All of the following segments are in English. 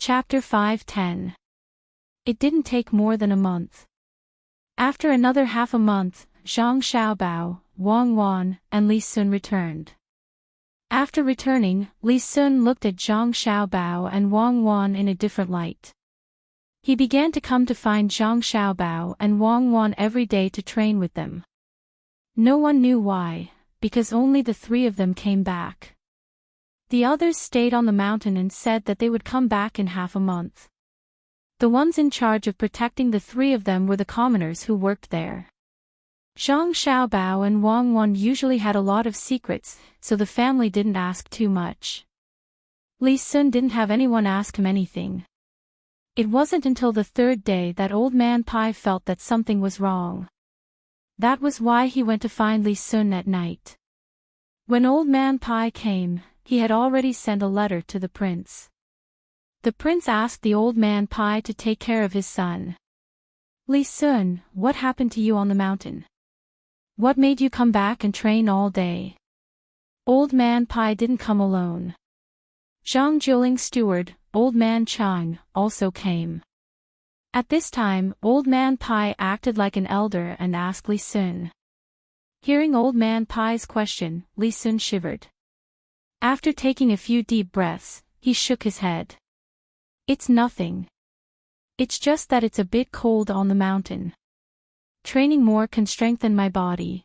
Chapter 5:10. It didn't take more than a month. After another half a month, Zhang Xiaobao, Wang Wan, and Li Sun returned. After returning, Li Sun looked at Zhang Xiaobao and Wang Wan in a different light. He began to come to find Zhang Xiaobao and Wang Wan every day to train with them. No one knew why, because only the three of them came back. The others stayed on the mountain and said that they would come back in half a month. The ones in charge of protecting the three of them were the commoners who worked there. Zhang Xiaobao and Wang Wan usually had a lot of secrets, so the family didn't ask too much. Li Sun didn't have anyone ask him anything. It wasn't until the third day that Old Man Pai felt that something was wrong. That was why he went to find Li Sun at night. When Old Man Pai came, he had already sent a letter to the prince. The prince asked the Old Man Pai to take care of his son. Li Sun, what happened to you on the mountain? What made you come back and train all day? Old Man Pai didn't come alone. Zhang Jiuling's steward, Old Man Chang, also came. At this time, Old Man Pai acted like an elder and asked Li Sun. Hearing Old Man Pai's question, Li Sun shivered. After taking a few deep breaths, he shook his head. It's nothing. It's just that it's a bit cold on the mountain. Training more can strengthen my body.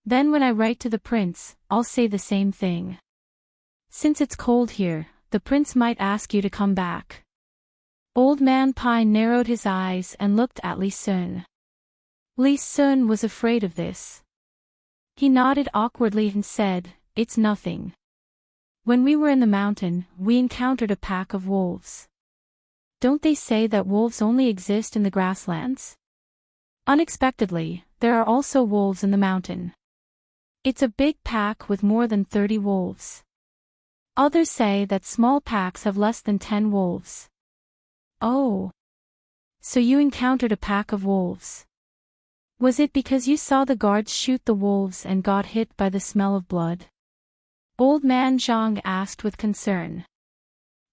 Then when I write to the prince, I'll say the same thing. Since it's cold here, the prince might ask you to come back. Old Man Pai narrowed his eyes and looked at Li Sun. Li Sun was afraid of this. He nodded awkwardly and said, "It's nothing. When we were in the mountain, we encountered a pack of wolves. Don't they say that wolves only exist in the grasslands? Unexpectedly, there are also wolves in the mountain. It's a big pack with more than 30 wolves. Others say that small packs have less than 10 wolves." Oh. So you encountered a pack of wolves. Was it because you saw the guards shoot the wolves and got hit by the smell of blood? Old Man Zhang asked with concern.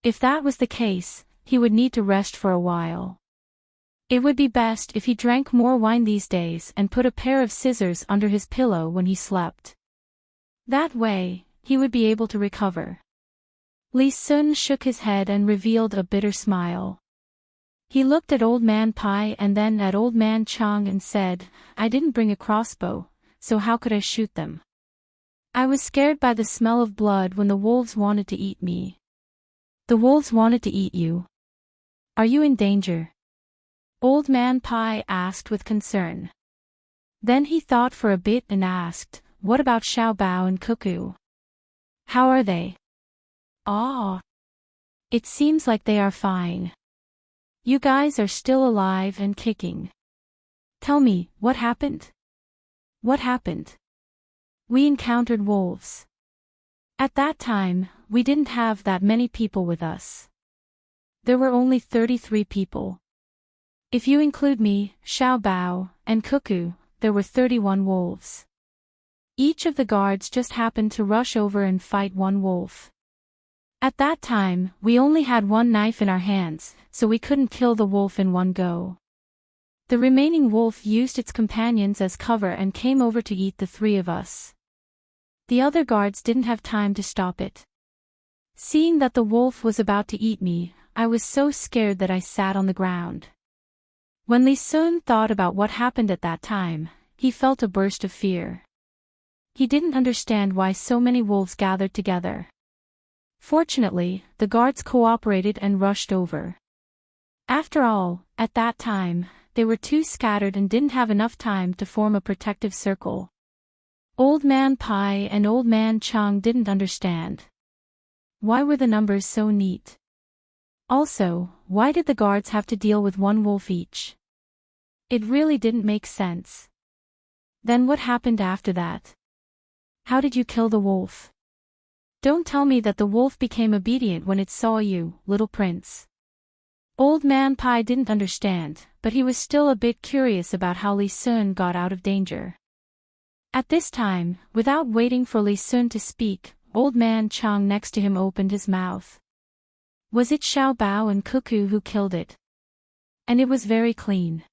If that was the case, he would need to rest for a while. It would be best if he drank more wine these days and put a pair of scissors under his pillow when he slept. That way, he would be able to recover. Li Sun shook his head and revealed a bitter smile. He looked at Old Man Pai and then at Old Man Chang and said, "I didn't bring a crossbow, so how could I shoot them? I was scared by the smell of blood when the wolves wanted to eat me." The wolves wanted to eat you? Are you in danger? Old Man Pai asked with concern. Then he thought for a bit and asked, "What about Xiaobao and Cuckoo? How are they?" "Ah. It seems like they are fine. You guys are still alive and kicking. Tell me, what happened?" "What happened? We encountered wolves. At that time, we didn't have that many people with us. There were only 33 people. If you include me, Xiaobao, and Cuckoo, there were 31 wolves. Each of the guards just happened to rush over and fight one wolf. At that time, we only had one knife in our hands, so we couldn't kill the wolf in one go. The remaining wolf used its companions as cover and came over to eat the three of us. The other guards didn't have time to stop it. Seeing that the wolf was about to eat me, I was so scared that I sat on the ground." When Li Sun thought about what happened at that time, he felt a burst of fear. He didn't understand why so many wolves gathered together. Fortunately, the guards cooperated and rushed over. After all, at that time, they were too scattered and didn't have enough time to form a protective circle. Old Man Pai and Old Man Chang didn't understand. Why were the numbers so neat? Also, why did the guards have to deal with one wolf each? It really didn't make sense. Then what happened after that? How did you kill the wolf? Don't tell me that the wolf became obedient when it saw you, little prince. Old Man Pai didn't understand, but he was still a bit curious about how Li Sun got out of danger. At this time, without waiting for Li Sun to speak, Old Man Chang next to him opened his mouth. Was it Xiao Bao and Cuckoo who killed it? And it was very clean.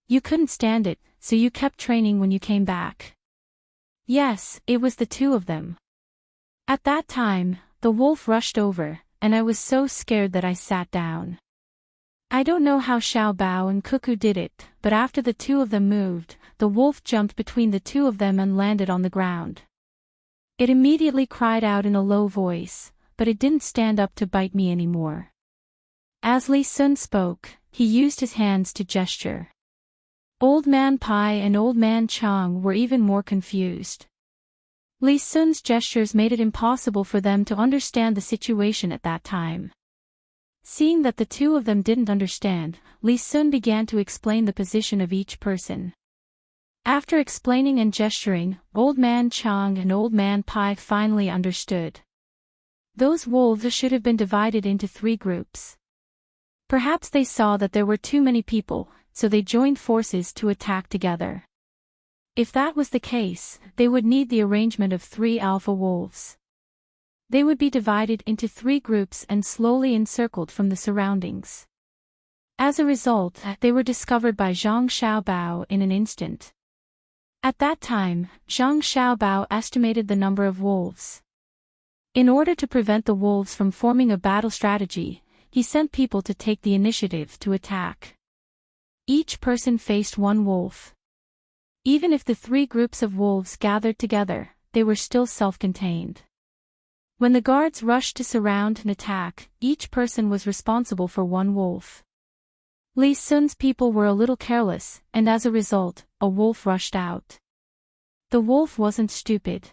You couldn't stand it, so you kept training when you came back. Yes, it was the two of them. At that time, the wolf rushed over, and I was so scared that I sat down. I don't know how Xiao Bao and Cuckoo did it, but after the two of them moved, the wolf jumped between the two of them and landed on the ground. It immediately cried out in a low voice, but it didn't stand up to bite me anymore. As Li Sun spoke, he used his hands to gesture. Old Man Pai and Old Man Chang were even more confused. Li Sun's gestures made it impossible for them to understand the situation at that time. Seeing that the two of them didn't understand, Li Sun began to explain the position of each person. After explaining and gesturing, Old Man Chang and Old Man Pai finally understood. Those wolves should have been divided into 3 groups. Perhaps they saw that there were too many people, so they joined forces to attack together. If that was the case, they would need the arrangement of 3 alpha wolves. They would be divided into 3 groups and slowly encircled from the surroundings. As a result, they were discovered by Zhang Xiaobao in an instant. At that time, Zhang Xiaobao estimated the number of wolves. In order to prevent the wolves from forming a battle strategy, he sent people to take the initiative to attack. Each person faced 1 wolf. Even if the 3 groups of wolves gathered together, they were still self-contained. When the guards rushed to surround and attack, each person was responsible for 1 wolf. Li Sun's people were a little careless, and as a result, a wolf rushed out. The wolf wasn't stupid.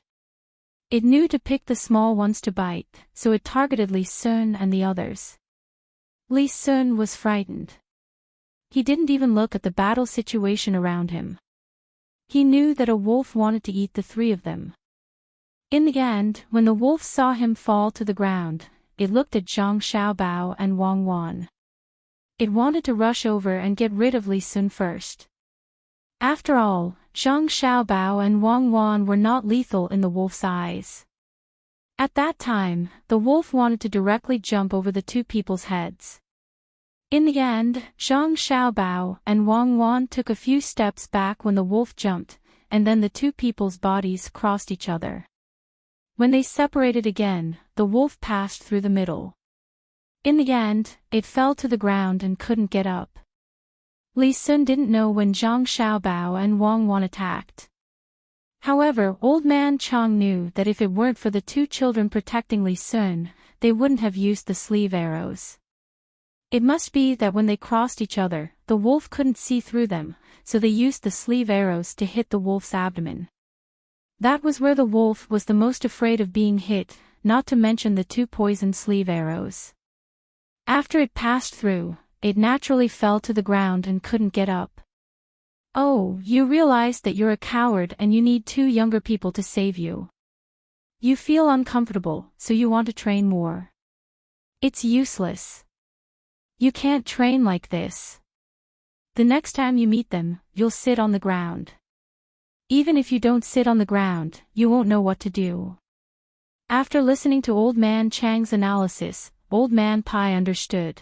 It knew to pick the small ones to bite, so it targeted Li Sun and the others. Li Sun was frightened. He didn't even look at the battle situation around him. He knew that a wolf wanted to eat the 3 of them. In the end, when the wolf saw him fall to the ground, it looked at Zhang Xiaobao and Wang Wan. It wanted to rush over and get rid of Li Sun first. After all, Zhang Xiaobao and Wang Wan were not lethal in the wolf's eyes. At that time, the wolf wanted to directly jump over the 2 people's heads. In the end, Zhang Xiaobao and Wang Wan took a few steps back when the wolf jumped, and then the 2 people's bodies crossed each other. When they separated again, the wolf passed through the middle. In the end, it fell to the ground and couldn't get up. Li Sun didn't know when Zhang Xiaobao and Wang Wan attacked. However, Old Man Chang knew that if it weren't for the 2 children protecting Li Sun, they wouldn't have used the sleeve arrows. It must be that when they crossed each other, the wolf couldn't see through them, so they used the sleeve arrows to hit the wolf's abdomen. That was where the wolf was the most afraid of being hit, not to mention the 2 poison sleeve arrows. After it passed through, it naturally fell to the ground and couldn't get up. Oh, you realize that you're a coward and you need 2 younger people to save you. You feel uncomfortable, so you want to train more. It's useless. You can't train like this. The next time you meet them, you'll sit on the ground. Even if you don't sit on the ground, you won't know what to do. After listening to Old Man Chang's analysis, Old Man Pai understood.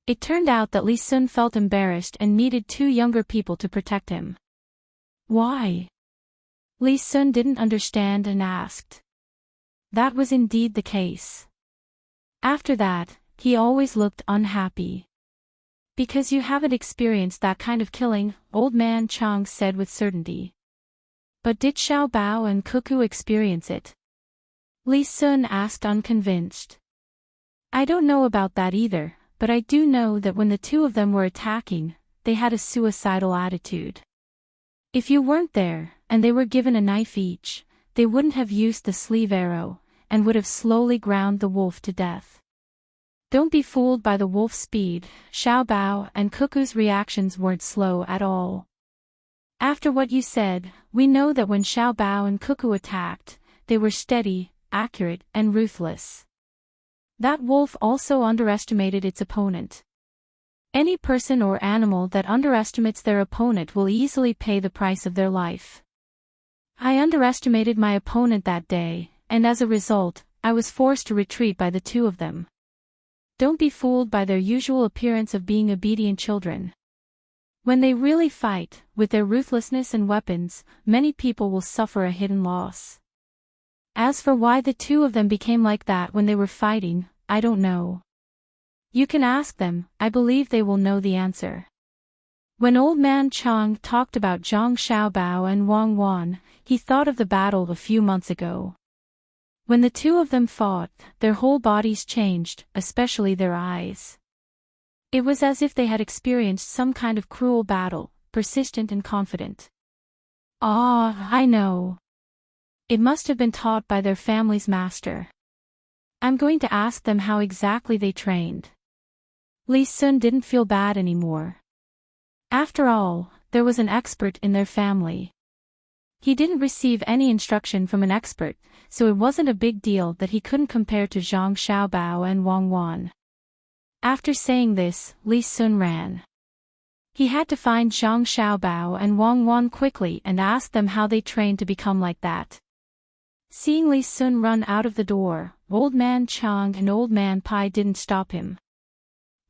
It turned out that Li Sun felt embarrassed and needed 2 younger people to protect him. Why? Li Sun didn't understand and asked. That was indeed the case. After that, he always looked unhappy. Because you haven't experienced that kind of killing, Old Man Chang said with certainty. But did Xiao Bao and Cuckoo experience it? Li Sun asked unconvinced. I don't know about that either, but I do know that when the 2 of them were attacking, they had a suicidal attitude. If you weren't there, and they were given a knife each, they wouldn't have used the sleeve arrow, and would have slowly ground the wolf to death. Don't be fooled by the wolf's speed. Xiao Bao and Cuckoo's reactions weren't slow at all. After what you said, we know that when Xiao Bao and Cuckoo attacked, they were steady, accurate, and ruthless. That wolf also underestimated its opponent. Any person or animal that underestimates their opponent will easily pay the price of their life. I underestimated my opponent that day, and as a result, I was forced to retreat by the 2 of them. Don't be fooled by their usual appearance of being obedient children. When they really fight, with their ruthlessness and weapons, many people will suffer a hidden loss. As for why the two of them became like that when they were fighting, I don't know. You can ask them, I believe they will know the answer. When Old Man Chang talked about Zhang Xiaobao and Wang Wan, he thought of the battle a few months ago. When the two of them fought, their whole bodies changed, especially their eyes. It was as if they had experienced some kind of cruel battle, persistent and confident. Ah, I know. It must have been taught by their family's master. I'm going to ask them how exactly they trained. Li Sun didn't feel bad anymore. After all, there was an expert in their family. He didn't receive any instruction from an expert, so it wasn't a big deal that he couldn't compare to Zhang Xiaobao and Wang Wan. After saying this, Li Sun ran. He had to find Zhang Xiaobao and Wang Wan quickly and ask them how they trained to become like that. Seeing Li Sun run out of the door, Old Man Chang and Old Man Pai didn't stop him.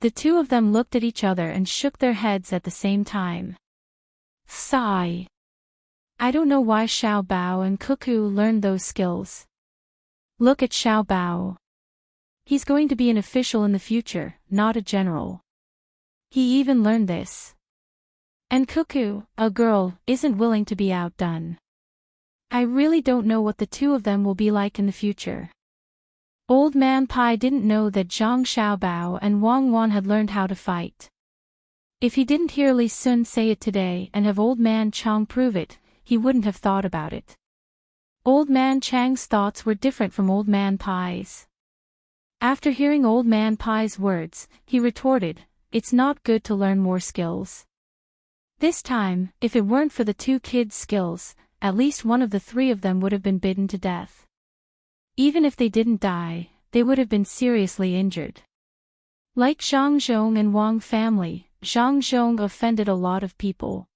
The two of them looked at each other and shook their heads at the same time. Sigh. I don't know why Xiao Bao and Cuckoo learned those skills. Look at Xiao Bao. He's going to be an official in the future, not a general. He even learned this. And Cuckoo, a girl, isn't willing to be outdone. I really don't know what the two of them will be like in the future. Old Man Pai didn't know that Zhang Xiaobao and Wang Wan had learned how to fight. If he didn't hear Li Sun say it today and have Old Man Chang prove it, he wouldn't have thought about it. Old Man Chang's thoughts were different from Old Man Pai's. After hearing Old Man Pai's words, he retorted, "It's not good to learn more skills." This time, if it weren't for the two kids' skills, at least one of the three of them would have been bitten to death. Even if they didn't die, they would have been seriously injured. Like Zhang Zhong and Wang family, Zhang Zhong offended a lot of people.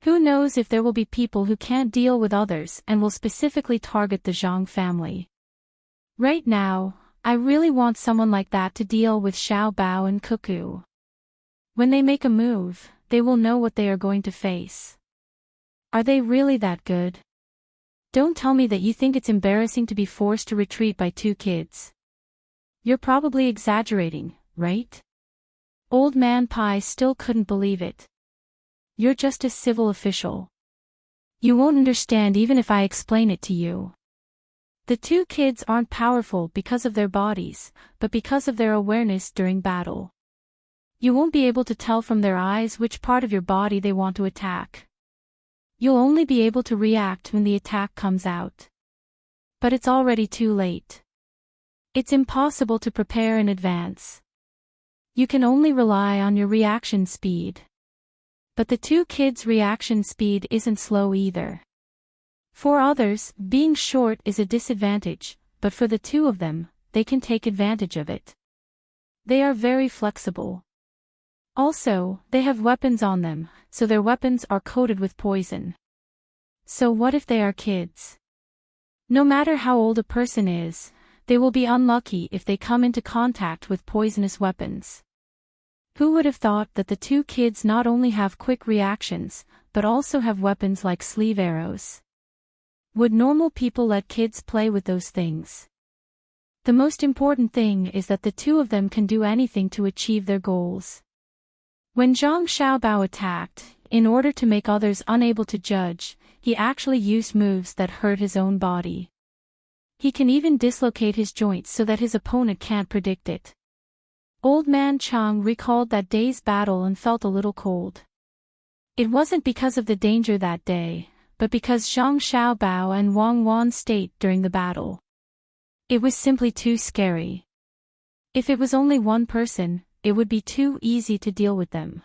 Who knows if there will be people who can't deal with others and will specifically target the Zhang family. Right now, I really want someone like that to deal with Xiao Bao and Cuckoo. When they make a move, they will know what they are going to face. Are they really that good? Don't tell me that you think it's embarrassing to be forced to retreat by two kids. You're probably exaggerating, right? Old Man Pai still couldn't believe it. You're just a civil official. You won't understand even if I explain it to you. The two kids aren't powerful because of their bodies, but because of their awareness during battle. You won't be able to tell from their eyes which part of your body they want to attack. You'll only be able to react when the attack comes out. But it's already too late. It's impossible to prepare in advance. You can only rely on your reaction speed. But the two kids' reaction speed isn't slow either. For others, being short is a disadvantage, but for the two of them, they can take advantage of it. They are very flexible. Also, they have weapons on them, so their weapons are coated with poison. So what if they are kids? No matter how old a person is, they will be unlucky if they come into contact with poisonous weapons. Who would have thought that the two kids not only have quick reactions, but also have weapons like sleeve arrows? Would normal people let kids play with those things? The most important thing is that the two of them can do anything to achieve their goals. When Zhang Xiaobao attacked, in order to make others unable to judge, he actually used moves that hurt his own body. He can even dislocate his joints so that his opponent can't predict it. Old Man Chang recalled that day's battle and felt a little cold. It wasn't because of the danger that day, but because Zhang Xiaobao and Wang Wan stayed during the battle. It was simply too scary. If it was only one person, it would be too easy to deal with them.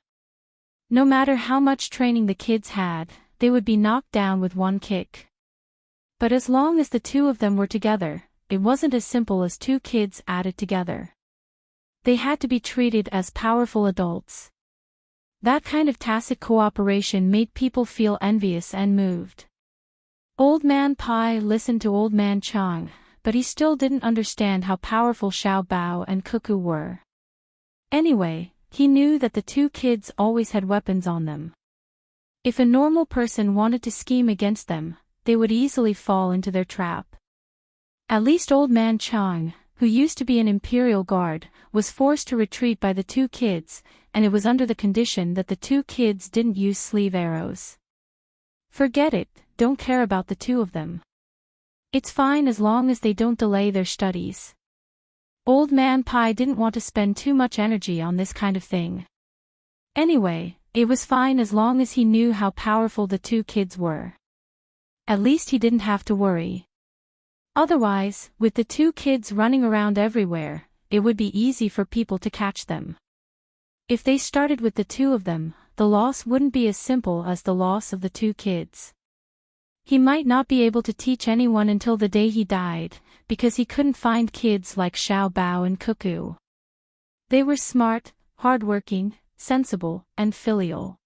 No matter how much training the kids had, they would be knocked down with one kick. But as long as the two of them were together, it wasn't as simple as two kids added together. They had to be treated as powerful adults. That kind of tacit cooperation made people feel envious and moved. Old Man Pai listened to Old Man Chang, but he still didn't understand how powerful Xiao Bao and Cuckoo were. Anyway, he knew that the two kids always had weapons on them. If a normal person wanted to scheme against them, they would easily fall into their trap. At least Old Man Chang, who used to be an imperial guard, was forced to retreat by the two kids, and it was under the condition that the two kids didn't use sleeve arrows. Forget it, don't care about the two of them. It's fine as long as they don't delay their studies. Old Man Pai didn't want to spend too much energy on this kind of thing. Anyway, it was fine as long as he knew how powerful the two kids were. At least he didn't have to worry. Otherwise, with the two kids running around everywhere, it would be easy for people to catch them. If they started with the two of them, the loss wouldn't be as simple as the loss of the two kids. He might not be able to teach anyone until the day he died, because he couldn't find kids like Xiao Bao and Cuckoo. They were smart, hardworking, sensible, and filial.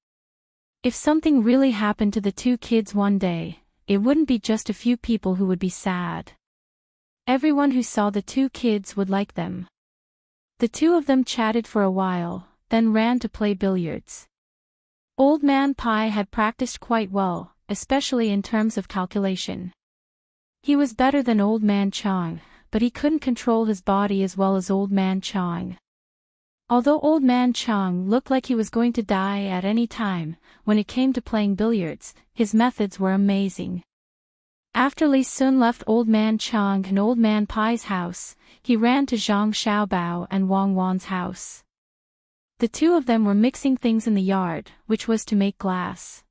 If something really happened to the two kids one day, it wouldn't be just a few people who would be sad. Everyone who saw the two kids would like them. The two of them chatted for a while, then ran to play billiards. Old Man Pai had practiced quite well, especially in terms of calculation. He was better than Old Man Chang, but he couldn't control his body as well as Old Man Chang. Although Old Man Chang looked like he was going to die at any time, when it came to playing billiards, his methods were amazing. After Li Sun left Old Man Chang and Old Man Pai's house, he ran to Zhang Xiaobao and Wang Wan's house. The two of them were mixing things in the yard, which was to make glass.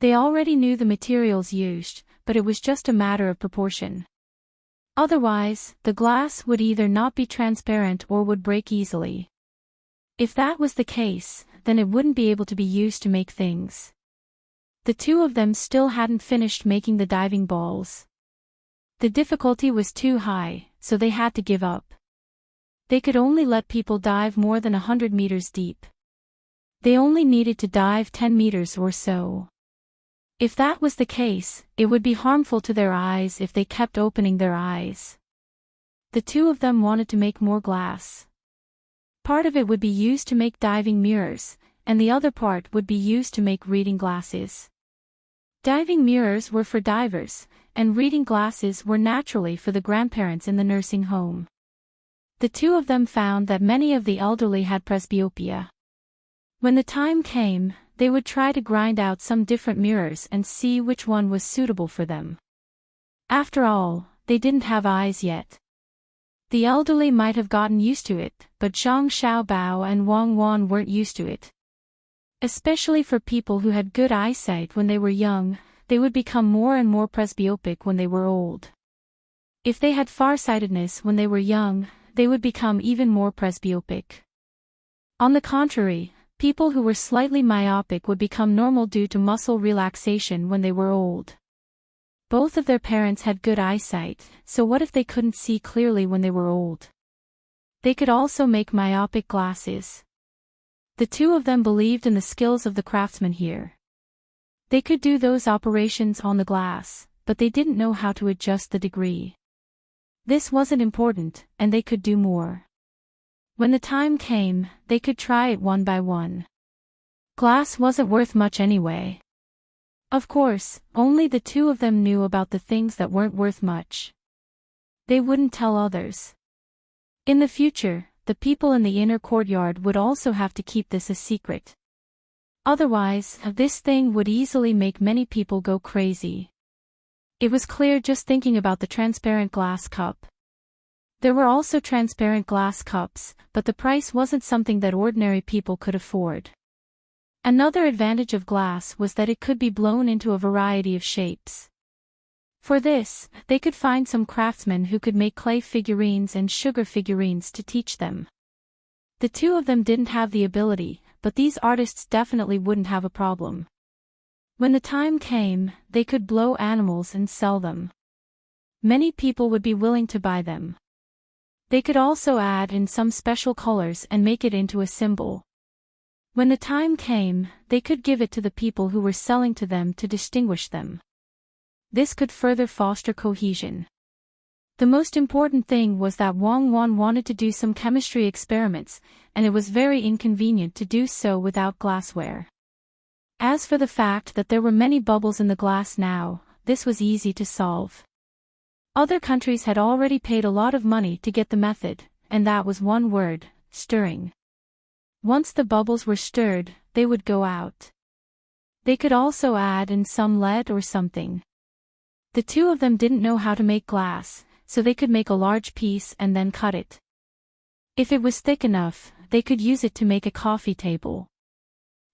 They already knew the materials used, but it was just a matter of proportion. Otherwise, the glass would either not be transparent or would break easily. If that was the case, then it wouldn't be able to be used to make things. The two of them still hadn't finished making the diving balls. The difficulty was too high, so they had to give up. They could only let people dive more than 100 meters deep. They only needed to dive 10 meters or so. If that was the case, it would be harmful to their eyes if they kept opening their eyes. The two of them wanted to make more glass. Part of it would be used to make diving mirrors, and the other part would be used to make reading glasses. Diving mirrors were for divers, and reading glasses were naturally for the grandparents in the nursing home. The two of them found that many of the elderly had presbyopia. When the time came, they would try to grind out some different mirrors and see which one was suitable for them. After all, they didn't have eyes yet. The elderly might have gotten used to it, but Zhang Xiaobao and Wang Wan weren't used to it. Especially for people who had good eyesight when they were young, they would become more and more presbyopic when they were old. If they had farsightedness when they were young, they would become even more presbyopic. On the contrary, people who were slightly myopic would become normal due to muscle relaxation when they were old. Both of their parents had good eyesight, so what if they couldn't see clearly when they were old? They could also make myopic glasses. The two of them believed in the skills of the craftsmen here. They could do those operations on the glass, but they didn't know how to adjust the degree. This wasn't important, and they could do more. When the time came, they could try it one by one. Glass wasn't worth much anyway. Of course, only the two of them knew about the things that weren't worth much. They wouldn't tell others. In the future, the people in the inner courtyard would also have to keep this a secret. Otherwise, this thing would easily make many people go crazy. It was clear just thinking about the transparent glass cup. There were also transparent glass cups, but the price wasn't something that ordinary people could afford. Another advantage of glass was that it could be blown into a variety of shapes. For this, they could find some craftsmen who could make clay figurines and sugar figurines to teach them. The two of them didn't have the ability, but these artists definitely wouldn't have a problem. When the time came, they could blow animals and sell them. Many people would be willing to buy them. They could also add in some special colors and make it into a symbol. When the time came, they could give it to the people who were selling to them to distinguish them. This could further foster cohesion. The most important thing was that Wang Wan wanted to do some chemistry experiments, and it was very inconvenient to do so without glassware. As for the fact that there were many bubbles in the glass now, this was easy to solve. Other countries had already paid a lot of money to get the method, and that was one word: stirring. Once the bubbles were stirred, they would go out. They could also add in some lead or something. The two of them didn't know how to make glass, so they could make a large piece and then cut it. If it was thick enough, they could use it to make a coffee table.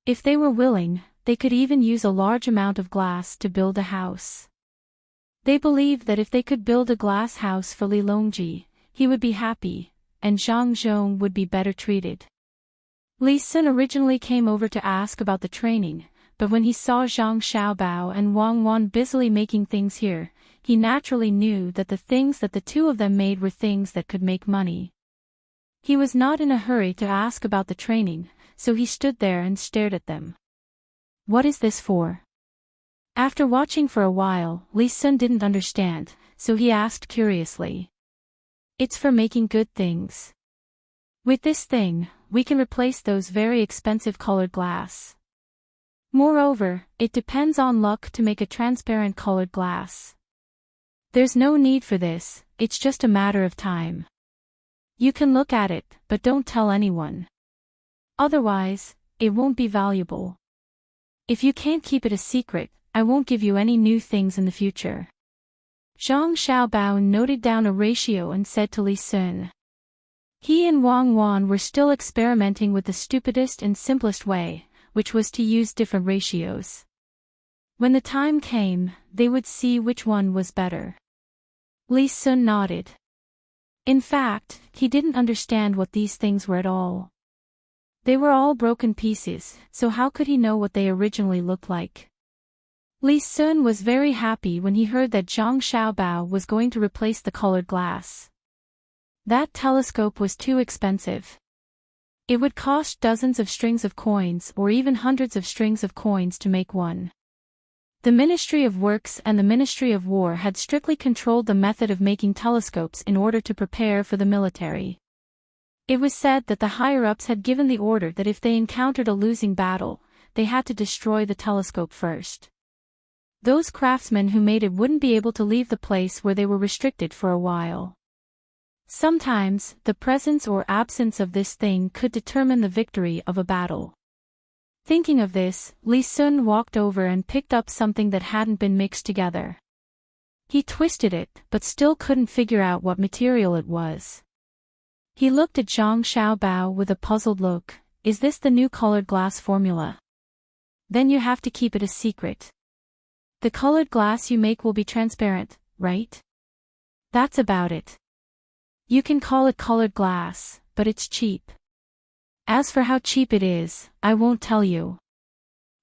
If they were willing, they could even use a large amount of glass to build a house. They believed that if they could build a glass house for Li Longji, he would be happy, and Zhang Zhong would be better treated. Li Sun originally came over to ask about the training, but when he saw Zhang Xiaobao and Wang Wan busily making things here, he naturally knew that the things that the two of them made were things that could make money. He was not in a hurry to ask about the training, so he stood there and stared at them. What is this for? After watching for a while, Li Sun didn't understand, so he asked curiously. It's for making good things. With this thing, we can replace those very expensive colored glass. Moreover, it depends on luck to make a transparent colored glass. There's no need for this, it's just a matter of time. You can look at it, but don't tell anyone. Otherwise, it won't be valuable. If you can't keep it a secret, I won't give you any new things in the future. Zhang Xiaobao noted down a ratio and said to Li Sun. He and Wang Wan were still experimenting with the stupidest and simplest way, which was to use different ratios. When the time came, they would see which one was better. Li Sun nodded. In fact, he didn't understand what these things were at all. They were all broken pieces, so how could he know what they originally looked like? Li Sun was very happy when he heard that Zhang Xiaobao was going to replace the colored glass. That telescope was too expensive. It would cost dozens of strings of coins or even hundreds of strings of coins to make one. The Ministry of Works and the Ministry of War had strictly controlled the method of making telescopes in order to prepare for the military. It was said that the higher-ups had given the order that if they encountered a losing battle, they had to destroy the telescope first. Those craftsmen who made it wouldn't be able to leave the place where they were restricted for a while. Sometimes, the presence or absence of this thing could determine the victory of a battle. Thinking of this, Li Sun walked over and picked up something that hadn't been mixed together. He twisted it, but still couldn't figure out what material it was. He looked at Zhang Xiaobao with a puzzled look. Is this the new colored glass formula? Then you have to keep it a secret. The colored glass you make will be transparent, right? That's about it. You can call it colored glass, but it's cheap. As for how cheap it is, I won't tell you.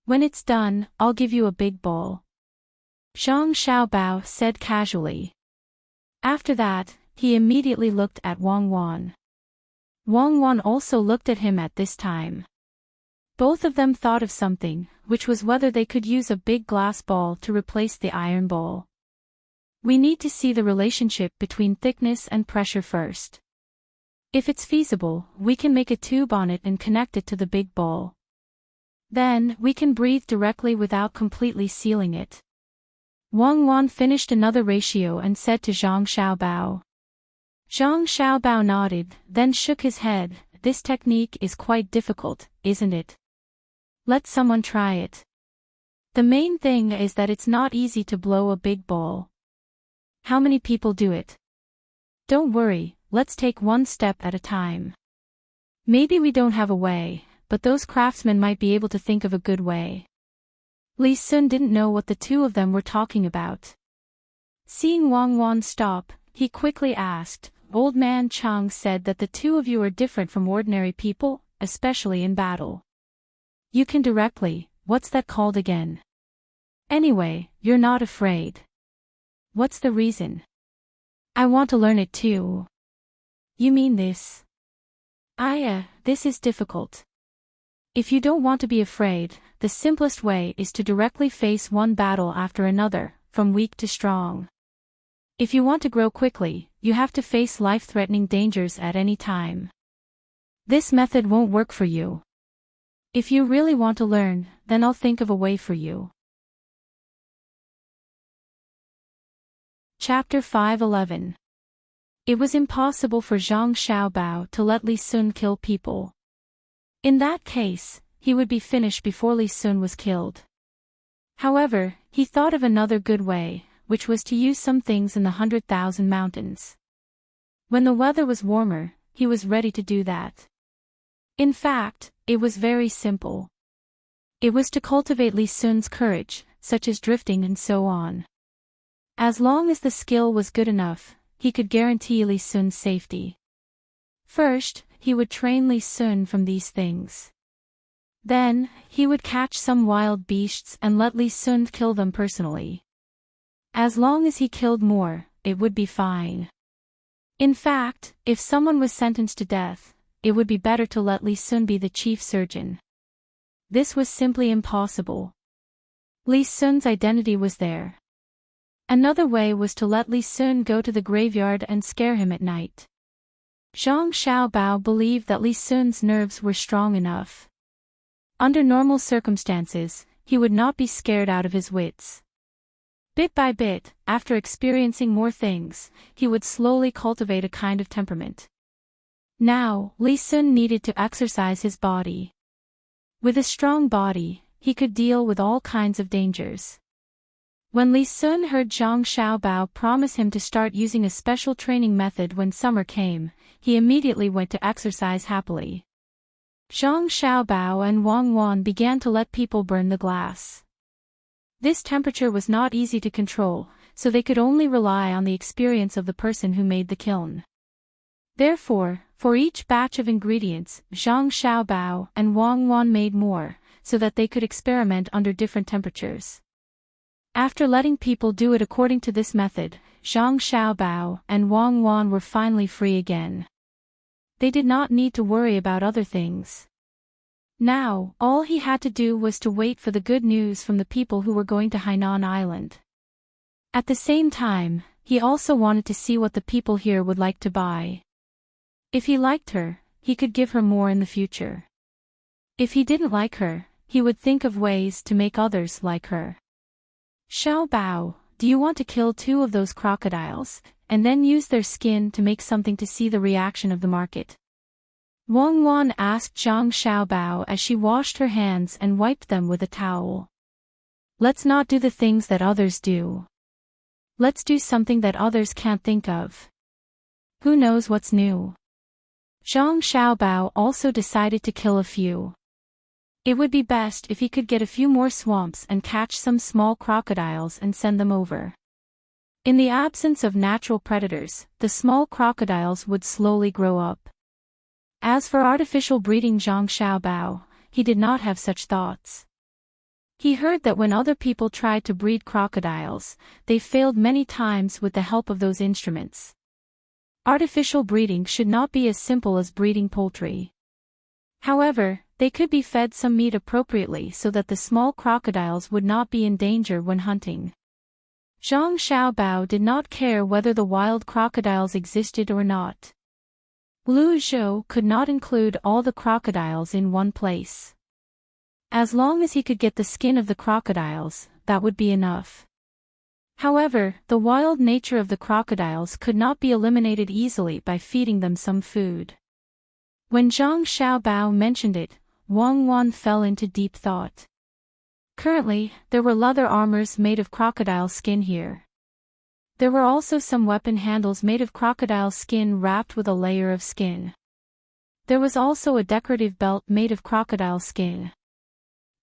When it's done, I'll give you a big bowl. Zhang Xiaobao said casually. After that, he immediately looked at Wang Wan. Wang Wan also looked at him at this time. Both of them thought of something, which was whether they could use a big glass ball to replace the iron bowl. We need to see the relationship between thickness and pressure first. If it's feasible, we can make a tube on it and connect it to the big bowl. Then, we can breathe directly without completely sealing it. Wang Wan finished another ratio and said to Zhang Xiaobao. Zhang Xiaobao nodded, then shook his head. This technique is quite difficult, isn't it? Let someone try it. The main thing is that it's not easy to blow a big bowl. How many people do it? Don't worry. Let's take one step at a time. Maybe we don't have a way, but those craftsmen might be able to think of a good way. Li Sun didn't know what the two of them were talking about. Seeing Wang Wan stop, he quickly asked, Old Man Chang said that the two of you are different from ordinary people, especially in battle. You can directly, what's that called again? Anyway, you're not afraid. What's the reason? I want to learn it too. You mean this? This is difficult. If you don't want to be afraid, the simplest way is to directly face one battle after another, from weak to strong. If you want to grow quickly, you have to face life-threatening dangers at any time. This method won't work for you. If you really want to learn, then I'll think of a way for you. Chapter 5:11. It was impossible for Zhang Xiaobao to let Li Sun kill people. In that case, he would be finished before Li Sun was killed. However, he thought of another good way, which was to use some things in the 100,000 mountains. When the weather was warmer, he was ready to do that. In fact, it was very simple. It was to cultivate Li Sun's courage, such as drifting and so on. As long as the skill was good enough, he could guarantee Li Sun's safety. First, he would train Li Sun from these things. Then, he would catch some wild beasts and let Li Sun kill them personally. As long as he killed more, it would be fine. In fact, if someone was sentenced to death, it would be better to let Li Sun be the chief surgeon. This was simply impossible. Li Sun's identity was there. Another way was to let Li Sun go to the graveyard and scare him at night. Zhang Xiaobao believed that Li Sun's nerves were strong enough. Under normal circumstances, he would not be scared out of his wits. Bit by bit, after experiencing more things, he would slowly cultivate a kind of temperament. Now, Li Sun needed to exercise his body. With a strong body, he could deal with all kinds of dangers. When Li Sun heard Zhang Xiaobao promise him to start using a special training method when summer came, he immediately went to exercise happily. Zhang Xiaobao and Wang Wan began to let people burn the glass. This temperature was not easy to control, so they could only rely on the experience of the person who made the kiln. Therefore, for each batch of ingredients, Zhang Xiaobao and Wang Wan made more, so that they could experiment under different temperatures. After letting people do it according to this method, Zhang Xiaobao and Wang Wan were finally free again. They did not need to worry about other things. Now, all he had to do was to wait for the good news from the people who were going to Hainan Island. At the same time, he also wanted to see what the people here would like to buy. If he liked her, he could give her more in the future. If he didn't like her, he would think of ways to make others like her. Xiaobao, do you want to kill 2 of those crocodiles, and then use their skin to make something to see the reaction of the market? Wang Wan asked Zhang Xiaobao as she washed her hands and wiped them with a towel. Let's not do the things that others do. Let's do something that others can't think of. Who knows what's new? Zhang Xiaobao also decided to kill a few. It would be best if he could get a few more swamps and catch some small crocodiles and send them over. In the absence of natural predators, the small crocodiles would slowly grow up. As for artificial breeding Zhang Xiaobao, he did not have such thoughts. He heard that when other people tried to breed crocodiles, they failed many times with the help of those instruments. Artificial breeding should not be as simple as breeding poultry. However, they could be fed some meat appropriately so that the small crocodiles would not be in danger when hunting. Zhang Xiaobao did not care whether the wild crocodiles existed or not. Lu Zhou could not include all the crocodiles in one place. As long as he could get the skin of the crocodiles, that would be enough. However, the wild nature of the crocodiles could not be eliminated easily by feeding them some food. When Zhang Xiaobao mentioned it, Wang Wan fell into deep thought. Currently, there were leather armors made of crocodile skin here. There were also some weapon handles made of crocodile skin wrapped with a layer of skin. There was also a decorative belt made of crocodile skin.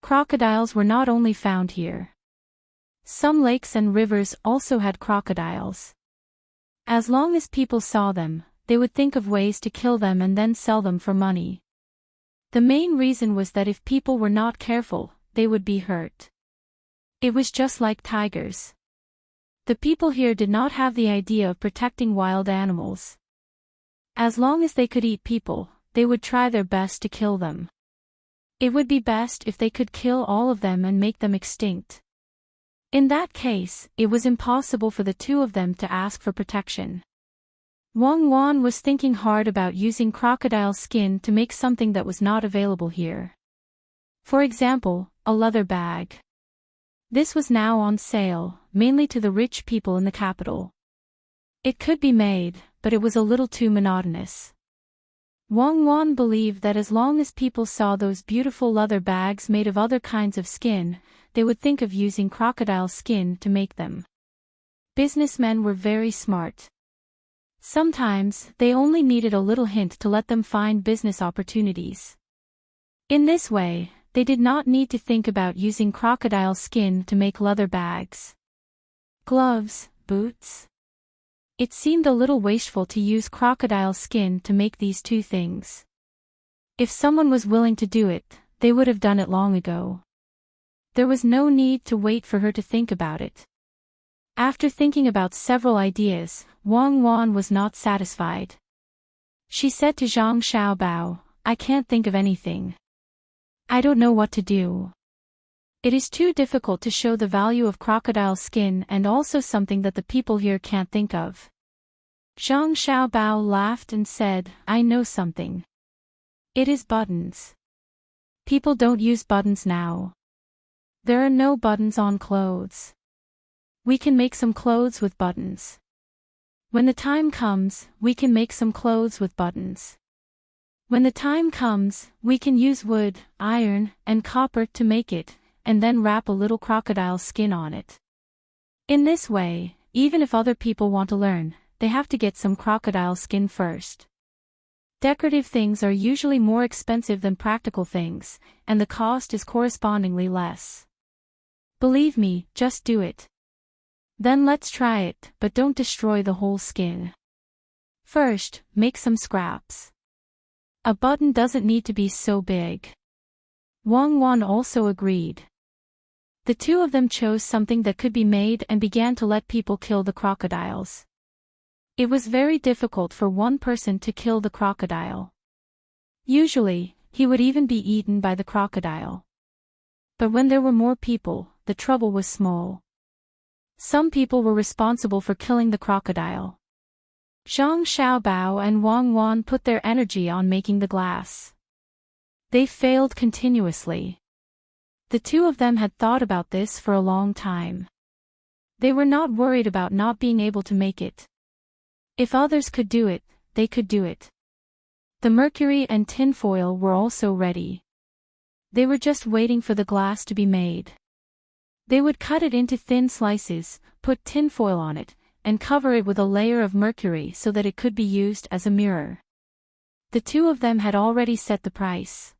Crocodiles were not only found here. Some lakes and rivers also had crocodiles. As long as people saw them, they would think of ways to kill them and then sell them for money. The main reason was that if people were not careful, they would be hurt. It was just like tigers. The people here did not have the idea of protecting wild animals. As long as they could eat people, they would try their best to kill them. It would be best if they could kill all of them and make them extinct. In that case, it was impossible for the 2 of them to ask for protection. Wang Wan was thinking hard about using crocodile skin to make something that was not available here. For example, a leather bag. This was now on sale, mainly to the rich people in the capital. It could be made, but it was a little too monotonous. Wang Wan believed that as long as people saw those beautiful leather bags made of other kinds of skin, they would think of using crocodile skin to make them. Businessmen were very smart. Sometimes, they only needed a little hint to let them find business opportunities. In this way, they did not need to think about using crocodile skin to make leather bags. Gloves, boots. It seemed a little wasteful to use crocodile skin to make these two things. If someone was willing to do it, they would have done it long ago. There was no need to wait for her to think about it. After thinking about several ideas, Wang Wan was not satisfied. She said to Zhang Xiaobao, "I can't think of anything. I don't know what to do. It is too difficult to show the value of crocodile skin and also something that the people here can't think of." Zhang Xiaobao laughed and said, "I know something. It is buttons. People don't use buttons now. There are no buttons on clothes. We can make some clothes with buttons. When the time comes, we can make some clothes with buttons. When the time comes, we can use wood, iron, and copper to make it, and then wrap a little crocodile skin on it. In this way, even if other people want to learn, they have to get some crocodile skin first. Decorative things are usually more expensive than practical things, and the cost is correspondingly less. Believe me, just do it. Then let's try it, but don't destroy the whole skin. First, make some scraps. A button doesn't need to be so big." Wang Wan also agreed. The two of them chose something that could be made and began to let people kill the crocodiles. It was very difficult for one person to kill the crocodile. Usually, he would even be eaten by the crocodile. But when there were more people, the trouble was small. Some people were responsible for killing the crocodile. Zhang Xiaobao and Wang Wan put their energy on making the glass. They failed continuously. The two of them had thought about this for a long time. They were not worried about not being able to make it. If others could do it, they could do it. The mercury and tinfoil were also ready. They were just waiting for the glass to be made. They would cut it into thin slices, put tinfoil on it, and cover it with a layer of mercury so that it could be used as a mirror. The two of them had already set the price.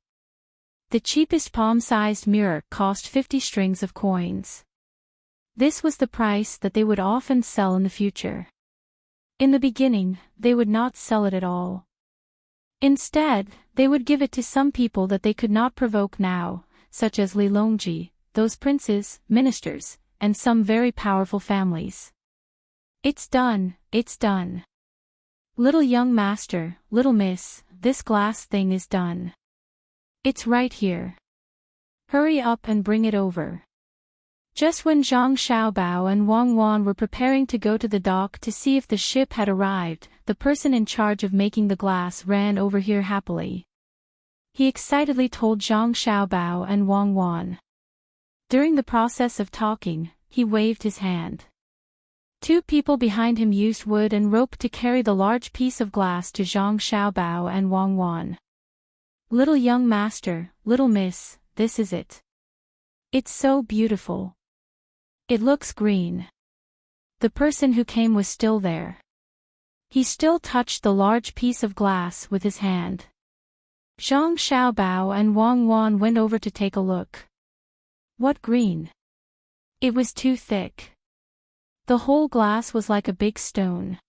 The cheapest palm-sized mirror cost 50 strings of coins. This was the price that they would often sell in the future. In the beginning, they would not sell it at all. Instead, they would give it to some people that they could not provoke now, such as Li Longji, those princes, ministers, and some very powerful families. "It's done, it's done. Little young master, little miss, this glass thing is done. It's right here. Hurry up and bring it over." Just when Zhang Xiaobao and Wang Wan were preparing to go to the dock to see if the ship had arrived, the person in charge of making the glass ran over here happily. He excitedly told Zhang Xiaobao and Wang Wan. During the process of talking, he waved his hand. Two people behind him used wood and rope to carry the large piece of glass to Zhang Xiaobao and Wang Wan. "Little young master, little miss, this is it. It's so beautiful. It looks green." The person who came was still there. He still touched the large piece of glass with his hand. Zhang Xiaobao and Wang Wan went over to take a look. What green? It was too thick. The whole glass was like a big stone.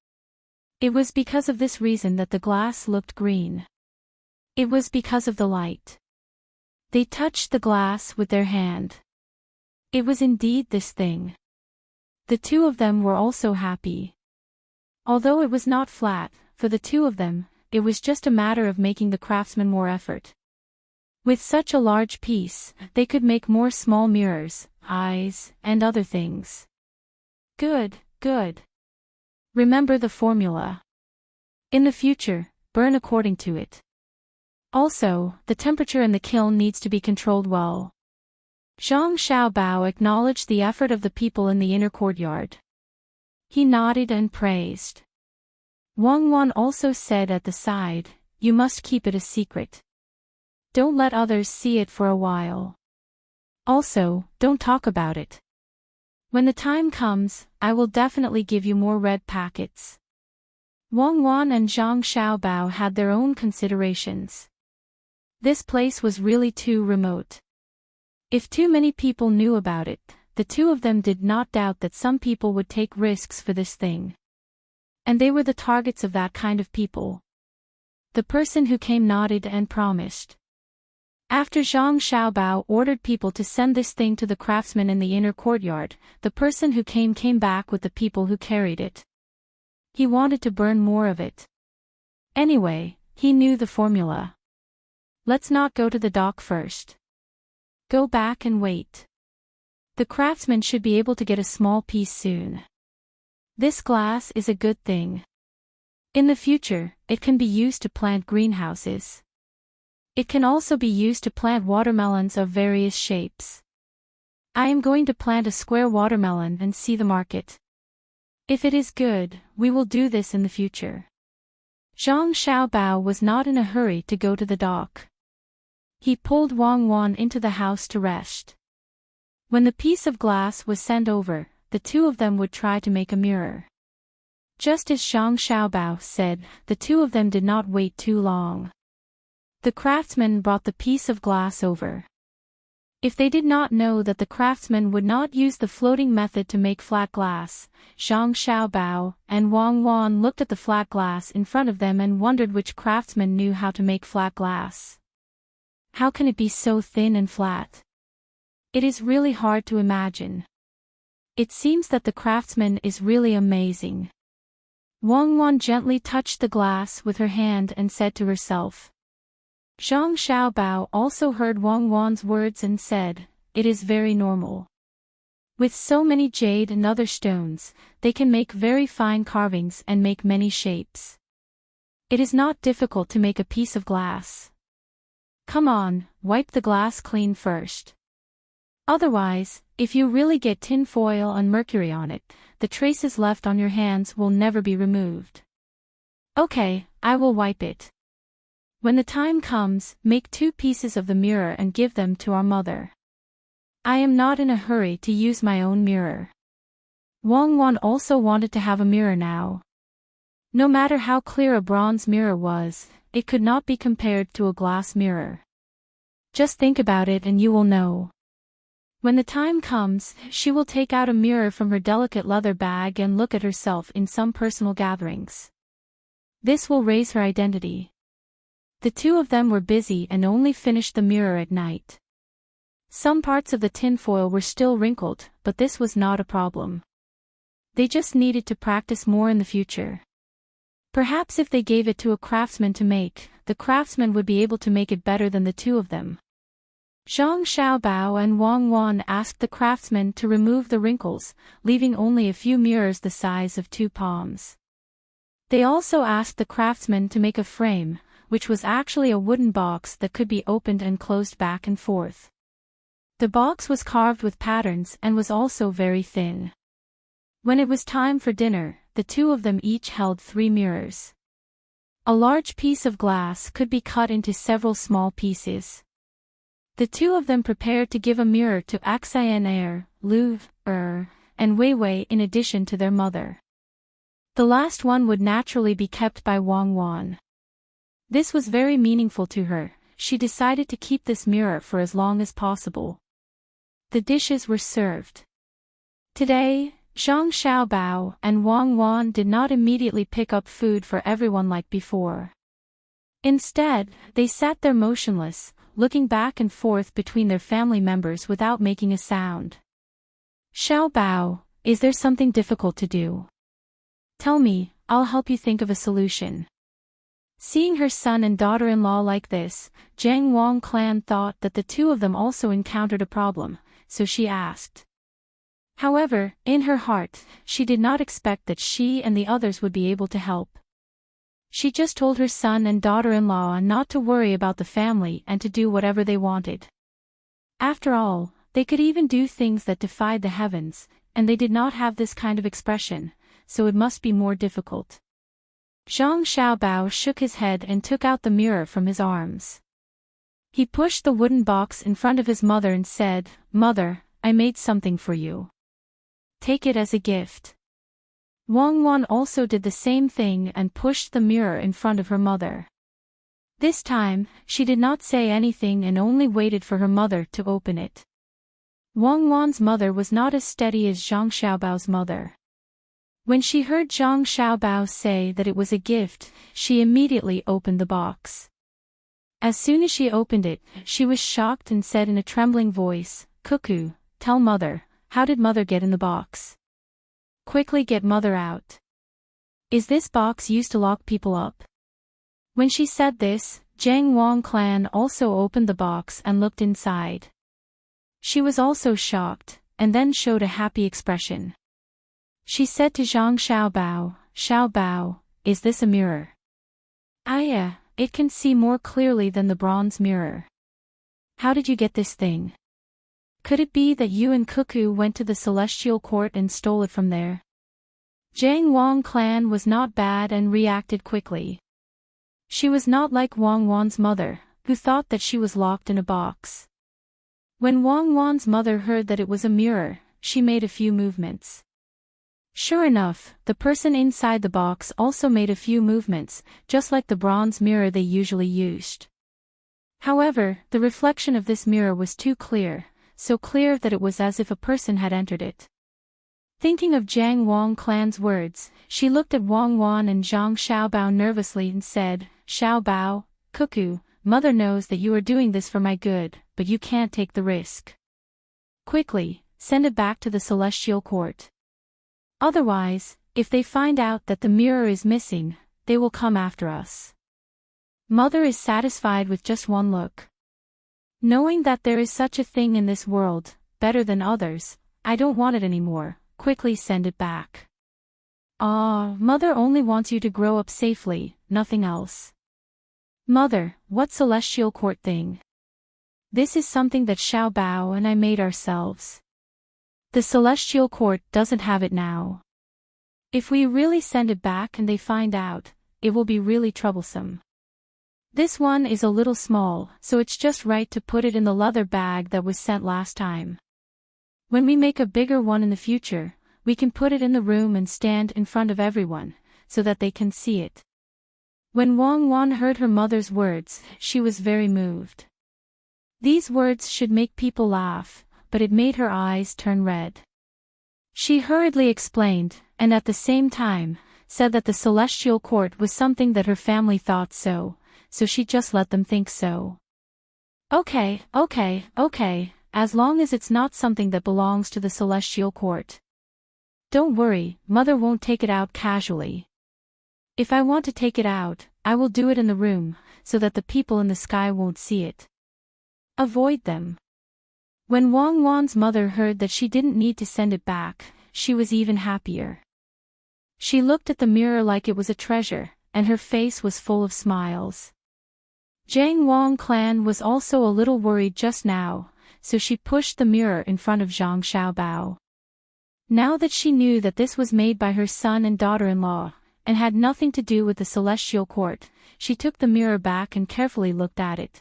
It was because of this reason that the glass looked green. It was because of the light. They touched the glass with their hand. It was indeed this thing. The two of them were also happy. Although it was not flat, for the two of them, it was just a matter of making the craftsman more effort. With such a large piece, they could make more small mirrors, eyes, and other things. Good, good. Remember the formula. In the future, burn according to it. Also, the temperature in the kiln needs to be controlled well. Zhang Xiaobao acknowledged the effort of the people in the inner courtyard. He nodded and praised. Wang Wan also said at the side, "You must keep it a secret. Don't let others see it for a while. Also, don't talk about it. When the time comes, I will definitely give you more red packets." Wang Wan and Zhang Xiaobao had their own considerations. This place was really too remote. If too many people knew about it, the two of them did not doubt that some people would take risks for this thing. And they were the targets of that kind of people. The person who came nodded and promised. After Zhang Xiaobao ordered people to send this thing to the craftsman in the inner courtyard, the person who came back with the people who carried it. He wanted to burn more of it. Anyway, he knew the formula. Let's not go to the dock first. Go back and wait. The craftsman should be able to get a small piece soon. This glass is a good thing. In the future, it can be used to plant greenhouses. It can also be used to plant watermelons of various shapes. I am going to plant a square watermelon and see the market. If it is good, we will do this in the future. Zhang Xiaobao was not in a hurry to go to the dock. He pulled Wang Wan into the house to rest. When the piece of glass was sent over, the two of them would try to make a mirror. Just as Zhang Xiaobao said, the two of them did not wait too long. The craftsman brought the piece of glass over. If they did not know that the craftsman would not use the floating method to make flat glass, Zhang Xiaobao and Wang Wan looked at the flat glass in front of them and wondered which craftsman knew how to make flat glass. How can it be so thin and flat? It is really hard to imagine. It seems that the craftsman is really amazing. Wang Wan gently touched the glass with her hand and said to herself. Zhang Xiaobao also heard Wang Wan's words and said, "It is very normal. With so many jade and other stones, they can make very fine carvings and make many shapes. It is not difficult to make a piece of glass. Come on, wipe the glass clean first. Otherwise, if you really get tin foil and mercury on it, the traces left on your hands will never be removed." "Okay, I will wipe it. When the time comes, make 2 pieces of the mirror and give them to our mother. I am not in a hurry to use my own mirror." Wang Wan also wanted to have a mirror now. No matter how clear a bronze mirror was, it could not be compared to a glass mirror. Just think about it and you will know. When the time comes, she will take out a mirror from her delicate leather bag and look at herself in some personal gatherings. This will raise her identity. The two of them were busy and only finished the mirror at night. Some parts of the tinfoil were still wrinkled, but this was not a problem. They just needed to practice more in the future. Perhaps if they gave it to a craftsman to make, the craftsman would be able to make it better than the two of them. Zhang Xiaobao and Wang Wan asked the craftsman to remove the wrinkles, leaving only a few mirrors the size of 2 palms. They also asked the craftsman to make a frame, which was actually a wooden box that could be opened and closed back and forth. The box was carved with patterns and was also very thin. When it was time for dinner, the two of them each held 3 mirrors. A large piece of glass could be cut into several small pieces. The two of them prepared to give a mirror to Axayer, Lu, and Wei Wei in addition to their mother. The last one would naturally be kept by Wang Wan. This was very meaningful to her. She decided to keep this mirror for as long as possible. The dishes were served. Today, Zhang Xiaobao and Wang Wan did not immediately pick up food for everyone like before. Instead, they sat there motionless, looking back and forth between their family members without making a sound. "Xiaobao, is there something difficult to do? Tell me, I'll help you think of a solution." Seeing her son and daughter-in-law like this, Jiang Wang clan thought that the two of them also encountered a problem, so she asked. However, in her heart, she did not expect that she and the others would be able to help. She just told her son and daughter-in-law not to worry about the family and to do whatever they wanted. After all, they could even do things that defied the heavens, and they did not have this kind of expression, so it must be more difficult. Zhang Xiaobao shook his head and took out the mirror from his arms. He pushed the wooden box in front of his mother and said, "Mother, I made something for you. Take it as a gift." Wang Wan also did the same thing and pushed the mirror in front of her mother. This time, she did not say anything and only waited for her mother to open it. Wang Wan's mother was not as steady as Zhang Xiaobao's mother. When she heard Zhang Xiaobao say that it was a gift, she immediately opened the box. As soon as she opened it, she was shocked and said in a trembling voice, "Cuckoo, tell mother, how did mother get in the box? Quickly get mother out. Is this box used to lock people up?" When she said this, Jiang Wang clan also opened the box and looked inside. She was also shocked, and then showed a happy expression. She said to Zhang Xiaobao, "Xiaobao, is this a mirror?" "Yeah, it can see more clearly than the bronze mirror." "How did you get this thing? Could it be that you and Cuckoo went to the celestial court and stole it from there?" Jiang Wang clan was not bad and reacted quickly. She was not like Wang Wan's mother, who thought that she was locked in a box. When Wang Wan's mother heard that it was a mirror, she made a few movements. Sure enough, the person inside the box also made a few movements, just like the bronze mirror they usually used. However, the reflection of this mirror was too clear, so clear that it was as if a person had entered it. Thinking of Jiang Wang clan's words, she looked at Wang Wan and Zhang Xiaobao nervously and said, "Xiaobao, Cuckoo, mother knows that you are doing this for my good, but you can't take the risk. Quickly, send it back to the celestial court. Otherwise, if they find out that the mirror is missing, they will come after us." Mother is satisfied with just one look. Knowing that there is such a thing in this world, better than others, I don't want it anymore, quickly send it back. Mother only wants you to grow up safely, nothing else. Mother, what celestial court thing? This is something that Xiaobao and I made ourselves. The celestial court doesn't have it now. If we really send it back and they find out, it will be really troublesome. This one is a little small, so it's just right to put it in the leather bag that was sent last time. When we make a bigger one in the future, we can put it in the room and stand in front of everyone, so that they can see it. When Wang Wan heard her mother's words, she was very moved. These words should make people laugh, but it made her eyes turn red. She hurriedly explained, and at the same time, said that the celestial court was something that her family thought so she just let them think so. Okay, as long as it's not something that belongs to the celestial court. Don't worry, mother won't take it out casually. If I want to take it out, I will do it in the room, so that the people in the sky won't see it. Avoid them. When Wang Wan's mother heard that she didn't need to send it back, she was even happier. She looked at the mirror like it was a treasure, and her face was full of smiles. Jiang Wang clan was also a little worried just now, so she pushed the mirror in front of Zhang Xiaobao. Now that she knew that this was made by her son and daughter-in-law, and had nothing to do with the celestial court, she took the mirror back and carefully looked at it.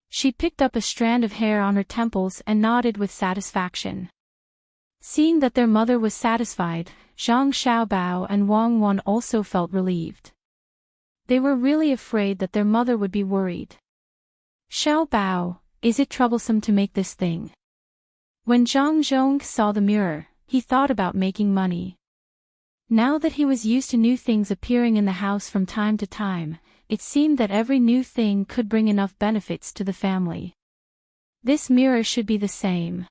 She picked up a strand of hair on her temples and nodded with satisfaction. Seeing that their mother was satisfied, Zhang Xiaobao and Wang Wan also felt relieved. They were really afraid that their mother would be worried. "Xiaobao, is it troublesome to make this thing?" When Zhang Zhong saw the mirror, he thought about making money. Now that he was used to new things appearing in the house from time to time, it seemed that every new thing could bring enough benefits to the family. This mirror should be the same.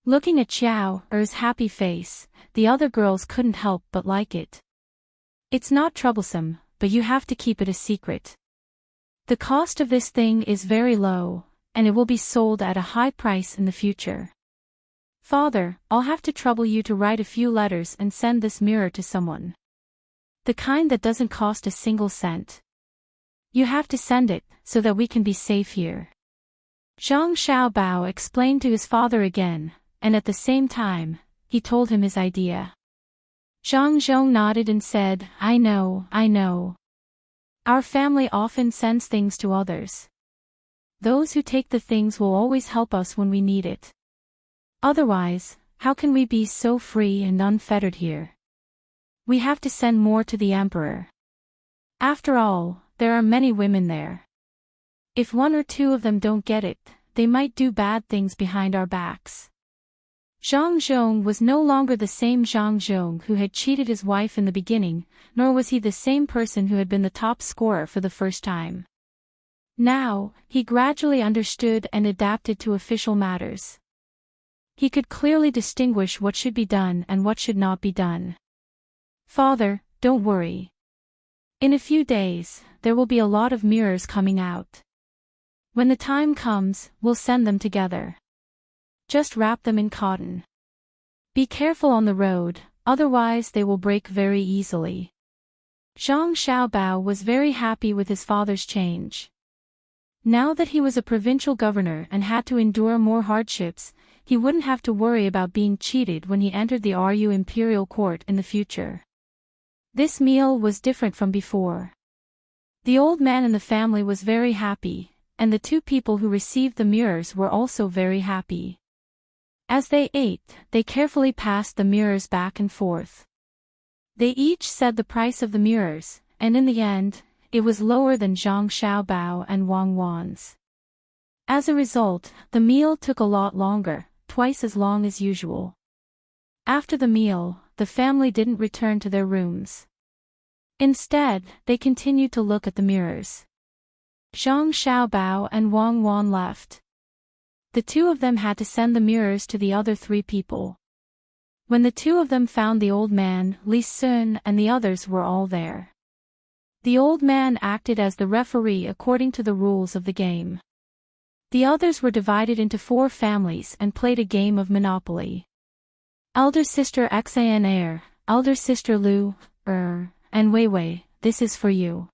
Looking at Xiao Er's happy face, the other girls couldn't help but like it. It's not troublesome, but you have to keep it a secret. The cost of this thing is very low, and it will be sold at a high price in the future. Father, I'll have to trouble you to write a few letters and send this mirror to someone. The kind that doesn't cost a single cent. You have to send it, so that we can be safe here. Zhang Xiaobao explained to his father again, and at the same time, he told him his idea. Zhang Zhong nodded and said, I know. Our family often sends things to others. Those who take the things will always help us when we need it. Otherwise, how can we be so free and unfettered here? We have to send more to the emperor. After all, there are many women there. If one or two of them don't get it, they might do bad things behind our backs. Zhang Zhong was no longer the same Zhang Zhong who had cheated his wife in the beginning, nor was he the same person who had been the top scorer for the first time. Now, he gradually understood and adapted to official matters. He could clearly distinguish what should be done and what should not be done. Father, don't worry. In a few days, there will be a lot of mirrors coming out. When the time comes, we'll send them together. Just wrap them in cotton. Be careful on the road, otherwise they will break very easily. Zhang Xiaobao was very happy with his father's change. Now that he was a provincial governor and had to endure more hardships, he wouldn't have to worry about being cheated when he entered the Ru imperial court in the future. This meal was different from before. The old man in the family was very happy, and the two people who received the mirrors were also very happy. As they ate, they carefully passed the mirrors back and forth. They each said the price of the mirrors, and in the end, it was lower than Zhang Xiaobao and Wang Wan's. As a result, the meal took a lot longer, twice as long as usual. After the meal, the family didn't return to their rooms. Instead, they continued to look at the mirrors. Zhang Xiaobao and Wang Wan left. The two of them had to send the mirrors to the other three people. When the two of them found the old man, Li Sun and the others were all there. The old man acted as the referee according to the rules of the game. The others were divided into 4 families and played a game of Monopoly. Elder sister Xan, elder sister Lu, and Wei Wei, this is for you.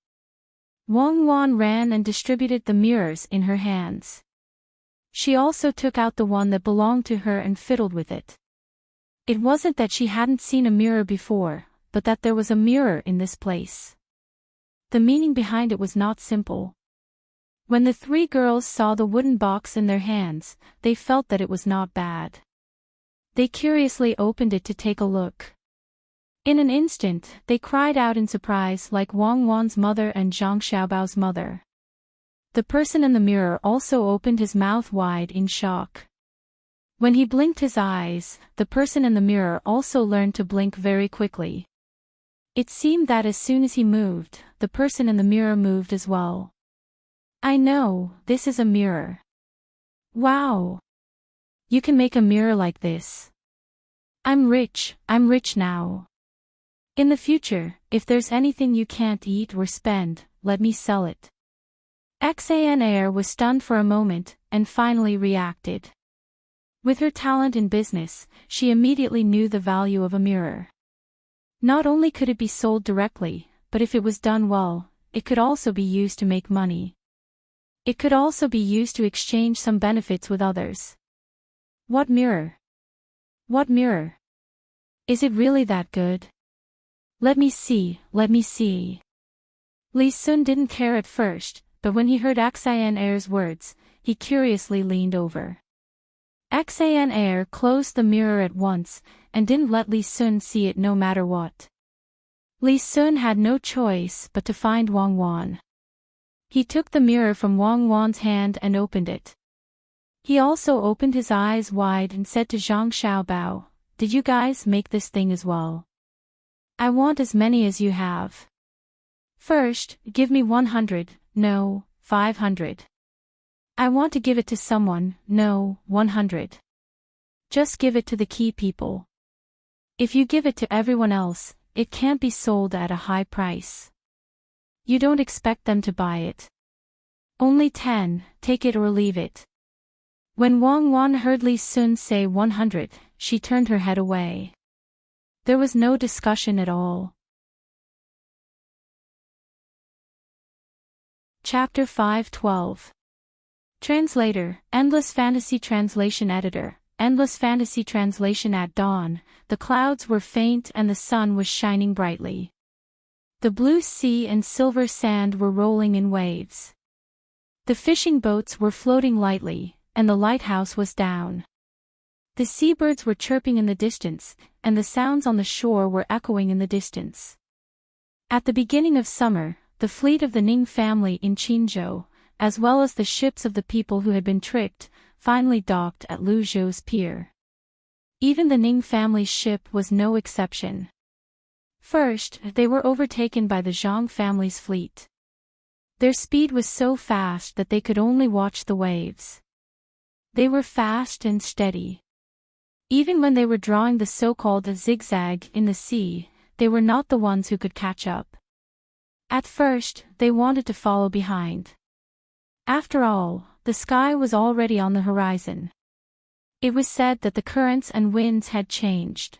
Wang Wan ran and distributed the mirrors in her hands. She also took out the one that belonged to her and fiddled with it. It wasn't that she hadn't seen a mirror before, but that there was a mirror in this place. The meaning behind it was not simple. When the 3 girls saw the wooden box in their hands, they felt that it was not bad. They curiously opened it to take a look. In an instant, they cried out in surprise like Wang Wan's mother and Zhang Xiaobao's mother. The person in the mirror also opened his mouth wide in shock. When he blinked his eyes, the person in the mirror also learned to blink very quickly. It seemed that as soon as he moved, the person in the mirror moved as well. I know, this is a mirror. Wow! You can make a mirror like this. I'm rich now. In the future, if there's anything you can't eat or spend, let me sell it. Xan was stunned for a moment, and finally reacted. With her talent in business, she immediately knew the value of a mirror. Not only could it be sold directly, but if it was done well, it could also be used to make money. It could also be used to exchange some benefits with others. What mirror? What mirror? Is it really that good? Let me see. Li Sun didn't care at first, but when he heard Xan's words, he curiously leaned over. Xan closed the mirror at once, and didn't let Li Sun see it no matter what. Li Sun had no choice but to find Wang Wan. He took the mirror from Wang Wan's hand and opened it. He also opened his eyes wide and said to Zhang Xiaobao, "Did you guys make this thing as well? I want as many as you have. First, give me 100, no, 500. I want to give it to someone, no, 100. Just give it to the key people. If you give it to everyone else, it can't be sold at a high price. You don't expect them to buy it. Only 10, take it or leave it." When Wang Wan heard Li Sun say 100, she turned her head away. There was no discussion at all. Chapter 5:12. Translator, Endless Fantasy Translation Editor, Endless Fantasy Translation. At dawn, the clouds were faint and the sun was shining brightly. The blue sea and silver sand were rolling in waves. The fishing boats were floating lightly, and the lighthouse was down. The seabirds were chirping in the distance, and the sounds on the shore were echoing in the distance. At the beginning of summer, the fleet of the Ning family in Qinzhou, as well as the ships of the people who had been tricked, finally docked at Luzhou's pier. Even the Ning family's ship was no exception. First, they were overtaken by the Zhang family's fleet. Their speed was so fast that they could only watch the waves. They were fast and steady. Even when they were drawing the so-called zigzag in the sea, they were not the ones who could catch up. At first, they wanted to follow behind. After all, the sky was already on the horizon. It was said that the currents and winds had changed.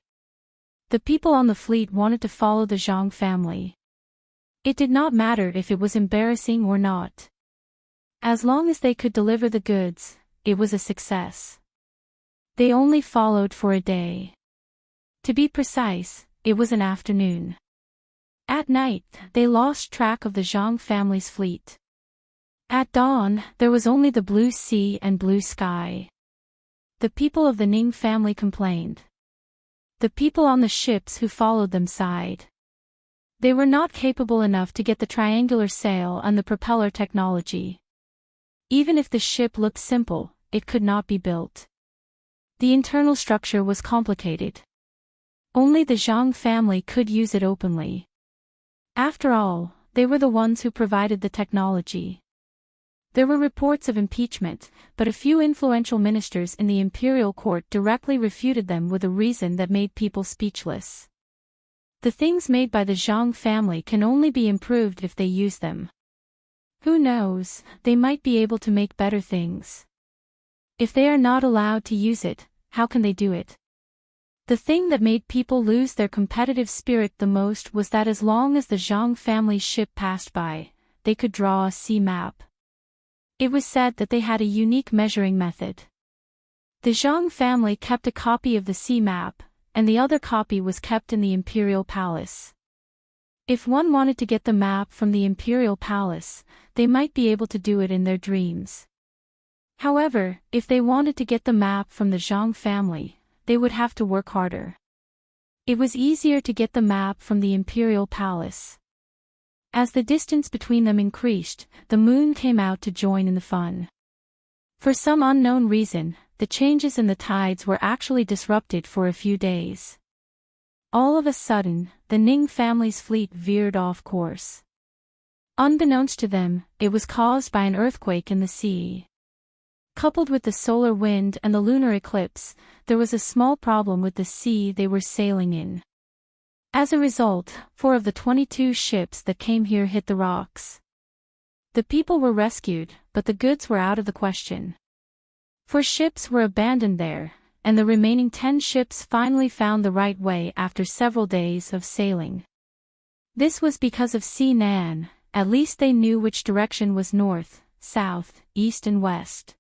The people on the fleet wanted to follow the Zhang family. It did not matter if it was embarrassing or not. As long as they could deliver the goods, it was a success. They only followed for a day. To be precise, it was an afternoon. At night, they lost track of the Zhang family's fleet. At dawn, there was only the blue sea and blue sky. The people of the Ning family complained. The people on the ships who followed them sighed. They were not capable enough to get the triangular sail and the propeller technology. Even if the ship looked simple, it could not be built. The internal structure was complicated. Only the Zhang family could use it openly. After all, they were the ones who provided the technology. There were reports of impeachment, but a few influential ministers in the imperial court directly refuted them with a reason that made people speechless. The things made by the Zhang family can only be improved if they use them. Who knows, they might be able to make better things. If they are not allowed to use it, how can they do it? The thing that made people lose their competitive spirit the most was that as long as the Zhang family's ship passed by, they could draw a sea map. It was said that they had a unique measuring method. The Zhang family kept a copy of the sea map, and the other copy was kept in the imperial palace. If one wanted to get the map from the imperial palace, they might be able to do it in their dreams. However, if they wanted to get the map from the Zhang family, they would have to work harder. It was easier to get the map from the imperial palace. As the distance between them increased, the moon came out to join in the fun. For some unknown reason, the changes in the tides were actually disrupted for a few days. All of a sudden, the Ning family's fleet veered off course. Unbeknownst to them, it was caused by an earthquake in the sea. Coupled with the solar wind and the lunar eclipse, there was a small problem with the sea they were sailing in. As a result, 4 of the 22 ships that came here hit the rocks. The people were rescued, but the goods were out of the question. 4 ships were abandoned there, and the remaining 10 ships finally found the right way after several days of sailing. This was because of Sea Nan, at least they knew which direction was north, south, east and west.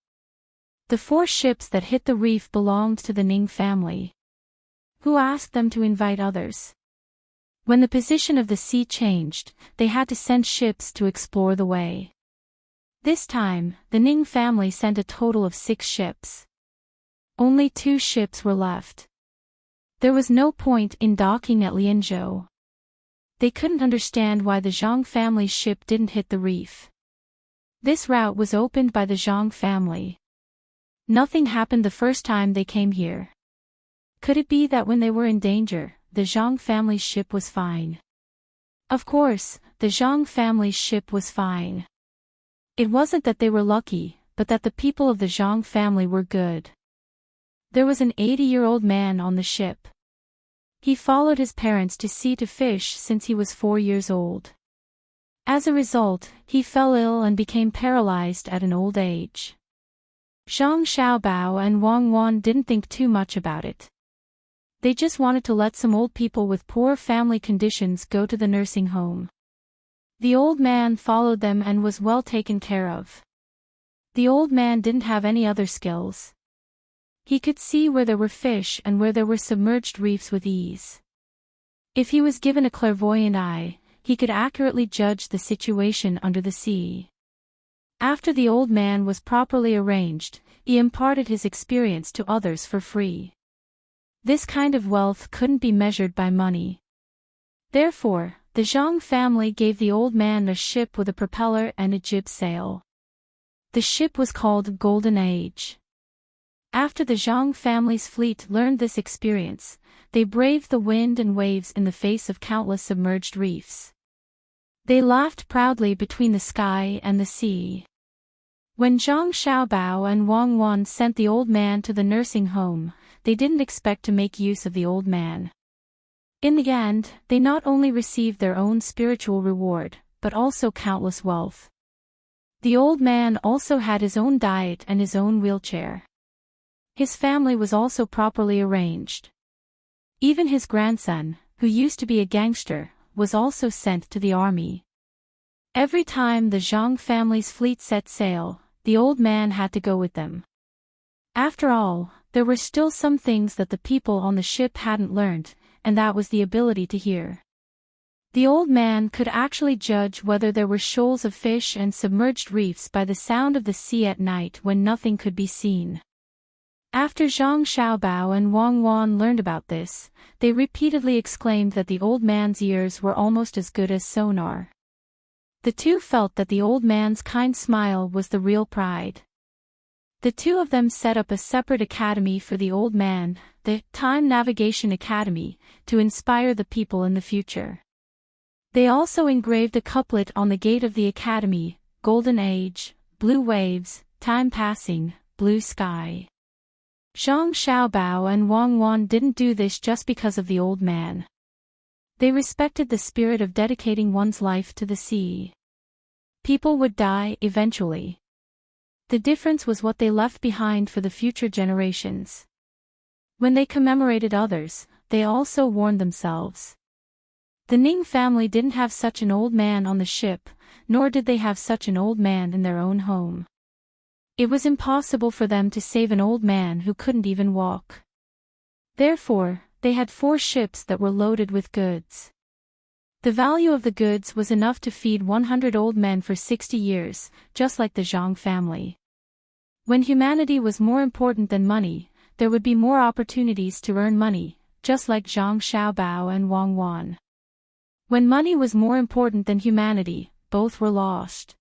The 4 ships that hit the reef belonged to the Ning family. Who asked them to invite others? When the position of the sea changed, they had to send ships to explore the way. This time, the Ning family sent a total of 6 ships. Only 2 ships were left. There was no point in docking at Lianzhou. They couldn't understand why the Zhang family's ship didn't hit the reef. This route was opened by the Zhang family. Nothing happened the first time they came here. Could it be that when they were in danger, the Zhang family's ship was fine? Of course, the Zhang family's ship was fine. It wasn't that they were lucky, but that the people of the Zhang family were good. There was an 80-year-old man on the ship. He followed his parents to sea to fish since he was 4 years old. As a result, he fell ill and became paralyzed at an old age. Zhang Xiaobao and Wang Wan didn't think too much about it. They just wanted to let some old people with poor family conditions go to the nursing home. The old man followed them and was well taken care of. The old man didn't have any other skills. He could see where there were fish and where there were submerged reefs with ease. If he was given a clairvoyant eye, he could accurately judge the situation under the sea. After the old man was properly arranged, he imparted his experience to others for free. This kind of wealth couldn't be measured by money. Therefore, the Zhang family gave the old man a ship with a propeller and a jib sail. The ship was called Golden Age. After the Zhang family's fleet learned this experience, they braved the wind and waves in the face of countless submerged reefs. They laughed proudly between the sky and the sea. When Zhang Xiaobao and Wang Wan sent the old man to the nursing home, they didn't expect to make use of the old man. In the end, they not only received their own spiritual reward, but also countless wealth. The old man also had his own diet and his own wheelchair. His family was also properly arranged. Even his grandson, who used to be a gangster, was also sent to the army. Every time the Zhang family's fleet set sail, the old man had to go with them. After all, there were still some things that the people on the ship hadn't learned, and that was the ability to hear. The old man could actually judge whether there were shoals of fish and submerged reefs by the sound of the sea at night when nothing could be seen. After Zhang Xiaobao and Wang Wan learned about this, they repeatedly exclaimed that the old man's ears were almost as good as sonar. The two felt that the old man's kind smile was the real pride. The two of them set up a separate academy for the old man, the Time Navigation Academy, to inspire the people in the future. They also engraved a couplet on the gate of the academy: Golden Age, blue waves, time passing, blue sky. Zhang Xiaobao and Wang Wan didn't do this just because of the old man. They respected the spirit of dedicating one's life to the sea. People would die eventually. The difference was what they left behind for the future generations. When they commemorated others, they also warned themselves. The Ning family didn't have such an old man on the ship, nor did they have such an old man in their own home. It was impossible for them to save an old man who couldn't even walk. Therefore, they had 4 ships that were loaded with goods. The value of the goods was enough to feed 100 old men for 60 years, just like the Zhang family. When humanity was more important than money, there would be more opportunities to earn money, just like Zhang Xiaobao and Wang Wan. When money was more important than humanity, both were lost.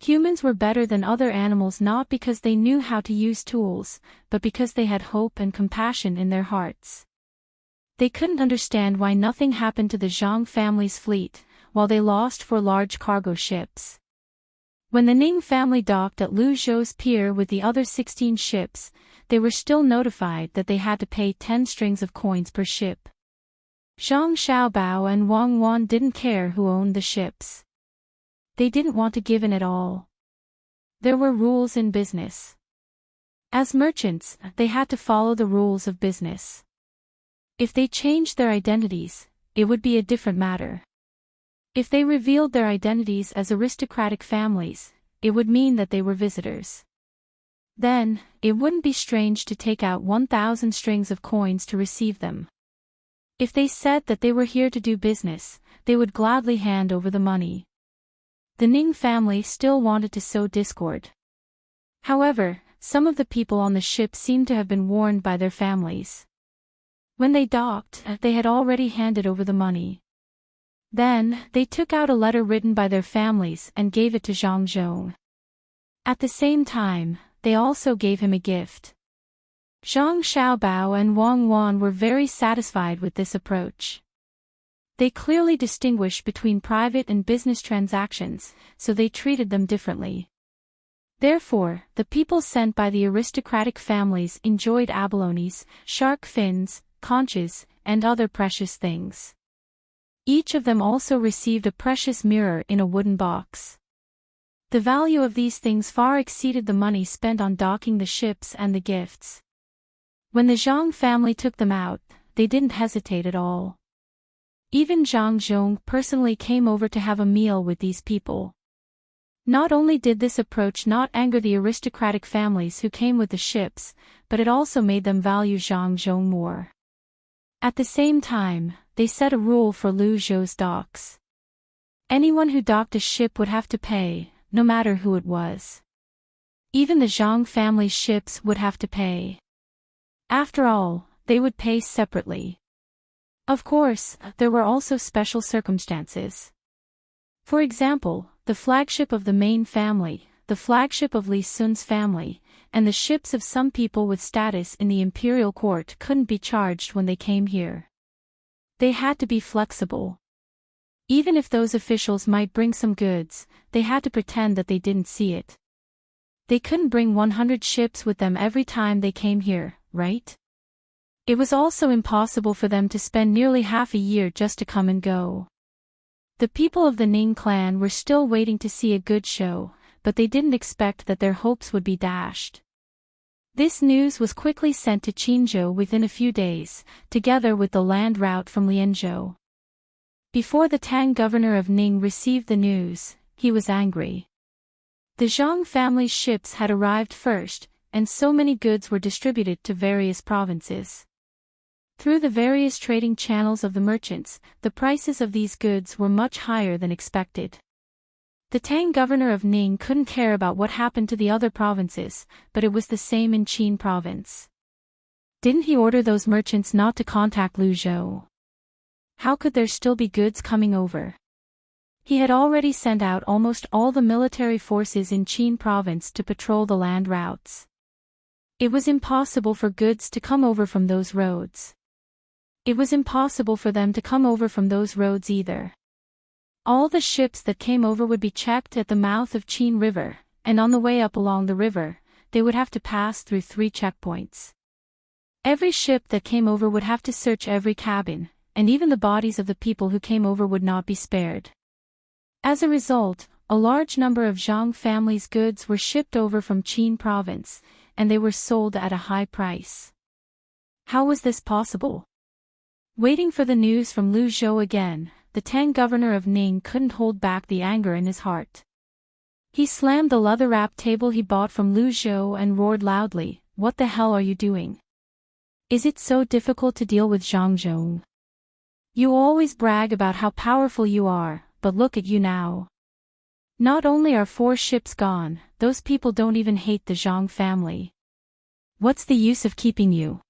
Humans were better than other animals not because they knew how to use tools, but because they had hope and compassion in their hearts. They couldn't understand why nothing happened to the Zhang family's fleet, while they lost 4 large cargo ships. When the Ning family docked at Lu Zhou's pier with the other 16 ships, they were still notified that they had to pay 10 strings of coins per ship. Zhang Xiaobao and Wang Wan didn't care who owned the ships. They didn't want to give in at all. There were rules in business. As merchants, they had to follow the rules of business. If they changed their identities, it would be a different matter. If they revealed their identities as aristocratic families, it would mean that they were visitors. Then, it wouldn't be strange to take out 1,000 strings of coins to receive them. If they said that they were here to do business, they would gladly hand over the money. The Ning family still wanted to sow discord. However, some of the people on the ship seemed to have been warned by their families. When they docked, they had already handed over the money. Then, they took out a letter written by their families and gave it to Zhang Zhong. At the same time, they also gave him a gift. Zhang Xiaobao and Wang Wan were very satisfied with this approach. They clearly distinguished between private and business transactions, so they treated them differently. Therefore, the people sent by the aristocratic families enjoyed abalones, shark fins, conches, and other precious things. Each of them also received a precious mirror in a wooden box. The value of these things far exceeded the money spent on docking the ships and the gifts. When the Zhang family took them out, they didn't hesitate at all. Even Zhang Zhong personally came over to have a meal with these people. Not only did this approach not anger the aristocratic families who came with the ships, but it also made them value Zhang Zhong more. At the same time, they set a rule for Lu Zhou's docks. Anyone who docked a ship would have to pay, no matter who it was. Even the Zhang family's ships would have to pay. After all, they would pay separately. Of course, there were also special circumstances. For example, the flagship of the main family, the flagship of Li Sun's family, and the ships of some people with status in the imperial court couldn't be charged when they came here. They had to be flexible. Even if those officials might bring some goods, they had to pretend that they didn't see it. They couldn't bring 100 ships with them every time they came here, right? It was also impossible for them to spend nearly half a year just to come and go. The people of the Ning clan were still waiting to see a good show, but they didn't expect that their hopes would be dashed. This news was quickly sent to Qinzhou within a few days, together with the land route from Lianzhou. Before the Tang governor of Ning received the news, he was angry. The Zhang family's ships had arrived first, and so many goods were distributed to various provinces. Through the various trading channels of the merchants, the prices of these goods were much higher than expected. The Tang governor of Ning couldn't care about what happened to the other provinces, but it was the same in Qin province. Didn't he order those merchants not to contact Lu Zhou? How could there still be goods coming over? He had already sent out almost all the military forces in Qin province to patrol the land routes. It was impossible for goods to come over from those roads. It was impossible for them to come over from those roads either. All the ships that came over would be checked at the mouth of Qin River, and on the way up along the river, they would have to pass through 3 checkpoints. Every ship that came over would have to search every cabin, and even the bodies of the people who came over would not be spared. As a result, a large number of Zhang family's goods were shipped over from Qin province, and they were sold at a high price. How was this possible? Waiting for the news from Lu Zhou again, the Tang governor of Ning couldn't hold back the anger in his heart. He slammed the leather-wrapped table he bought from Lu Zhou and roared loudly, "What the hell are you doing? Is it so difficult to deal with Zhang Zhong? You always brag about how powerful you are, but look at you now. Not only are 4 ships gone, those people don't even hate the Zhang family. What's the use of keeping you?"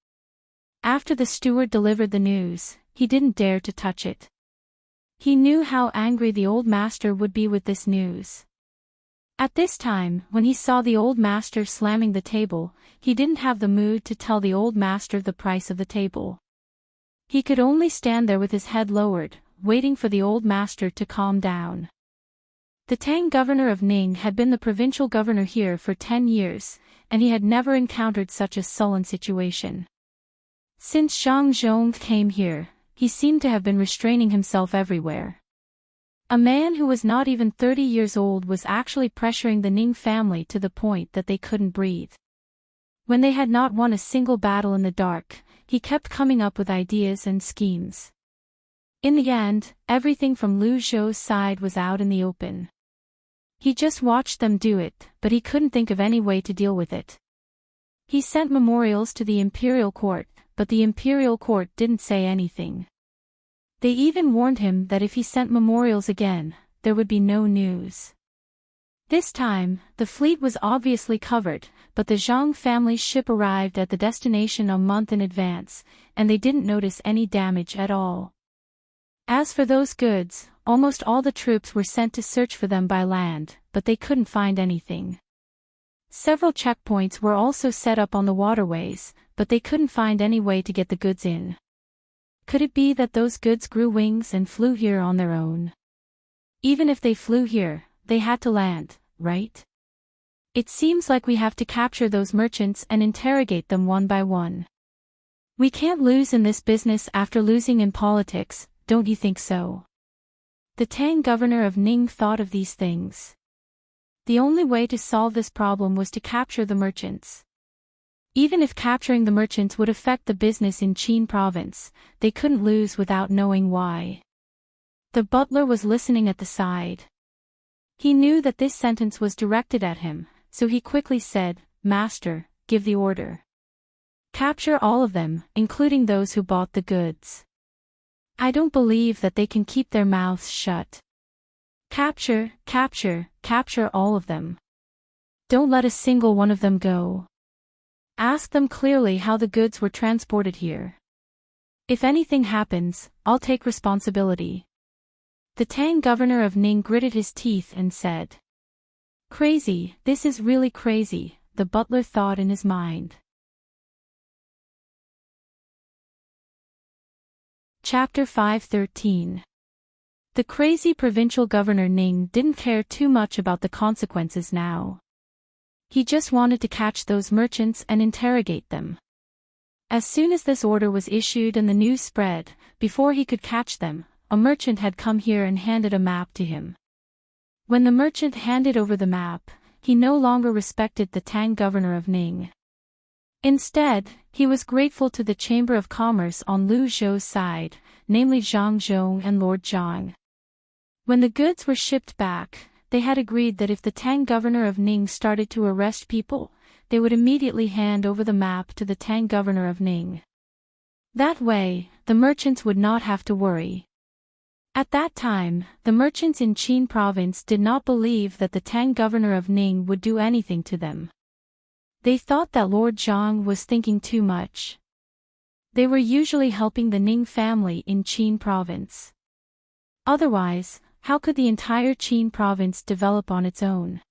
After the steward delivered the news, he didn't dare to touch it. He knew how angry the old master would be with this news. At this time, when he saw the old master slamming the table, he didn't have the mood to tell the old master the price of the table. He could only stand there with his head lowered, waiting for the old master to calm down. The Tang governor of Ning had been the provincial governor here for 10 years, and he had never encountered such a sullen situation. Since Zhang Zhong came here, he seemed to have been restraining himself everywhere. A man who was not even 30 years old was actually pressuring the Ning family to the point that they couldn't breathe. When they had not won a single battle in the dark, he kept coming up with ideas and schemes. In the end, everything from Lu Zhou's side was out in the open. He just watched them do it, but he couldn't think of any way to deal with it. He sent memorials to the imperial court, but the imperial court didn't say anything. They even warned him that if he sent memorials again, there would be no news. This time, the fleet was obviously covered, but the Zhang family's ship arrived at the destination a month in advance, and they didn't notice any damage at all. As for those goods, almost all the troops were sent to search for them by land, but they couldn't find anything. Several checkpoints were also set up on the waterways, but they couldn't find any way to get the goods in. Could it be that those goods grew wings and flew here on their own? Even if they flew here, they had to land, right? It seems like we have to capture those merchants and interrogate them one by one. We can't lose in this business after losing in politics, don't you think so? The Tang governor of Ning thought of these things. The only way to solve this problem was to capture the merchants. Even if capturing the merchants would affect the business in Qin province, they couldn't lose without knowing why. The butler was listening at the side. He knew that this sentence was directed at him, so he quickly said, "Master, give the order. Capture all of them, including those who bought the goods. I don't believe that they can keep their mouths shut. Capture, capture, capture all of them. Don't let a single one of them go. Ask them clearly how the goods were transported here. If anything happens, I'll take responsibility." The Tang governor of Ning gritted his teeth and said, "Crazy, this is really crazy," the butler thought in his mind. Chapter 5:13. The crazy provincial governor Ning didn't care too much about the consequences now. He just wanted to catch those merchants and interrogate them. As soon as this order was issued and the news spread, before he could catch them, a merchant had come here and handed a map to him. When the merchant handed over the map, he no longer respected the Tang governor of Ning. Instead, he was grateful to the Chamber of Commerce on Lu Zhou's side, namely Zhang Zhong and Lord Zhang. When the goods were shipped back, they had agreed that if the Tang governor of Ning started to arrest people, they would immediately hand over the map to the Tang governor of Ning. That way, the merchants would not have to worry. At that time, the merchants in Qin province did not believe that the Tang governor of Ning would do anything to them. They thought that Lord Zhang was thinking too much. They were usually helping the Ning family in Qin province. Otherwise, how could the entire Qin province develop on its own?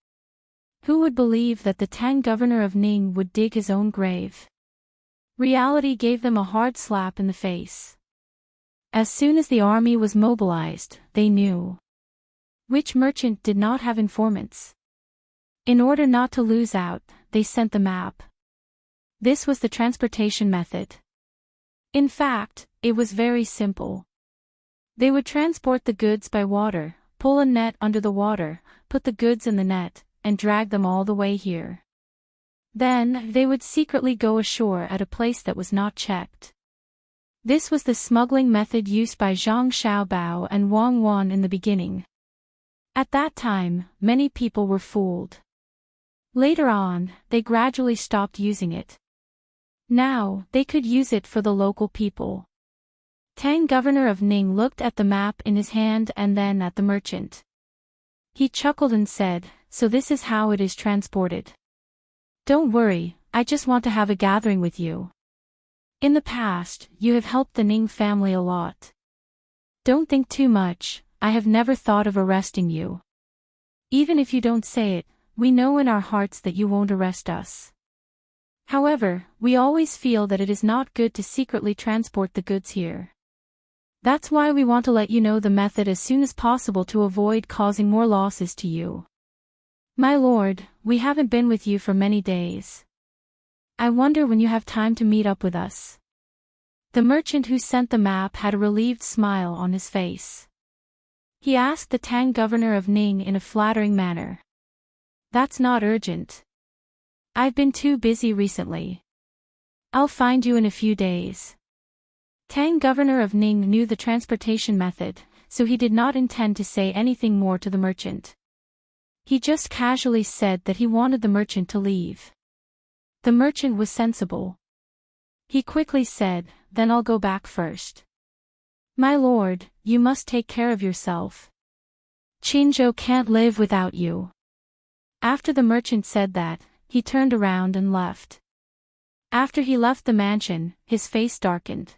Who would believe that the Tang governor of Ning would dig his own grave? Reality gave them a hard slap in the face. As soon as the army was mobilized, they knew which merchant did not have informants. In order not to lose out, they sent the map. This was the transportation method. In fact, it was very simple. They would transport the goods by water, pull a net under the water, put the goods in the net, and drag them all the way here. Then, they would secretly go ashore at a place that was not checked. This was the smuggling method used by Zhang Xiaobao and Wang Wan in the beginning. At that time, many people were fooled. Later on, they gradually stopped using it. Now, they could use it for the local people. Tang governor of Ning looked at the map in his hand and then at the merchant. He chuckled and said, "So this is how it is transported. Don't worry, I just want to have a gathering with you. In the past, you have helped the Ning family a lot. Don't think too much, I have never thought of arresting you. Even if you don't say it, we know in our hearts that you won't arrest us. However, we always feel that it is not good to secretly transport the goods here. That's why we want to let you know the method as soon as possible to avoid causing more losses to you. My lord, we haven't been with you for many days. I wonder when you have time to meet up with us." The merchant who sent the map had a relieved smile on his face. He asked the Tang governor of Ning in a flattering manner. "That's not urgent. I've been too busy recently. I'll find you in a few days." Tang governor of Ning knew the transportation method, so he did not intend to say anything more to the merchant. He just casually said that he wanted the merchant to leave. The merchant was sensible. He quickly said, "Then I'll go back first." "My lord, you must take care of yourself. Qinzhou can't live without you." After the merchant said that, he turned around and left. After he left the mansion, his face darkened.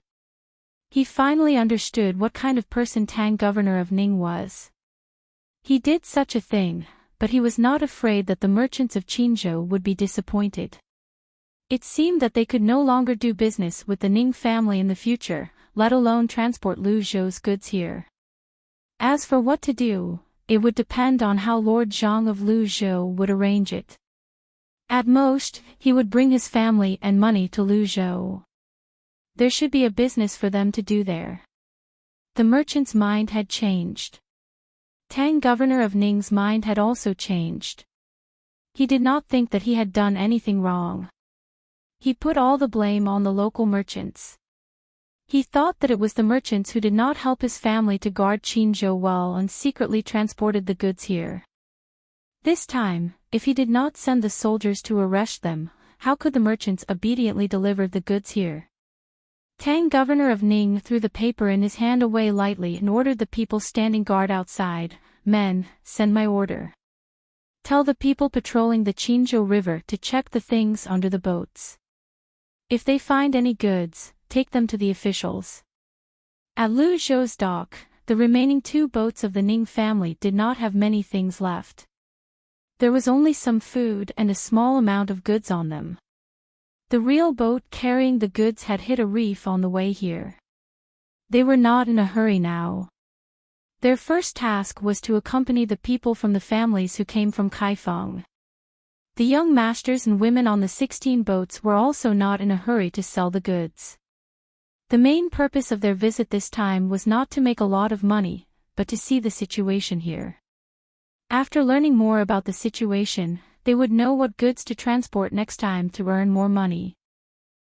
He finally understood what kind of person Tang governor of Ning was. He did such a thing, but he was not afraid that the merchants of Qinzhou would be disappointed. It seemed that they could no longer do business with the Ning family in the future, let alone transport Lu Zhou's goods here. As for what to do, it would depend on how Lord Zhang of Lu Zhou would arrange it. At most, he would bring his family and money to Lu Zhou. There should be a business for them to do there. The merchant's mind had changed. Tang governor of Ning's mind had also changed. He did not think that he had done anything wrong. He put all the blame on the local merchants. He thought that it was the merchants who did not help his family to guard Qinzhou well and secretly transported the goods here. This time, if he did not send the soldiers to arrest them, how could the merchants obediently deliver the goods here? Tang, governor of Ning, threw the paper in his hand away lightly and ordered the people standing guard outside, "Men, send my order. Tell the people patrolling the Qinzhou River to check the things under the boats. If they find any goods, take them to the officials." At Lu Zhou's dock, the remaining 2 boats of the Ning family did not have many things left. There was only some food and a small amount of goods on them. The real boat carrying the goods had hit a reef on the way here. They were not in a hurry now. Their first task was to accompany the people from the families who came from Kaifeng. The young masters and women on the 16 boats were also not in a hurry to sell the goods. The main purpose of their visit this time was not to make a lot of money, but to see the situation here. After learning more about the situation, they would know what goods to transport next time to earn more money.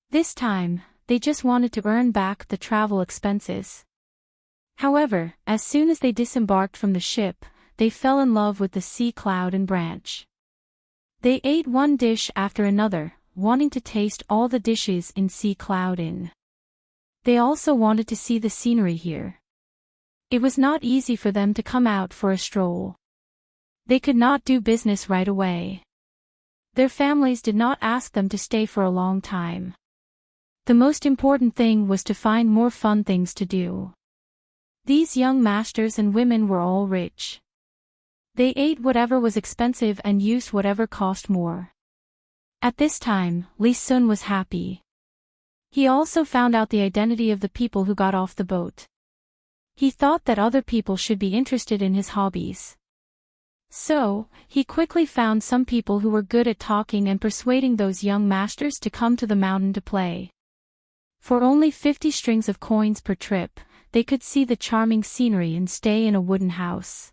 This time, they just wanted to earn back the travel expenses. However, as soon as they disembarked from the ship, they fell in love with the sea cloud and branch. They ate one dish after another, wanting to taste all the dishes in Sea Cloud Inn. They also wanted to see the scenery here. It was not easy for them to come out for a stroll. They could not do business right away. Their families did not ask them to stay for a long time. The most important thing was to find more fun things to do. These young masters and women were all rich. They ate whatever was expensive and used whatever cost more. At this time, Li Sun was happy. He also found out the identity of the people who got off the boat. He thought that other people should be interested in his hobbies. So, he quickly found some people who were good at talking and persuading those young masters to come to the mountain to play. For only 50 strings of coins per trip, they could see the charming scenery and stay in a wooden house.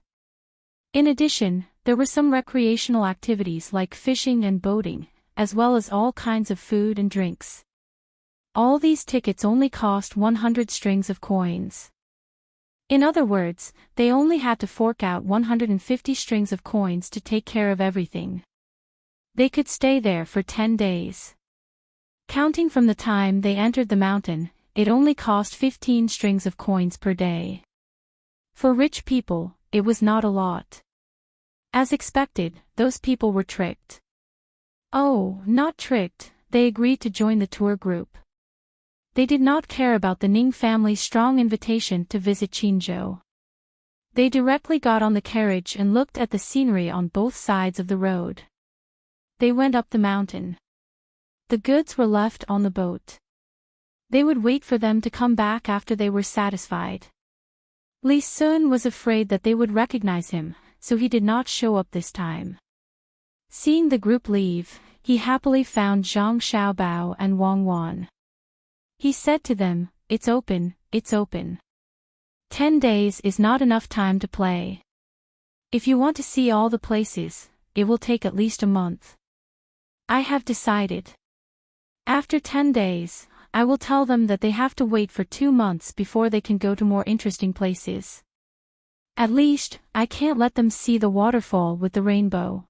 In addition, there were some recreational activities like fishing and boating, as well as all kinds of food and drinks. All these tickets only cost 100 strings of coins. In other words, they only had to fork out 150 strings of coins to take care of everything. They could stay there for 10 days. Counting from the time they entered the mountain, it only cost 15 strings of coins per day. For rich people, it was not a lot. As expected, those people were tricked. Oh, not tricked, they agreed to join the tour group. They did not care about the Ning family's strong invitation to visit Qinzhou. They directly got on the carriage and looked at the scenery on both sides of the road. They went up the mountain. The goods were left on the boat. They would wait for them to come back after they were satisfied. Li Sun was afraid that they would recognize him, so he did not show up this time. Seeing the group leave, he happily found Zhang Xiaobao and Wang Wan. He said to them, it's open, it's open. 10 days is not enough time to play. If you want to see all the places, it will take at least a month. I have decided. After 10 days, I will tell them that they have to wait for 2 months before they can go to more interesting places. At least, I can't let them see the waterfall with the rainbow.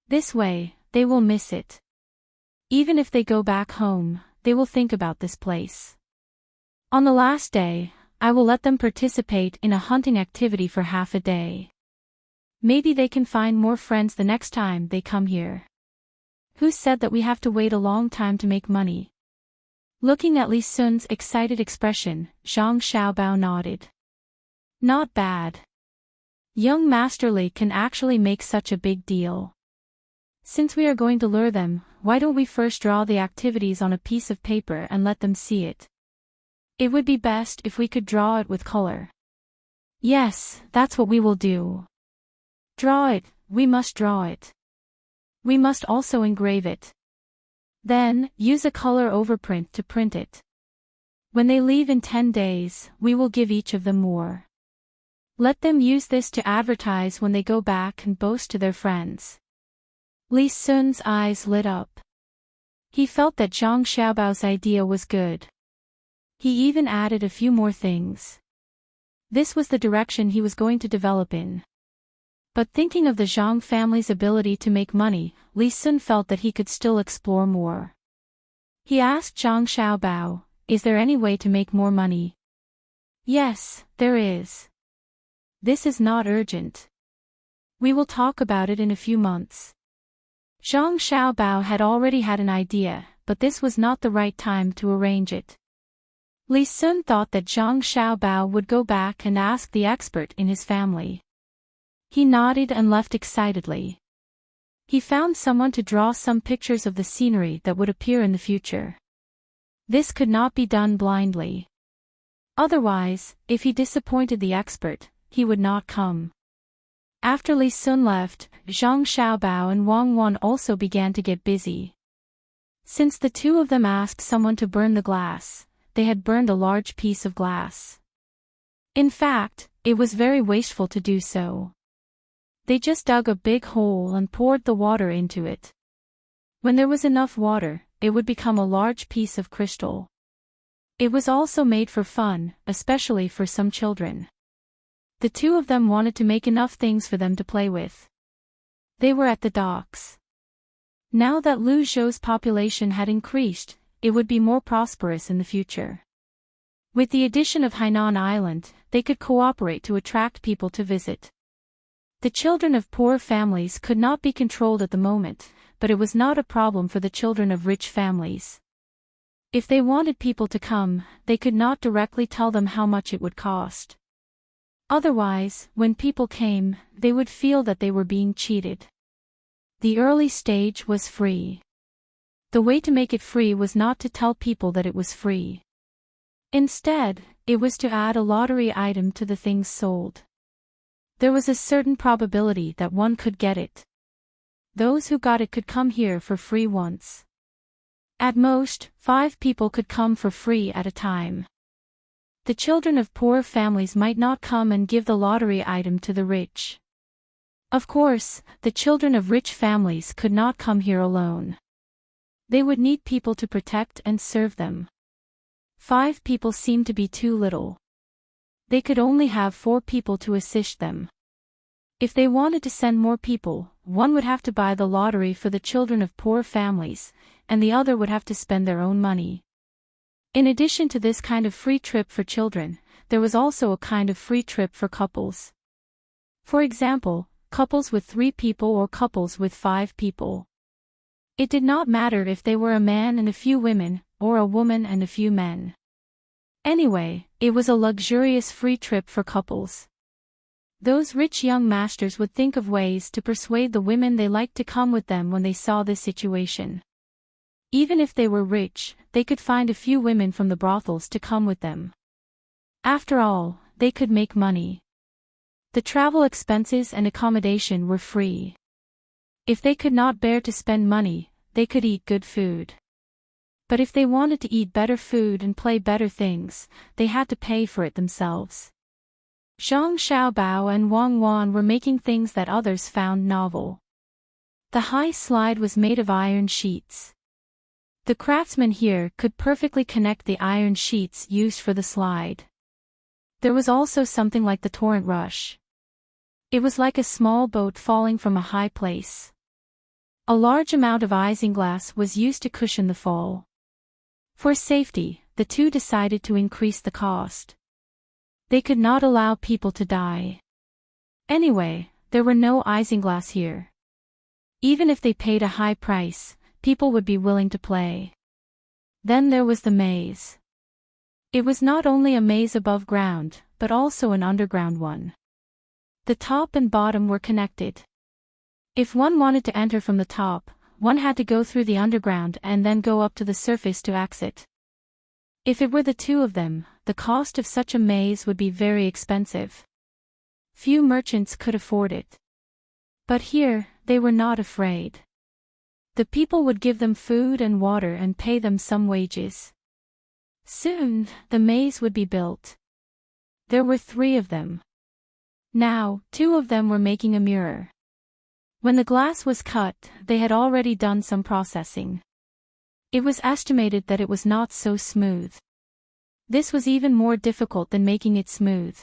This way, they will miss it. Even if they go back home, they will think about this place. On the last day, I will let them participate in a hunting activity for half a day. Maybe they can find more friends the next time they come here. Who said that we have to wait a long time to make money? Looking at Li Sun's excited expression, Zhang Xiaobao nodded. Not bad. Young Master Li can actually make such a big deal. Since we are going to lure them, why don't we first draw the activities on a piece of paper and let them see it? It would be best if we could draw it with color. Yes, that's what we will do. Draw it, we must draw it. We must also engrave it. Then, use a color overprint to print it. When they leave in 10 days, we will give each of them more. Let them use this to advertise when they go back and boast to their friends. Li Sun's eyes lit up. He felt that Zhang Xiaobao's idea was good. He even added a few more things. This was the direction he was going to develop in. But thinking of the Zhang family's ability to make money, Li Sun felt that he could still explore more. He asked Zhang Xiaobao, "Is there any way to make more money?" "Yes, there is. This is not urgent. We will talk about it in a few months." Zhang Xiaobao had already had an idea, but this was not the right time to arrange it. Li Sun thought that Zhang Xiaobao would go back and ask the expert in his family. He nodded and left excitedly. He found someone to draw some pictures of the scenery that would appear in the future. This could not be done blindly. Otherwise, if he disappointed the expert, he would not come. After Li Sun left, Zhang Xiaobao and Wang Wan also began to get busy. Since the two of them asked someone to burn the glass, they had burned a large piece of glass. In fact, it was very wasteful to do so. They just dug a big hole and poured the water into it. When there was enough water, it would become a large piece of crystal. It was also made for fun, especially for some children. The two of them wanted to make enough things for them to play with. They were at the docks. Now that Luzhou's population had increased, it would be more prosperous in the future. With the addition of Hainan Island, they could cooperate to attract people to visit. The children of poor families could not be controlled at the moment, but it was not a problem for the children of rich families. If they wanted people to come, they could not directly tell them how much it would cost. Otherwise, when people came, they would feel that they were being cheated. The early stage was free. The way to make it free was not to tell people that it was free. Instead, it was to add a lottery item to the things sold. There was a certain probability that one could get it. Those who got it could come here for free once. At most, 5 people could come for free at a time. The children of poor families might not come and give the lottery item to the rich. Of course, the children of rich families could not come here alone. They would need people to protect and serve them. 5 people seemed to be too little. They could only have 4 people to assist them. If they wanted to send more people, one would have to buy the lottery for the children of poor families, and the other would have to spend their own money. In addition to this kind of free trip for children, there was also a kind of free trip for couples. For example, couples with 3 people or couples with 5 people. It did not matter if they were a man and a few women, or a woman and a few men. Anyway, it was a luxurious free trip for couples. Those rich young masters would think of ways to persuade the women they liked to come with them when they saw this situation. Even if they were rich, they could find a few women from the brothels to come with them. After all, they could make money. The travel expenses and accommodation were free. If they could not bear to spend money, they could eat good food. But if they wanted to eat better food and play better things, they had to pay for it themselves. Zhang Xiaobao and Wang Wan were making things that others found novel. The high slide was made of iron sheets. The craftsmen here could perfectly connect the iron sheets used for the slide. There was also something like the torrent rush. It was like a small boat falling from a high place. A large amount of isinglass was used to cushion the fall. For safety, the two decided to increase the cost. They could not allow people to die. Anyway, there were no isinglass here. Even if they paid a high price, people would be willing to play. Then there was the maze. It was not only a maze above ground, but also an underground one. The top and bottom were connected. If one wanted to enter from the top, one had to go through the underground and then go up to the surface to exit. If it were the two of them, the cost of such a maze would be very expensive. Few merchants could afford it. But here, they were not afraid. The people would give them food and water and pay them some wages. Soon, the maze would be built. There were 3 of them. Now, 2 of them were making a mirror. When the glass was cut, they had already done some processing. It was estimated that it was not so smooth. This was even more difficult than making it smooth.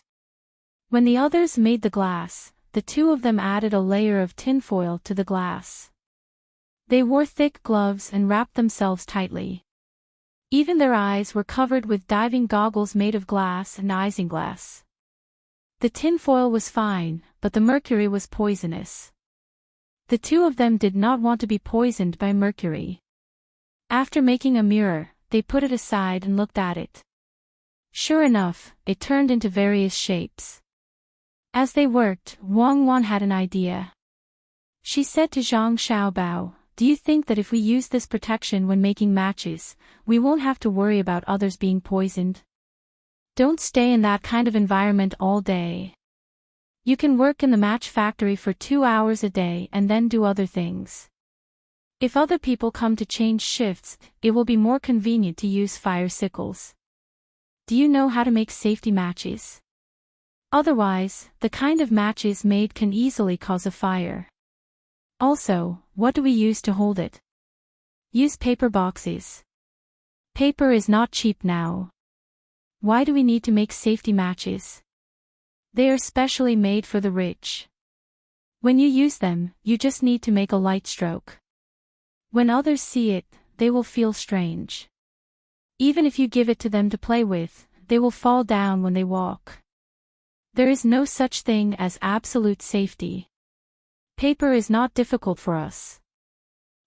When the others made the glass, the two of them added a layer of tinfoil to the glass. They wore thick gloves and wrapped themselves tightly. Even their eyes were covered with diving goggles made of glass and isinglass. The tinfoil was fine, but the mercury was poisonous. The two of them did not want to be poisoned by mercury. After making a mirror, they put it aside and looked at it. Sure enough, it turned into various shapes. As they worked, Wang Wan had an idea. She said to Zhang Xiaobao, "Do you think that if we use this protection when making matches, we won't have to worry about others being poisoned? Don't stay in that kind of environment all day. You can work in the match factory for 2 hours a day and then do other things. If other people come to change shifts, it will be more convenient to use fire sickles. Do you know how to make safety matches? Otherwise, the kind of matches made can easily cause a fire. Also, what do we use to hold it? Use paper boxes. Paper is not cheap now. Why do we need to make safety matches? They are specially made for the rich. When you use them, you just need to make a light stroke. When others see it, they will feel strange. Even if you give it to them to play with, they will fall down when they walk. There is no such thing as absolute safety. Paper is not difficult for us.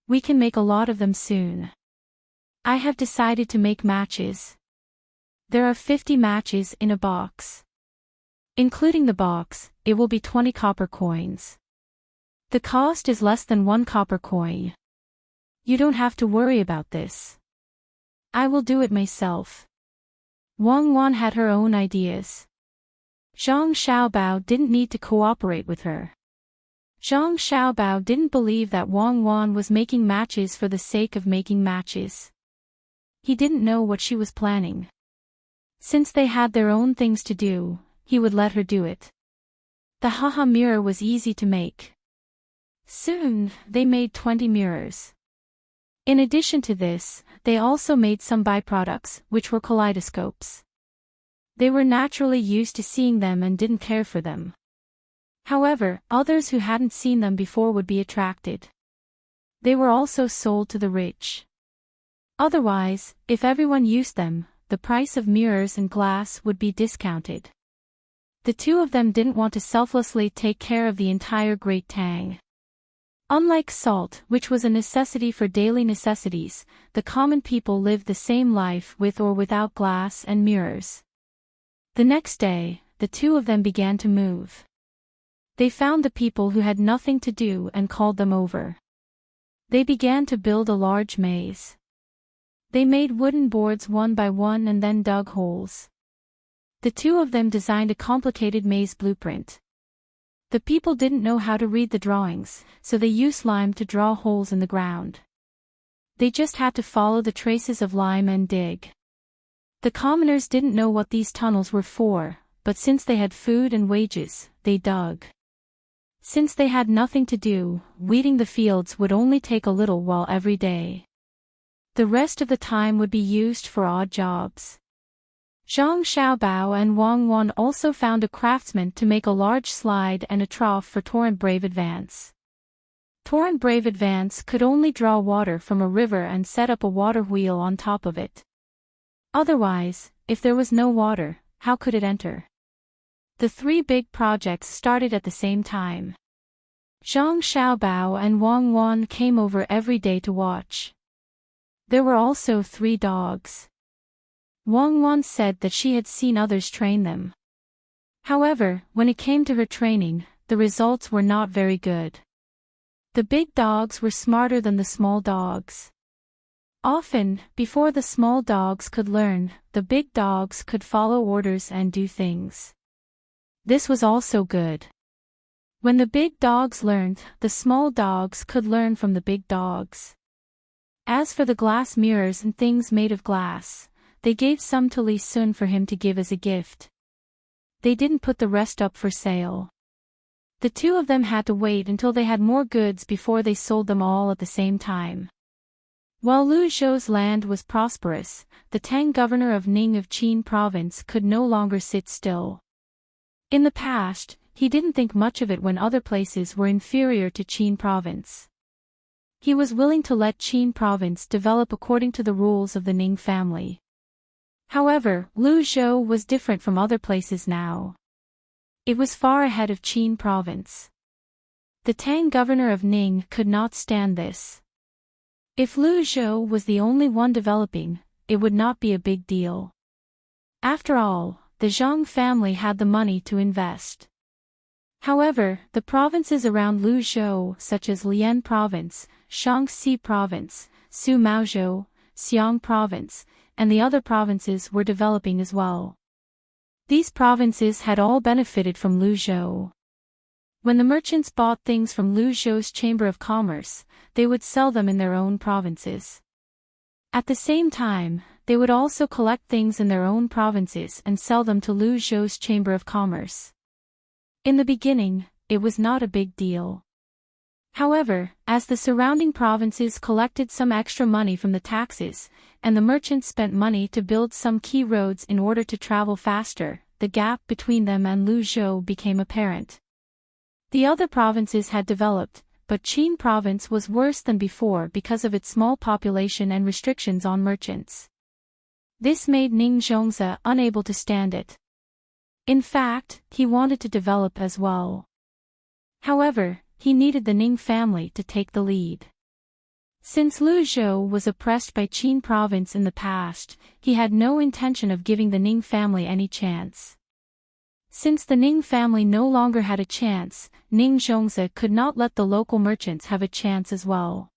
We can make a lot of them soon. I have decided to make matches. There are 50 matches in a box. Including the box, it will be 20 copper coins. The cost is less than 1 copper coin. You don't have to worry about this. I will do it myself." Wang Wan had her own ideas. Zhang Xiaobao didn't need to cooperate with her. Zhang Xiaobao didn't believe that Wang Wan was making matches for the sake of making matches. He didn't know what she was planning. Since they had their own things to do, he would let her do it. The haha mirror was easy to make. Soon, they made 20 mirrors. In addition to this, they also made some byproducts, which were kaleidoscopes. They were naturally used to seeing them and didn't care for them. However, others who hadn't seen them before would be attracted. They were also sold to the rich. Otherwise, if everyone used them, the price of mirrors and glass would be discounted. The two of them didn't want to selflessly take care of the entire Great Tang. Unlike salt, which was a necessity for daily necessities, the common people lived the same life with or without glass and mirrors. The next day, the two of them began to move. They found the people who had nothing to do and called them over. They began to build a large maze. They made wooden boards one by one and then dug holes. The two of them designed a complicated maze blueprint. The people didn't know how to read the drawings, so they used lime to draw holes in the ground. They just had to follow the traces of lime and dig. The commoners didn't know what these tunnels were for, but since they had food and wages, they dug. Since they had nothing to do, weeding the fields would only take a little while every day. The rest of the time would be used for odd jobs. Zhang Xiaobao and Wang Wan also found a craftsman to make a large slide and a trough for Torrent Brave Advance. Torrent Brave Advance could only draw water from a river and set up a water wheel on top of it. Otherwise, if there was no water, how could it enter? The three big projects started at the same time. Zhang Xiaobao and Wang Wan came over every day to watch. There were also 3 dogs. Wang Wan said that she had seen others train them. However, when it came to her training, the results were not very good. The big dogs were smarter than the small dogs. Often, before the small dogs could learn, the big dogs could follow orders and do things. This was also good. When the big dogs learned, the small dogs could learn from the big dogs. As for the glass mirrors and things made of glass, they gave some to Li Sun for him to give as a gift. They didn't put the rest up for sale. The two of them had to wait until they had more goods before they sold them all at the same time. While Lu Zhou's land was prosperous, the Tang governor of Ning of Qin province could no longer sit still. In the past, he didn't think much of it when other places were inferior to Qin province. He was willing to let Qin province develop according to the rules of the Ning family. However, Lu Zhou was different from other places now. It was far ahead of Qin province. The Tang governor of Ning could not stand this. If Lu Zhou was the only one developing, it would not be a big deal. After all, the Zhang family had the money to invest. However, the provinces around Lu Zhou, such as Lian province, Shaanxi province, Su Maozhou, Xiang province, and the other provinces were developing as well. These provinces had all benefited from Lu Zhou. When the merchants bought things from Lu Zhou's Chamber of Commerce, they would sell them in their own provinces. At the same time, they would also collect things in their own provinces and sell them to Lu Zhou's Chamber of Commerce. In the beginning, it was not a big deal. However, as the surrounding provinces collected some extra money from the taxes, and the merchants spent money to build some key roads in order to travel faster, the gap between them and Lu Zhou became apparent. The other provinces had developed, but Qin province was worse than before because of its small population and restrictions on merchants. This made Ning Zhongzi unable to stand it. In fact, he wanted to develop as well. However, he needed the Ning family to take the lead. Since Lu Zhou was oppressed by Qin province in the past, he had no intention of giving the Ning family any chance. Since the Ning family no longer had a chance, Ning Zhongzi could not let the local merchants have a chance as well.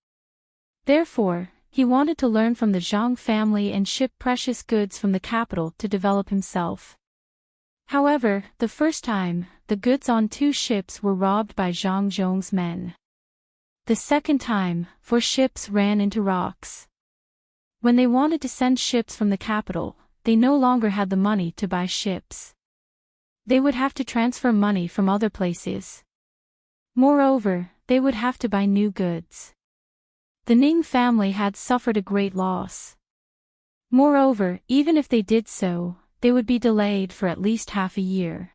Therefore, he wanted to learn from the Zhang family and ship precious goods from the capital to develop himself. However, the first time, the goods on 2 ships were robbed by Zhang Zhong's men. The second time, 4 ships ran into rocks. When they wanted to send ships from the capital, they no longer had the money to buy ships. They would have to transfer money from other places. Moreover, they would have to buy new goods. The Ning family had suffered a great loss. Moreover, even if they did so, they would be delayed for at least half a year.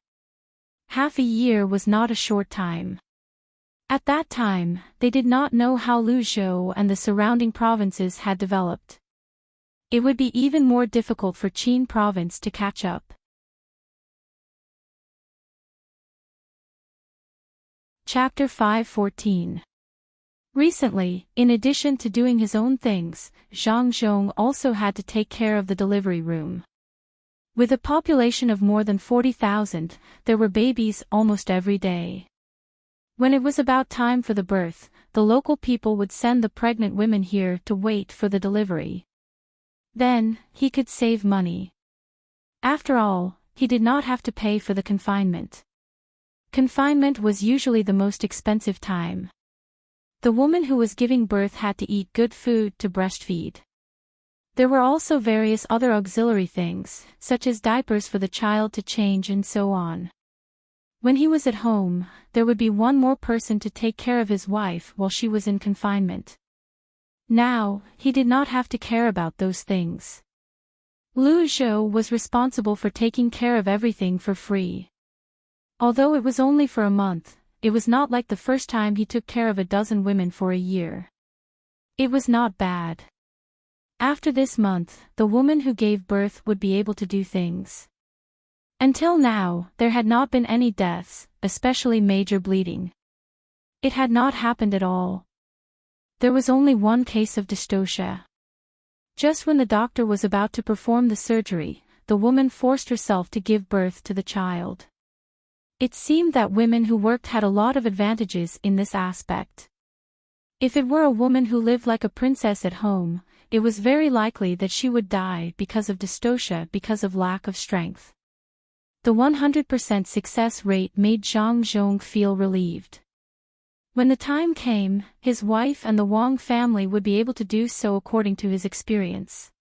Half a year was not a short time. At that time, they did not know how Lu Zhou and the surrounding provinces had developed. It would be even more difficult for Qin province to catch up. Chapter 5:14. Recently, in addition to doing his own things, Zhang Zhong also had to take care of the delivery room. With a population of more than 40,000, there were babies almost every day. When it was about time for the birth, the local people would send the pregnant women here to wait for the delivery. Then, he could save money. After all, he did not have to pay for the confinement. Confinement was usually the most expensive time. The woman who was giving birth had to eat good food to breastfeed. There were also various other auxiliary things, such as diapers for the child to change and so on. When he was at home, there would be one more person to take care of his wife while she was in confinement. Now, he did not have to care about those things. Lu Zhou was responsible for taking care of everything for free. Although it was only for a month, it was not like the first time he took care of a dozen women for a year. It was not bad. After this month, the woman who gave birth would be able to do things. Until now, there had not been any deaths, especially major bleeding. It had not happened at all. There was only one case of dystocia. Just when the doctor was about to perform the surgery, the woman forced herself to give birth to the child. It seemed that women who worked had a lot of advantages in this aspect. If it were a woman who lived like a princess at home, it was very likely that she would die because of dystocia because of lack of strength. The 100% success rate made Zhang Zhong feel relieved. When the time came, his wife and the Wang family would be able to do so according to his experience.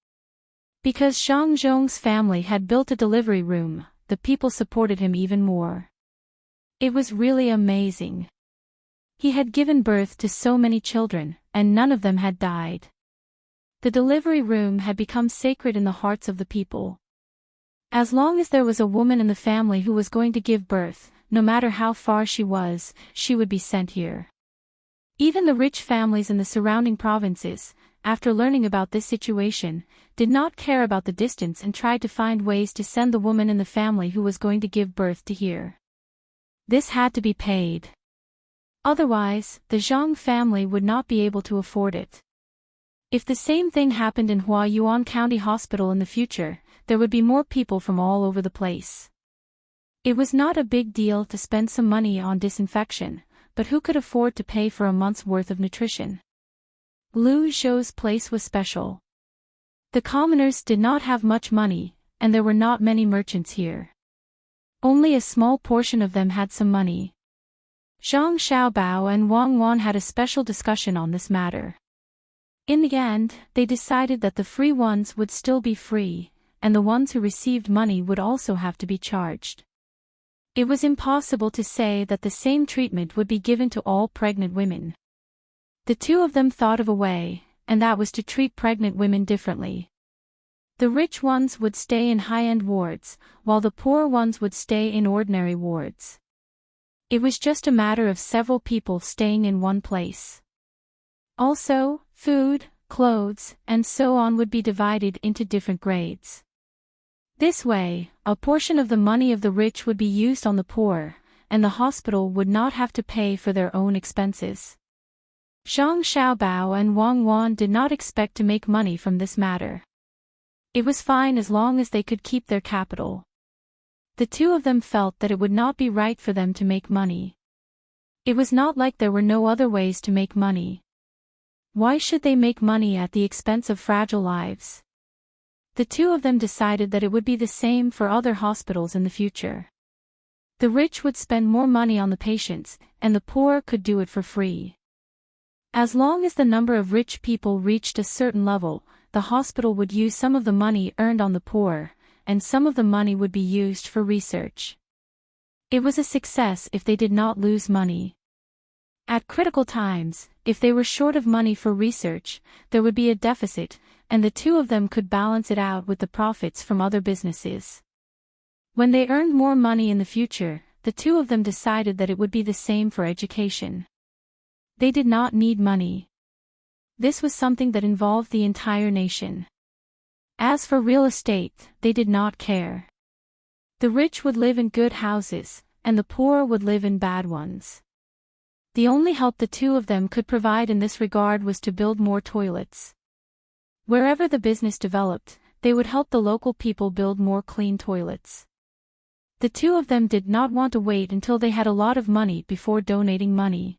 Because Zhang Zhong's family had built a delivery room, the people supported him even more. It was really amazing. He had given birth to so many children, and none of them had died. The delivery room had become sacred in the hearts of the people. As long as there was a woman in the family who was going to give birth, no matter how far she was, she would be sent here. Even the rich families in the surrounding provinces, after learning about this situation, did not care about the distance and tried to find ways to send the woman in the family who was going to give birth to here. This had to be paid. Otherwise, the Zhang family would not be able to afford it. If the same thing happened in Huayuan County Hospital in the future, there would be more people from all over the place. It was not a big deal to spend some money on disinfection, but who could afford to pay for a month's worth of nutrition? Lu Zhou's place was special. The commoners did not have much money, and there were not many merchants here. Only a small portion of them had some money. Zhang Xiaobao and Wang Wan had a special discussion on this matter. In the end, they decided that the free ones would still be free, and the ones who received money would also have to be charged. It was impossible to say that the same treatment would be given to all pregnant women. The two of them thought of a way, and that was to treat pregnant women differently. The rich ones would stay in high-end wards, while the poor ones would stay in ordinary wards. It was just a matter of several people staying in one place. Also, food, clothes, and so on would be divided into different grades. This way, a portion of the money of the rich would be used on the poor, and the hospital would not have to pay for their own expenses. Zhang Xiaobao and Wang Wan did not expect to make money from this matter. It was fine as long as they could keep their capital. The two of them felt that it would not be right for them to make money. It was not like there were no other ways to make money. Why should they make money at the expense of fragile lives? The two of them decided that it would be the same for other hospitals in the future. The rich would spend more money on the patients, and the poor could do it for free. As long as the number of rich people reached a certain level, the hospital would use some of the money earned on the poor, and some of the money would be used for research. It was a success if they did not lose money. At critical times, if they were short of money for research, there would be a deficit, and the two of them could balance it out with the profits from other businesses. When they earned more money in the future, the two of them decided that it would be the same for education. They did not need money. This was something that involved the entire nation. As for real estate, they did not care. The rich would live in good houses, and the poor would live in bad ones. The only help the two of them could provide in this regard was to build more toilets. Wherever the business developed, they would help the local people build more clean toilets. The two of them did not want to wait until they had a lot of money before donating money.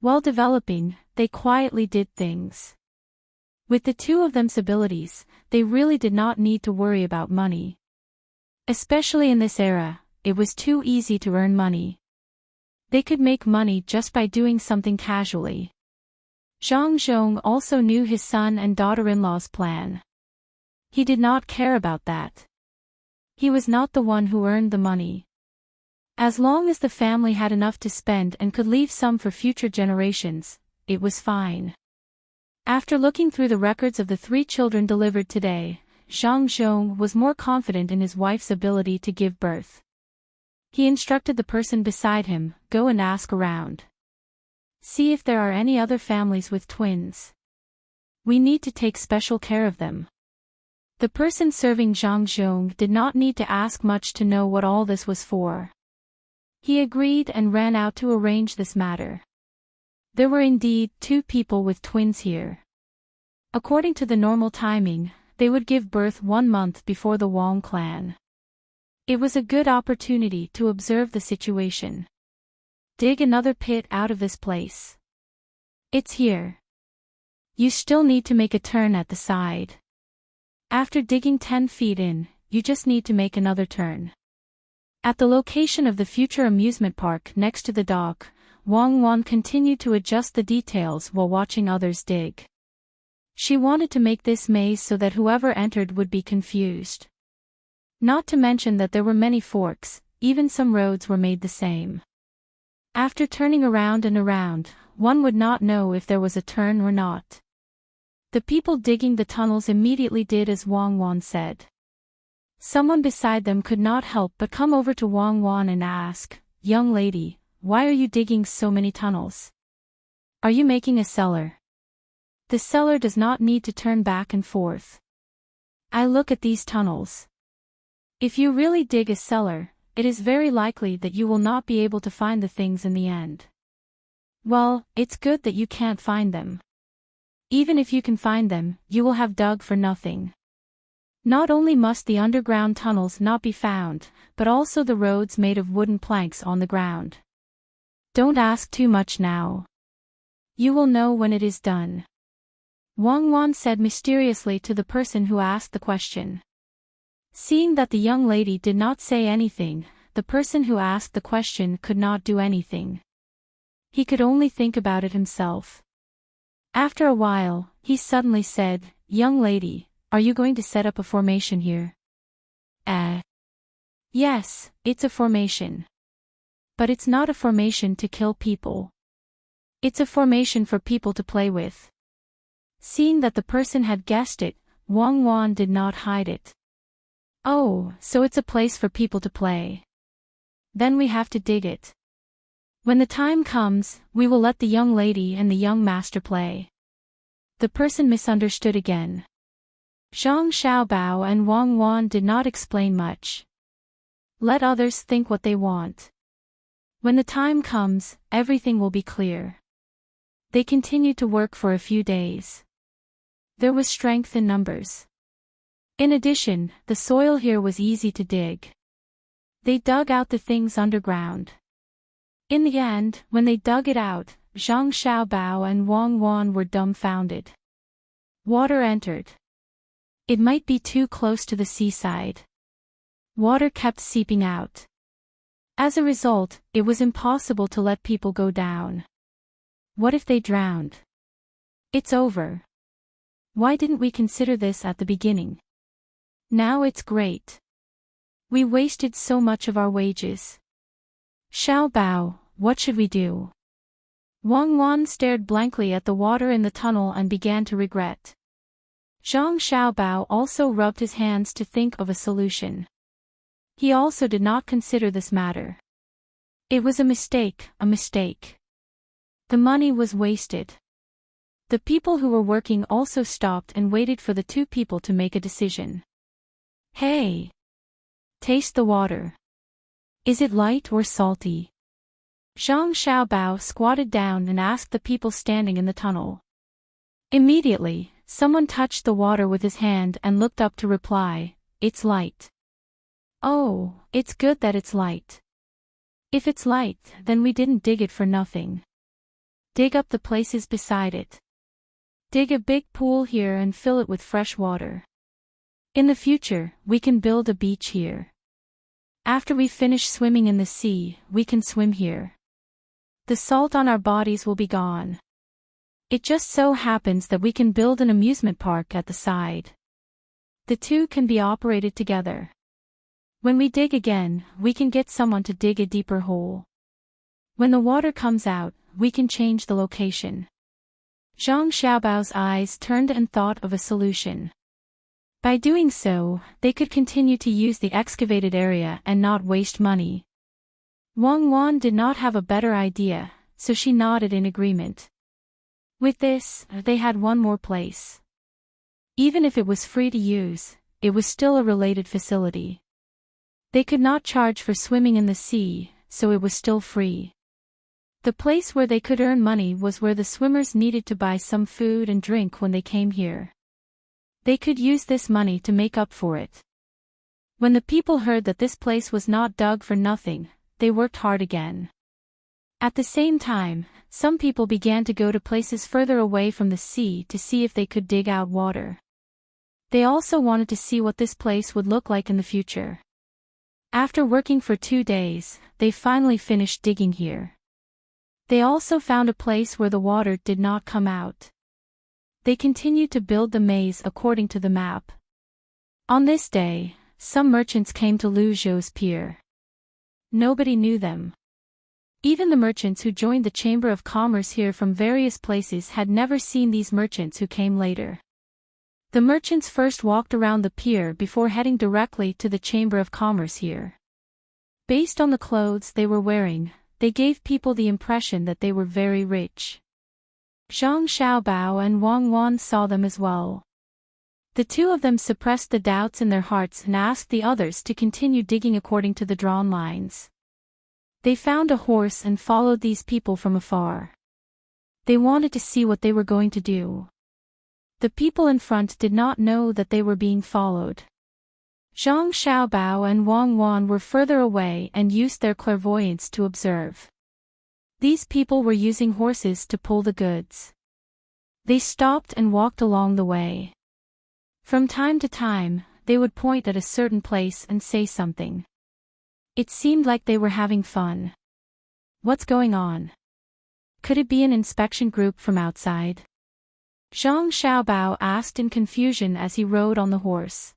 While developing, they quietly did things. With the two of them's abilities, they really did not need to worry about money. Especially in this era, it was too easy to earn money. They could make money just by doing something casually. Zhang Zhong also knew his son and daughter-in-law's plan. He did not care about that. He was not the one who earned the money. As long as the family had enough to spend and could leave some for future generations, it was fine. After looking through the records of the 3 children delivered today, Zhang Zhong was more confident in his wife's ability to give birth. He instructed the person beside him, "Go and ask around. See if there are any other families with twins. We need to take special care of them." The person serving Zhang Zhong did not need to ask much to know what all this was for. He agreed and ran out to arrange this matter. There were indeed 2 people with twins here. According to the normal timing, they would give birth 1 month before the Wang clan. It was a good opportunity to observe the situation. Dig another pit out of this place. It's here. You still need to make a turn at the side. After digging 10 feet in, you just need to make another turn. At the location of the future amusement park next to the dock, Wang Wan continued to adjust the details while watching others dig. She wanted to make this maze so that whoever entered would be confused. Not to mention that there were many forks, even some roads were made the same. After turning around and around, one would not know if there was a turn or not. The people digging the tunnels immediately did as Wang Wan said. Someone beside them could not help but come over to Wang Wan and ask, "Young lady, why are you digging so many tunnels? Are you making a cellar?" The cellar does not need to turn back and forth. I look at these tunnels. If you really dig a cellar, it is very likely that you will not be able to find the things in the end. Well, it's good that you can't find them. Even if you can find them, you will have dug for nothing. Not only must the underground tunnels not be found, but also the roads made of wooden planks on the ground. Don't ask too much now. You will know when it is done. Wang Wan said mysteriously to the person who asked the question. Seeing that the young lady did not say anything, the person who asked the question could not do anything. He could only think about it himself. After a while, he suddenly said, "Young lady, are you going to set up a formation here?" Yes, it's a formation. But it's not a formation to kill people. It's a formation for people to play with. Seeing that the person had guessed it, Wang Wan did not hide it. Oh, so it's a place for people to play. Then we have to dig it. When the time comes, we will let the young lady and the young master play. The person misunderstood again. Zhang Xiaobao and Wang Wan did not explain much. Let others think what they want. When the time comes, everything will be clear. They continued to work for a few days. There was strength in numbers. In addition, the soil here was easy to dig. They dug out the things underground. In the end, when they dug it out, Zhang Xiaobao and Wang Wan were dumbfounded. Water entered. It might be too close to the seaside. Water kept seeping out. As a result, it was impossible to let people go down. What if they drowned? It's over. Why didn't we consider this at the beginning? Now it's great. We wasted so much of our wages. Xiaobao, what should we do? Wang Wan stared blankly at the water in the tunnel and began to regret. Zhang Xiaobao also rubbed his hands to think of a solution. He also did not consider this matter. It was a mistake, a mistake. The money was wasted. The people who were working also stopped and waited for the two people to make a decision. Hey! Taste the water. Is it light or salty? Zhang Xiaobao squatted down and asked the people standing in the tunnel. Immediately, someone touched the water with his hand and looked up to reply, "It's light." Oh, it's good that it's light. If it's light, then we didn't dig it for nothing. Dig up the places beside it. Dig a big pool here and fill it with fresh water. In the future, we can build a beach here. After we finish swimming in the sea, we can swim here. The salt on our bodies will be gone. It just so happens that we can build an amusement park at the side. The two can be operated together. When we dig again, we can get someone to dig a deeper hole. When the water comes out, we can change the location. Zhang Xiaobao's eyes turned and thought of a solution. By doing so, they could continue to use the excavated area and not waste money. Wang Wan did not have a better idea, so she nodded in agreement. With this, they had one more place. Even if it was free to use, it was still a related facility. They could not charge for swimming in the sea, so it was still free. The place where they could earn money was where the swimmers needed to buy some food and drink when they came here. They could use this money to make up for it. When the people heard that this place was not dug for nothing, they worked hard again. At the same time, some people began to go to places further away from the sea to see if they could dig out water. They also wanted to see what this place would look like in the future. After working for 2 days, they finally finished digging here. They also found a place where the water did not come out. They continued to build the maze according to the map. On this day, some merchants came to Luzhou's pier. Nobody knew them. Even the merchants who joined the Chamber of Commerce here from various places had never seen these merchants who came later. The merchants first walked around the pier before heading directly to the Chamber of Commerce here. Based on the clothes they were wearing, they gave people the impression that they were very rich. Zhang Xiaobao and Wang Wan saw them as well. The two of them suppressed the doubts in their hearts and asked the others to continue digging according to the drawn lines. They found a horse and followed these people from afar. They wanted to see what they were going to do. The people in front did not know that they were being followed. Zhang Xiaobao and Wang Wan were further away and used their clairvoyance to observe. These people were using horses to pull the goods. They stopped and walked along the way. From time to time, they would point at a certain place and say something. It seemed like they were having fun. What's going on? Could it be an inspection group from outside? Zhang Xiaobao asked in confusion as he rode on the horse.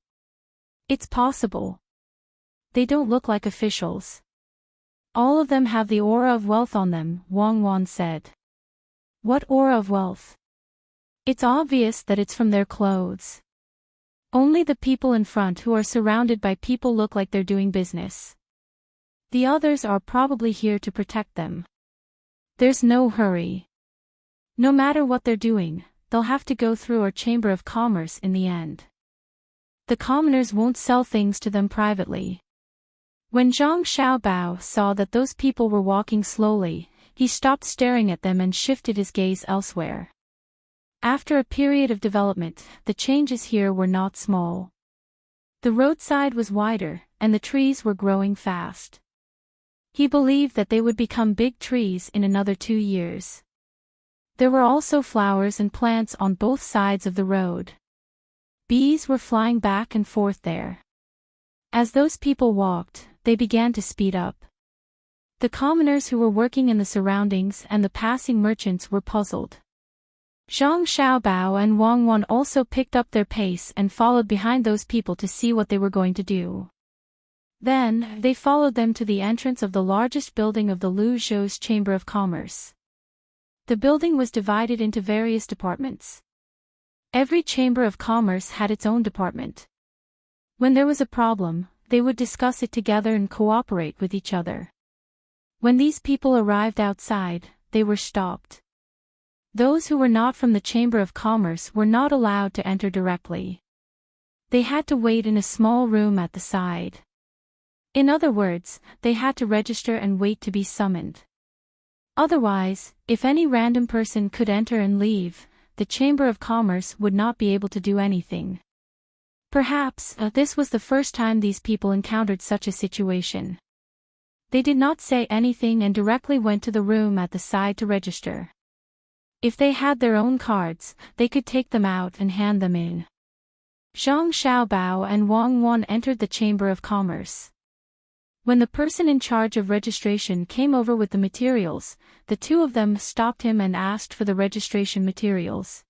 It's possible. They don't look like officials. All of them have the aura of wealth on them, Wang Wan said. What aura of wealth? It's obvious that it's from their clothes. Only the people in front who are surrounded by people look like they're doing business. The others are probably here to protect them. There's no hurry. No matter what they're doing, they'll have to go through our Chamber of Commerce in the end. The commoners won't sell things to them privately. When Zhang Xiaobao saw that those people were walking slowly, he stopped staring at them and shifted his gaze elsewhere. After a period of development, the changes here were not small. The roadside was wider, and the trees were growing fast. He believed that they would become big trees in another 2 years. There were also flowers and plants on both sides of the road. Bees were flying back and forth there. As those people walked, they began to speed up. The commoners who were working in the surroundings and the passing merchants were puzzled. Zhang Xiaobao and Wang Wan also picked up their pace and followed behind those people to see what they were going to do. Then, they followed them to the entrance of the largest building of the Luzhou's Chamber of Commerce. The building was divided into various departments. Every Chamber of Commerce had its own department. When there was a problem, they would discuss it together and cooperate with each other. When these people arrived outside, they were stopped. Those who were not from the Chamber of Commerce were not allowed to enter directly. They had to wait in a small room at the side. In other words, they had to register and wait to be summoned. Otherwise, if any random person could enter and leave, the Chamber of Commerce would not be able to do anything. Perhaps, this was the first time these people encountered such a situation. They did not say anything and directly went to the room at the side to register. If they had their own cards, they could take them out and hand them in. Zhang Xiaobao and Wang Wan entered the Chamber of Commerce. When the person in charge of registration came over with the materials, the two of them stopped him and asked for the registration materials.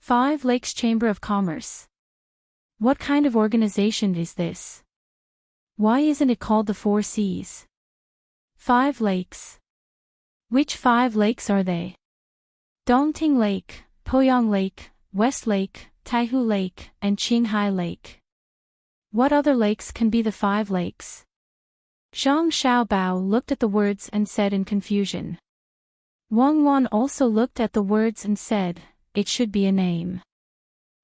5 Lakes Chamber of Commerce. What kind of organization is this? Why isn't it called the 4 Seas? 5 Lakes. Which 5 lakes are they? Dongting Lake, Poyang Lake, West Lake, Taihu Lake, and Qinghai Lake. What other lakes can be the 5 lakes? Zhang Xiaobao looked at the words and said in confusion. Wang Wan also looked at the words and said, it should be a name.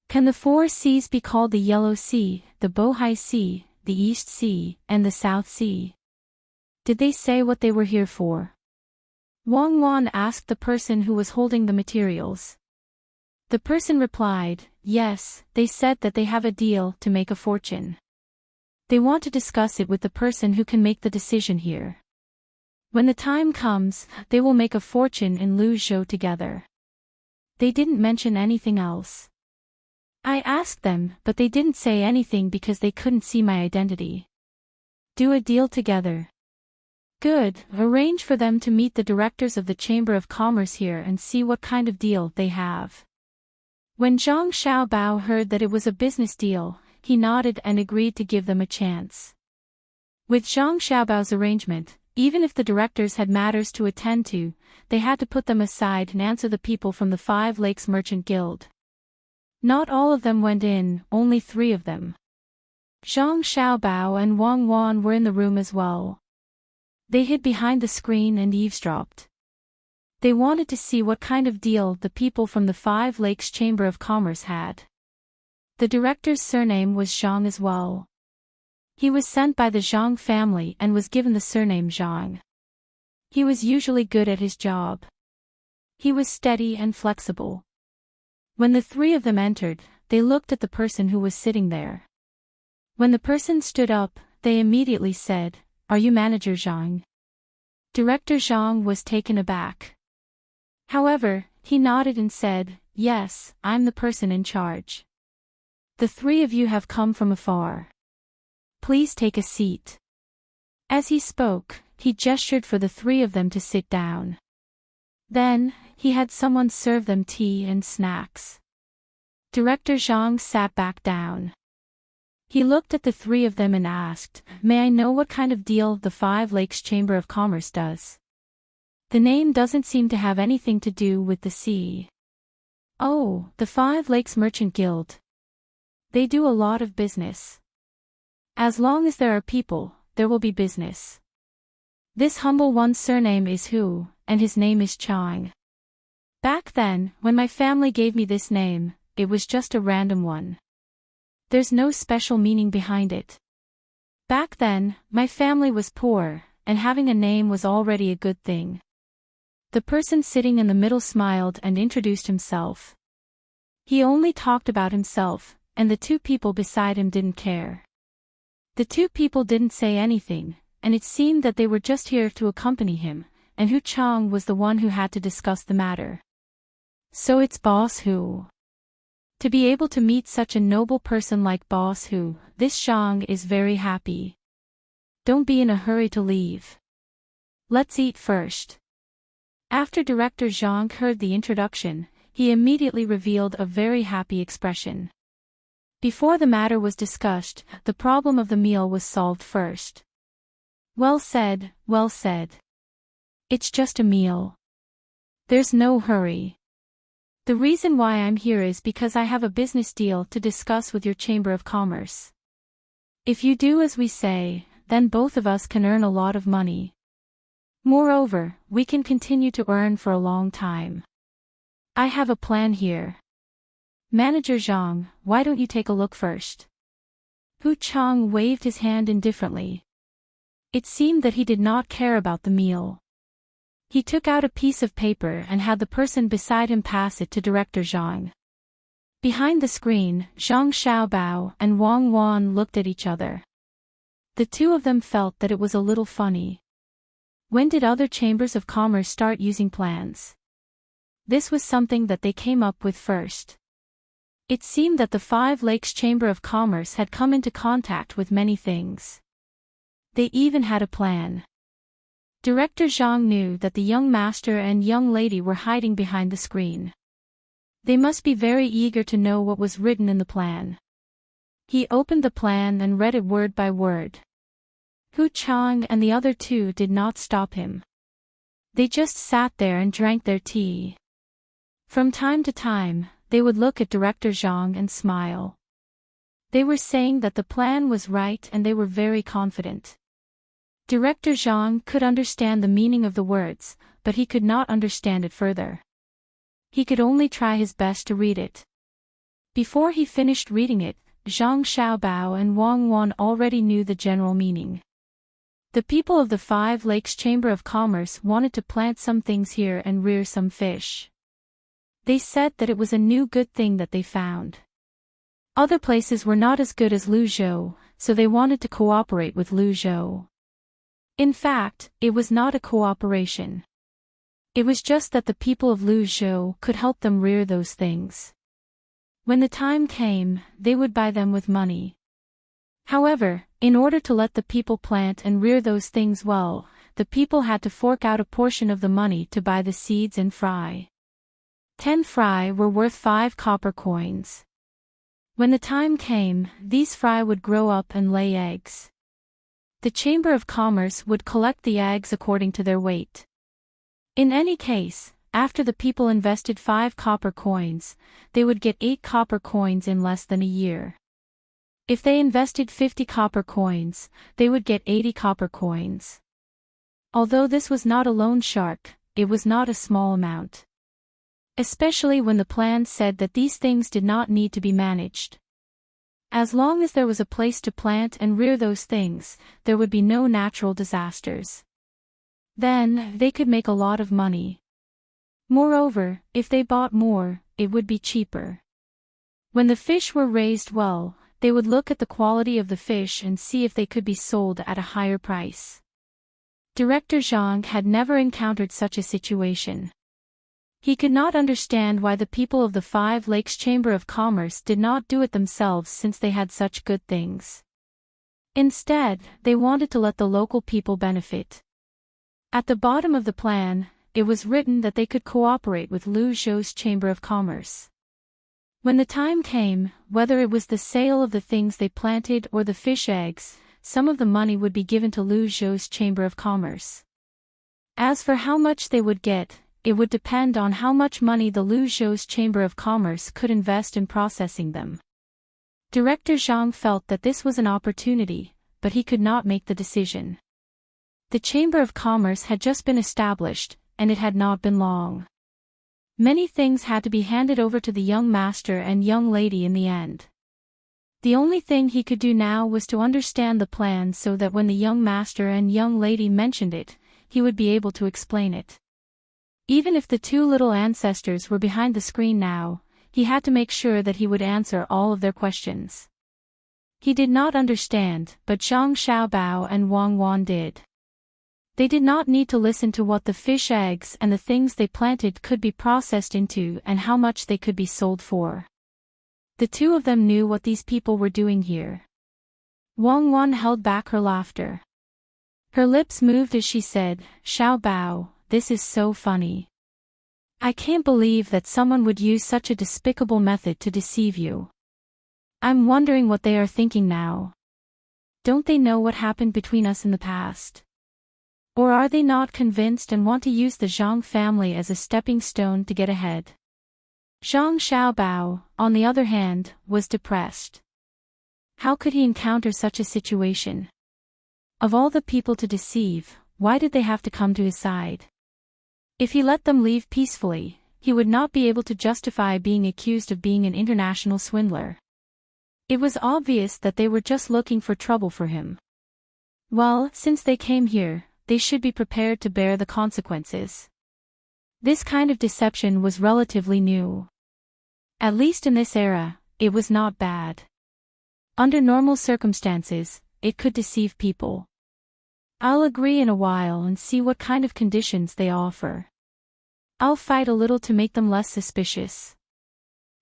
Can the 4 seas be called the Yellow Sea, the Bohai Sea, the East Sea, and the South Sea? Did they say what they were here for? Wang Wan asked the person who was holding the materials. The person replied, yes, they said that they have a deal to make a fortune. They want to discuss it with the person who can make the decision here. When the time comes, they will make a fortune in Luzhou together. They didn't mention anything else. I asked them, but they didn't say anything because they couldn't see my identity. Do a deal together. Good, arrange for them to meet the directors of the Chamber of Commerce here and see what kind of deal they have. When Zhang Xiaobao heard that it was a business deal, he nodded and agreed to give them a chance. With Zhang Xiaobao's arrangement, even if the directors had matters to attend to, they had to put them aside and answer the people from the Five Lakes Merchant Guild. Not all of them went in, only 3 of them. Zhang Xiaobao and Wang Wan were in the room as well. They hid behind the screen and eavesdropped. They wanted to see what kind of deal the people from the Five Lakes Chamber of Commerce had. The director's surname was Zhang as well. He was sent by the Zhang family and was given the surname Zhang. He was usually good at his job. He was steady and flexible. When the 3 of them entered, they looked at the person who was sitting there. When the person stood up, they immediately said, "Are you Manager Zhang?" Director Zhang was taken aback. However, he nodded and said, "Yes, I'm the person in charge. The 3 of you have come from afar. Please take a seat." As he spoke, he gestured for the 3 of them to sit down. Then, he had someone serve them tea and snacks. Director Zhang sat back down. He looked at the 3 of them and asked, "May I know what kind of deal the Five Lakes Chamber of Commerce does? The name doesn't seem to have anything to do with the sea." "Oh, the Five Lakes Merchant Guild. They do a lot of business. As long as there are people, there will be business. This humble one's surname is Hu, and his name is Chang. Back then, when my family gave me this name, it was just a random one. There's no special meaning behind it. Back then, my family was poor, and having a name was already a good thing." The person sitting in the middle smiled and introduced himself. He only talked about himself, and the 2 people beside him didn't care. The 2 people didn't say anything, and it seemed that they were just here to accompany him, and Hu Chang was the one who had to discuss the matter. "So it's Boss Hu. To be able to meet such a noble person like Boss Hu, this Zhang is very happy. Don't be in a hurry to leave. Let's eat first." After Director Zhang heard the introduction, he immediately revealed a very happy expression. Before the matter was discussed, the problem of the meal was solved first. "Well said, well said. It's just a meal. There's no hurry. The reason why I'm here is because I have a business deal to discuss with your Chamber of Commerce. If you do as we say, then both of us can earn a lot of money. Moreover, we can continue to earn for a long time. I have a plan here. Manager Zhang, why don't you take a look first?" Hu Chang waved his hand indifferently. It seemed that he did not care about the meal. He took out a piece of paper and had the person beside him pass it to Director Zhang. Behind the screen, Zhang Xiaobao and Wang Wan looked at each other. The 2 of them felt that it was a little funny. When did other chambers of commerce start using plans? This was something that they came up with first. It seemed that the Five Lakes Chamber of Commerce had come into contact with many things. They even had a plan. Director Zhang knew that the young master and young lady were hiding behind the screen. They must be very eager to know what was written in the plan. He opened the plan and read it word by word. Hu Chang and the other 2 did not stop him. They just sat there and drank their tea. From time to time, they would look at Director Zhang and smile. They were saying that the plan was right and they were very confident. Director Zhang could understand the meaning of the words, but he could not understand it further. He could only try his best to read it. Before he finished reading it, Zhang Xiaobao and Wang Wan already knew the general meaning. The people of the Five Lakes Chamber of Commerce wanted to plant some things here and rear some fish. They said that it was a new good thing that they found. Other places were not as good as Luzhou, so they wanted to cooperate with Luzhou. In fact, it was not a cooperation. It was just that the people of Luzhou could help them rear those things. When the time came, they would buy them with money. However, in order to let the people plant and rear those things well, the people had to fork out a portion of the money to buy the seeds and fry. 10 fry were worth 5 copper coins. When the time came, these fry would grow up and lay eggs. The Chamber of Commerce would collect the eggs according to their weight. In any case, after the people invested 5 copper coins, they would get 8 copper coins in less than a year. If they invested 50 copper coins, they would get 80 copper coins. Although this was not a loan shark, it was not a small amount. Especially when the plan said that these things did not need to be managed. As long as there was a place to plant and rear those things, there would be no natural disasters. Then, they could make a lot of money. Moreover, if they bought more, it would be cheaper. When the fish were raised well, they would look at the quality of the fish and see if they could be sold at a higher price. Director Zhang had never encountered such a situation. He could not understand why the people of the 5 Lakes Chamber of Commerce did not do it themselves since they had such good things. Instead, they wanted to let the local people benefit. At the bottom of the plan, it was written that they could cooperate with Lu Zhou's Chamber of Commerce. When the time came, whether it was the sale of the things they planted or the fish eggs, some of the money would be given to Lu Zhou's Chamber of Commerce. As for how much they would get, it would depend on how much money the Lu Zhou's Chamber of Commerce could invest in processing them. Director Zhang felt that this was an opportunity, but he could not make the decision. The Chamber of Commerce had just been established, and it had not been long. Many things had to be handed over to the young master and young lady in the end. The only thing he could do now was to understand the plan so that when the young master and young lady mentioned it, he would be able to explain it. Even if the 2 little ancestors were behind the screen now, he had to make sure that he would answer all of their questions. He did not understand, but Zhang Xiaobao and Wang Wan did. They did not need to listen to what the fish eggs and the things they planted could be processed into and how much they could be sold for. The 2 of them knew what these people were doing here. Wang Wan held back her laughter. Her lips moved as she said, "Xiaobao, this is so funny. I can't believe that someone would use such a despicable method to deceive you. I'm wondering what they are thinking now. Don't they know what happened between us in the past? Or are they not convinced and want to use the Zhang family as a stepping stone to get ahead?" Zhang Xiaobao, on the other hand, was depressed. How could he encounter such a situation? Of all the people to deceive, why did they have to come to his side? If he let them leave peacefully, he would not be able to justify being accused of being an international swindler. It was obvious that they were just looking for trouble for him. Well, since they came here, they should be prepared to bear the consequences. This kind of deception was relatively new. At least in this era, it was not bad. Under normal circumstances, it could deceive people. I'll agree in a while and see what kind of conditions they offer. I'll fight a little to make them less suspicious.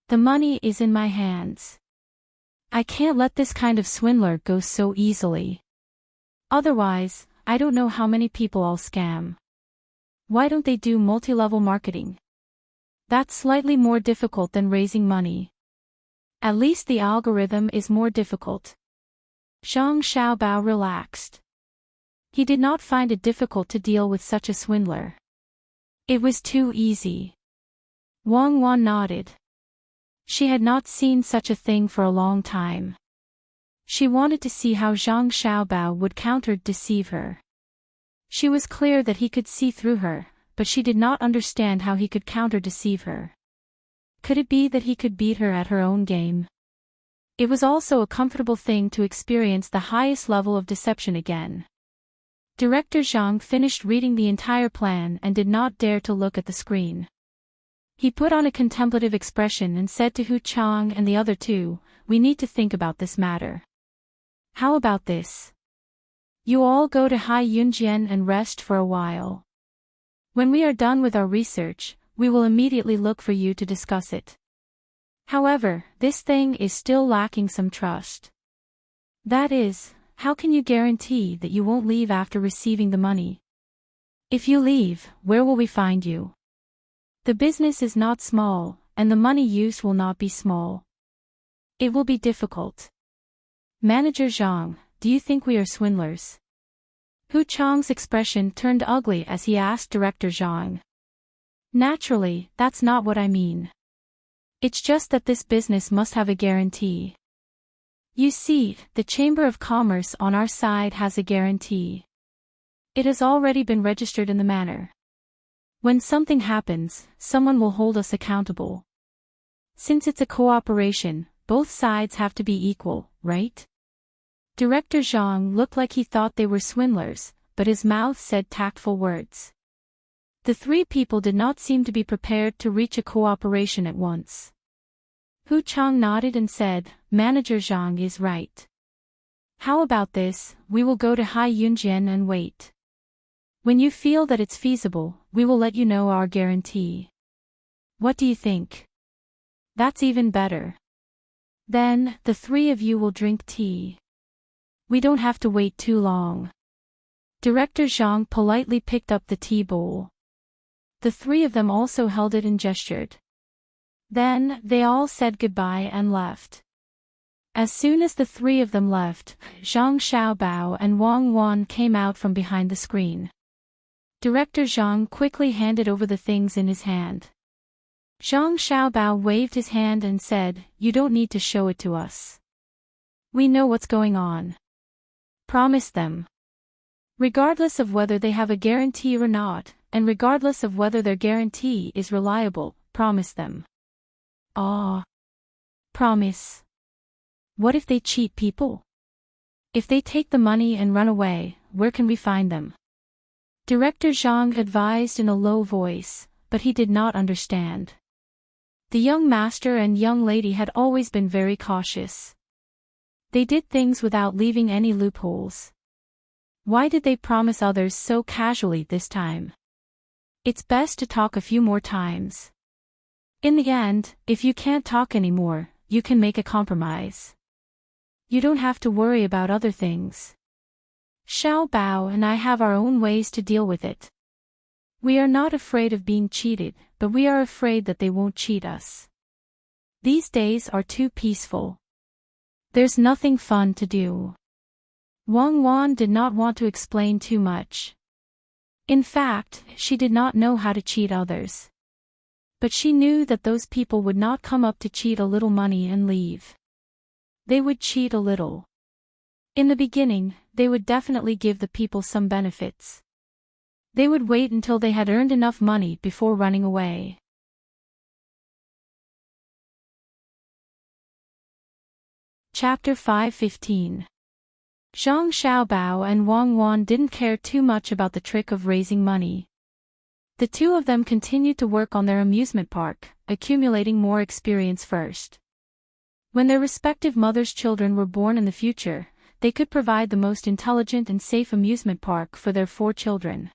The money is in my hands. I can't let this kind of swindler go so easily. Otherwise, I don't know how many people I'll scam. Why don't they do multi-level marketing? That's slightly more difficult than raising money. At least the algorithm is more difficult. Zhang Xiaobao relaxed. He did not find it difficult to deal with such a swindler. It was too easy. Wang Wan nodded. She had not seen such a thing for a long time. She wanted to see how Zhang Xiaobao would counter-deceive her. She was clear that he could see through her, but she did not understand how he could counter-deceive her. Could it be that he could beat her at her own game? It was also a comfortable thing to experience the highest level of deception again. Director Zhang finished reading the entire plan and did not dare to look at the screen. He put on a contemplative expression and said to Hu Chang and the other 2, "We need to think about this matter. How about this? You all go to Hai Yunjian and rest for a while. When we are done with our research, we will immediately look for you to discuss it. However, this thing is still lacking some trust. That is, how can you guarantee that you won't leave after receiving the money? If you leave, where will we find you? The business is not small, and the money used will not be small. It will be difficult. Manager Zhang, do you think we are swindlers?" Hu Chang's expression turned ugly as he asked Director Zhang. Naturally, that's not what I mean. It's just that this business must have a guarantee. You see, the Chamber of Commerce on our side has a guarantee. It has already been registered in the manor. When something happens, someone will hold us accountable. Since it's a cooperation, both sides have to be equal, right? Director Zhang looked like he thought they were swindlers, but his mouth said tactful words. The three people did not seem to be prepared to reach a cooperation at once. Hu Chang nodded and said, Manager Zhang is right. How about this, we will go to Hai Yunjian and wait. When you feel that it's feasible, we will let you know our guarantee. What do you think? That's even better. Then, the three of you will drink tea. We don't have to wait too long. Director Zhang politely picked up the tea bowl. The three of them also held it and gestured. Then, they all said goodbye and left. As soon as the three of them left, Zhang Xiaobao and Wang Wan came out from behind the screen. Director Zhang quickly handed over the things in his hand. Zhang Xiaobao waved his hand and said, You don't need to show it to us. We know what's going on. Promise them. Regardless of whether they have a guarantee or not, and regardless of whether their guarantee is reliable, promise them. Ah. Promise. What if they cheat people? If they take the money and run away, where can we find them? Director Zhang advised in a low voice, but he did not understand. The young master and young lady had always been very cautious. They did things without leaving any loopholes. Why did they promise others so casually this time? It's best to talk a few more times. In the end, if you can't talk anymore, you can make a compromise. You don't have to worry about other things. Xiao Bao and I have our own ways to deal with it. We are not afraid of being cheated, but we are afraid that they won't cheat us. These days are too peaceful. There's nothing fun to do. Wang Wan did not want to explain too much. In fact, she did not know how to cheat others. But she knew that those people would not come up to cheat a little money and leave. They would cheat a little. In the beginning, they would definitely give the people some benefits. They would wait until they had earned enough money before running away. Chapter 5:15. Zhang Xiaobao and Wang Wan didn't care too much about the trick of raising money. The two of them continued to work on their amusement park, accumulating more experience first. When their respective mothers' children were born in the future, they could provide the most intelligent and safe amusement park for their 4 children.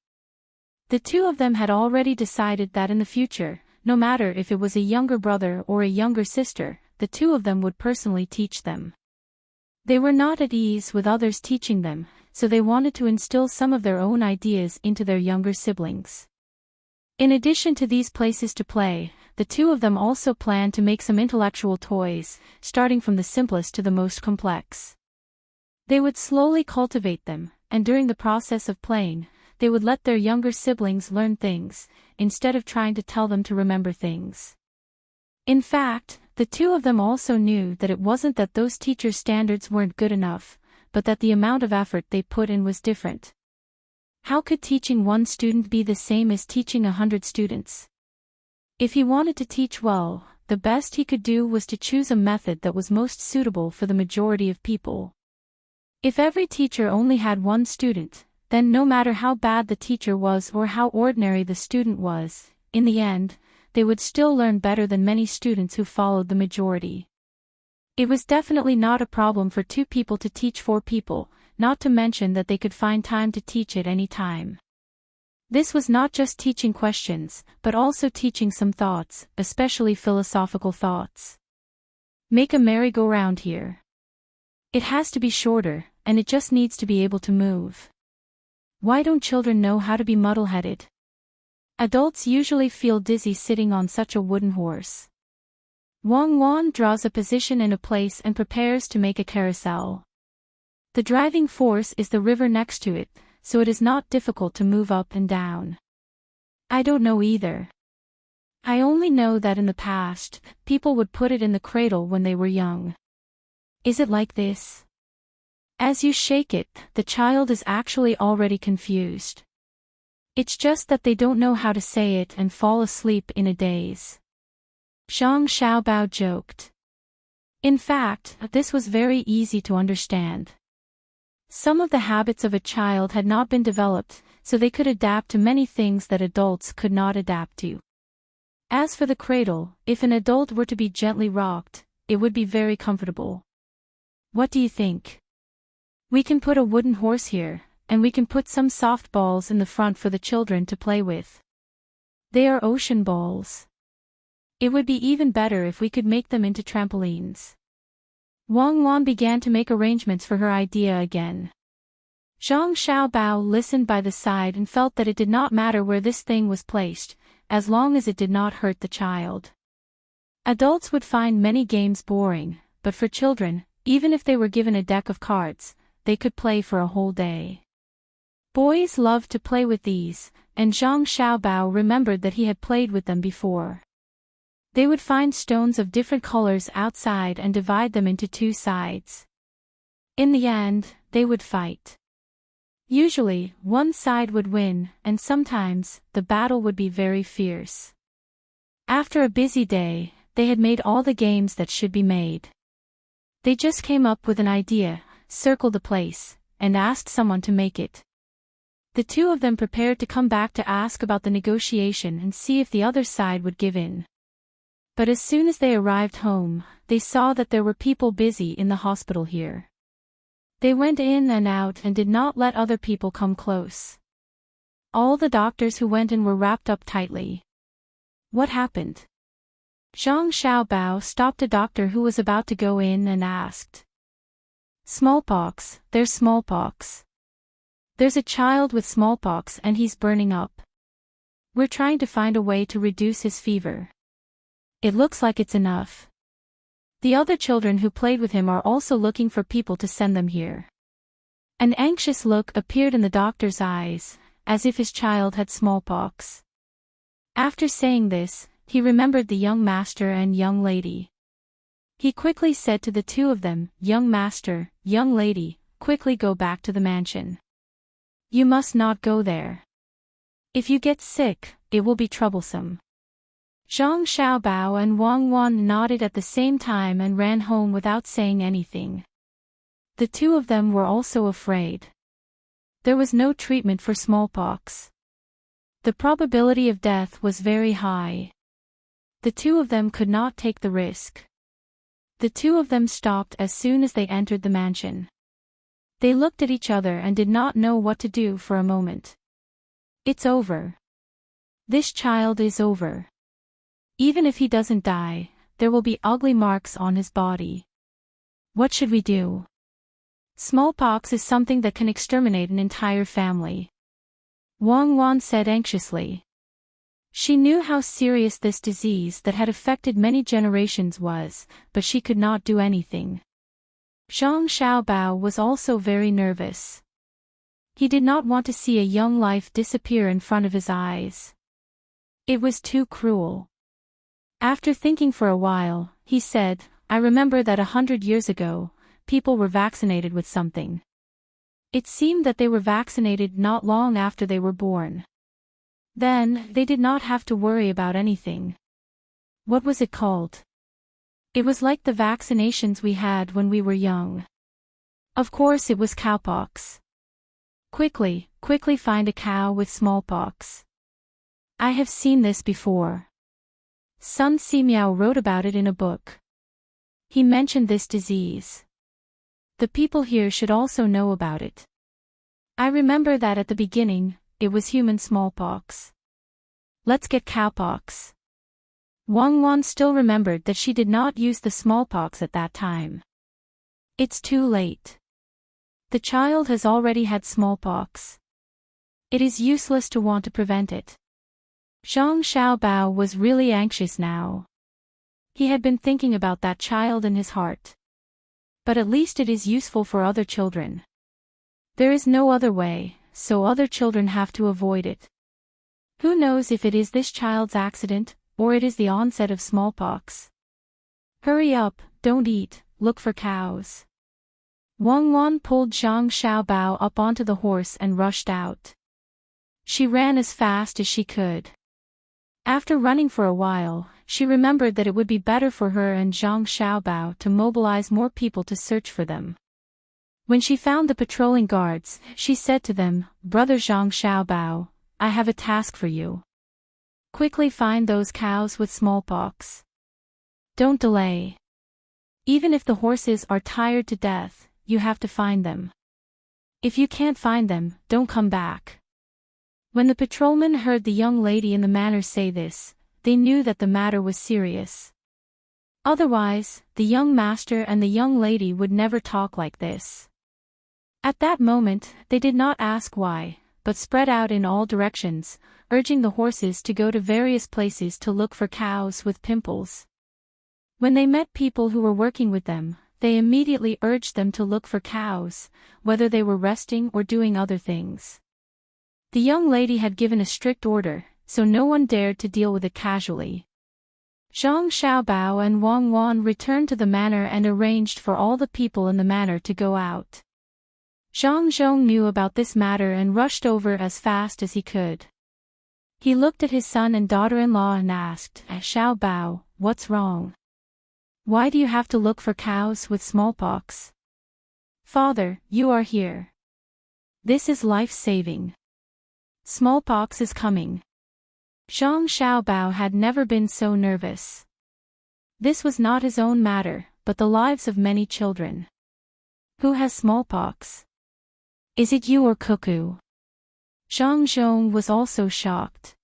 The two of them had already decided that in the future, no matter if it was a younger brother or a younger sister, the two of them would personally teach them. They were not at ease with others teaching them, so they wanted to instill some of their own ideas into their younger siblings. In addition to these places to play, the two of them also planned to make some intellectual toys, starting from the simplest to the most complex. They would slowly cultivate them, and during the process of playing, they would let their younger siblings learn things, instead of trying to tell them to remember things. In fact, the two of them also knew that it wasn't that those teachers' standards weren't good enough, but that the amount of effort they put in was different. How could teaching one student be the same as teaching 100 students? If he wanted to teach well, the best he could do was to choose a method that was most suitable for the majority of people. If every teacher only had one student, then no matter how bad the teacher was or how ordinary the student was, in the end, they would still learn better than many students who followed the majority. It was definitely not a problem for 2 people to teach 4 people, not to mention that they could find time to teach at any time. This was not just teaching questions, but also teaching some thoughts, especially philosophical thoughts. Make a merry-go-round here. It has to be shorter, and it just needs to be able to move. Why don't children know how to be muddle-headed? Adults usually feel dizzy sitting on such a wooden horse. Wang Wan draws a position in a place and prepares to make a carousel. The driving force is the river next to it, so it is not difficult to move up and down. I don't know either. I only know that in the past, people would put it in the cradle when they were young. Is it like this? As you shake it, the child is actually already confused. It's just that they don't know how to say it and fall asleep in a daze. Zhang Xiaobao joked. In fact, this was very easy to understand. Some of the habits of a child had not been developed, so they could adapt to many things that adults could not adapt to. As for the cradle, if an adult were to be gently rocked, it would be very comfortable. What do you think? We can put a wooden horse here, and we can put some soft balls in the front for the children to play with. They are ocean balls. It would be even better if we could make them into trampolines. Wang Wan began to make arrangements for her idea again. Zhang Xiaobao listened by the side and felt that it did not matter where this thing was placed, as long as it did not hurt the child. Adults would find many games boring, but for children, even if they were given a deck of cards, they could play for a whole day. Boys loved to play with these, and Zhang Xiaobao remembered that he had played with them before. They would find stones of different colors outside and divide them into two sides. In the end, they would fight. Usually, one side would win, and sometimes, the battle would be very fierce. After a busy day, they had made all the games that should be made. They just came up with an idea, circled the place, and asked someone to make it. The two of them prepared to come back to ask about the negotiation and see if the other side would give in. But as soon as they arrived home, they saw that there were people busy in the hospital here. They went in and out and did not let other people come close. All the doctors who went in were wrapped up tightly. What happened? Zhang Xiaobao stopped a doctor who was about to go in and asked. Smallpox, there's smallpox. There's a child with smallpox and he's burning up. We're trying to find a way to reduce his fever. It looks like it's enough. The other children who played with him are also looking for people to send them here. An anxious look appeared in the doctor's eyes, as if his child had smallpox. After saying this, he remembered the young master and young lady. He quickly said to the two of them, "Young master, young lady, quickly go back to the mansion. You must not go there. If you get sick, it will be troublesome." Zhang Xiaobao and Wang Wan nodded at the same time and ran home without saying anything. The two of them were also afraid. There was no treatment for smallpox. The probability of death was very high. The two of them could not take the risk. The two of them stopped as soon as they entered the mansion. They looked at each other and did not know what to do for a moment. It's over. This child is over. Even if he doesn't die, there will be ugly marks on his body. What should we do? Smallpox is something that can exterminate an entire family. Wang Wan said anxiously. She knew how serious this disease that had affected many generations was, but she could not do anything. Zhang Xiaobao was also very nervous. He did not want to see a young life disappear in front of his eyes. It was too cruel. After thinking for a while, he said, "I remember that 100 years ago, people were vaccinated with something. It seemed that they were vaccinated not long after they were born. Then, they did not have to worry about anything. What was it called? It was like the vaccinations we had when we were young. Of course it was cowpox. Quickly find a cow with smallpox. I have seen this before. Sun Simiao wrote about it in a book. He mentioned this disease. The people here should also know about it. I remember that at the beginning, it was human smallpox. Let's get cowpox." Wang Wan still remembered that she did not use the smallpox at that time. It's too late. The child has already had smallpox. It is useless to want to prevent it. Zhang Xiaobao was really anxious now. He had been thinking about that child in his heart. But at least it is useful for other children. There is no other way, so other children have to avoid it. Who knows if it is this child's accident, or it is the onset of smallpox. Hurry up, don't eat, look for cows. Wang Wan pulled Zhang Xiaobao up onto the horse and rushed out. She ran as fast as she could. After running for a while, she remembered that it would be better for her and Zhang Xiaobao to mobilize more people to search for them. When she found the patrolling guards, she said to them, "Brother Zhang Xiaobao, I have a task for you. Quickly find those cows with smallpox. Don't delay. Even if the horses are tired to death, you have to find them. If you can't find them, don't come back." When the patrolmen heard the young lady in the manor say this, they knew that the matter was serious. Otherwise, the young master and the young lady would never talk like this. At that moment, they did not ask why, but spread out in all directions, urging the horses to go to various places to look for cows with pimples. When they met people who were working with them, they immediately urged them to look for cows, whether they were resting or doing other things. The young lady had given a strict order, so no one dared to deal with it casually. Zhang Xiaobao and Wang Wan returned to the manor and arranged for all the people in the manor to go out. Zhang Zhong knew about this matter and rushed over as fast as he could. He looked at his son and daughter-in-law and asked, "Xiaobao, what's wrong? Why do you have to look for cows with smallpox?" "Father, you are here. This is life-saving. Smallpox is coming." Zhang Xiaobao had never been so nervous. This was not his own matter, but the lives of many children. "Who has smallpox? Is it you or Cuckoo?" Zhang Zhong was also shocked.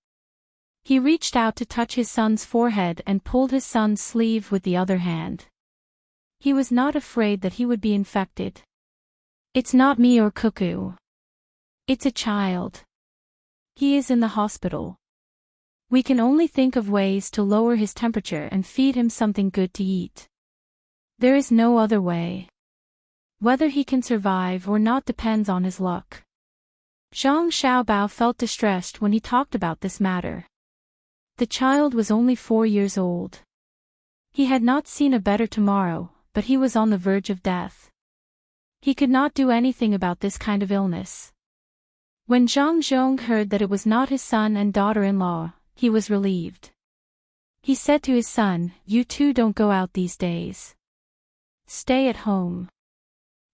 He reached out to touch his son's forehead and pulled his son's sleeve with the other hand. He was not afraid that he would be infected. "It's not me or Cuckoo. It's a child. He is in the hospital. We can only think of ways to lower his temperature and feed him something good to eat. There is no other way. Whether he can survive or not depends on his luck." Zhang Xiaobao felt distressed when he talked about this matter. The child was only 4 years old. He had not seen a better tomorrow, but he was on the verge of death. He could not do anything about this kind of illness. When Zhang Zhong heard that it was not his son and daughter-in-law, he was relieved. He said to his son, "You two don't go out these days. Stay at home."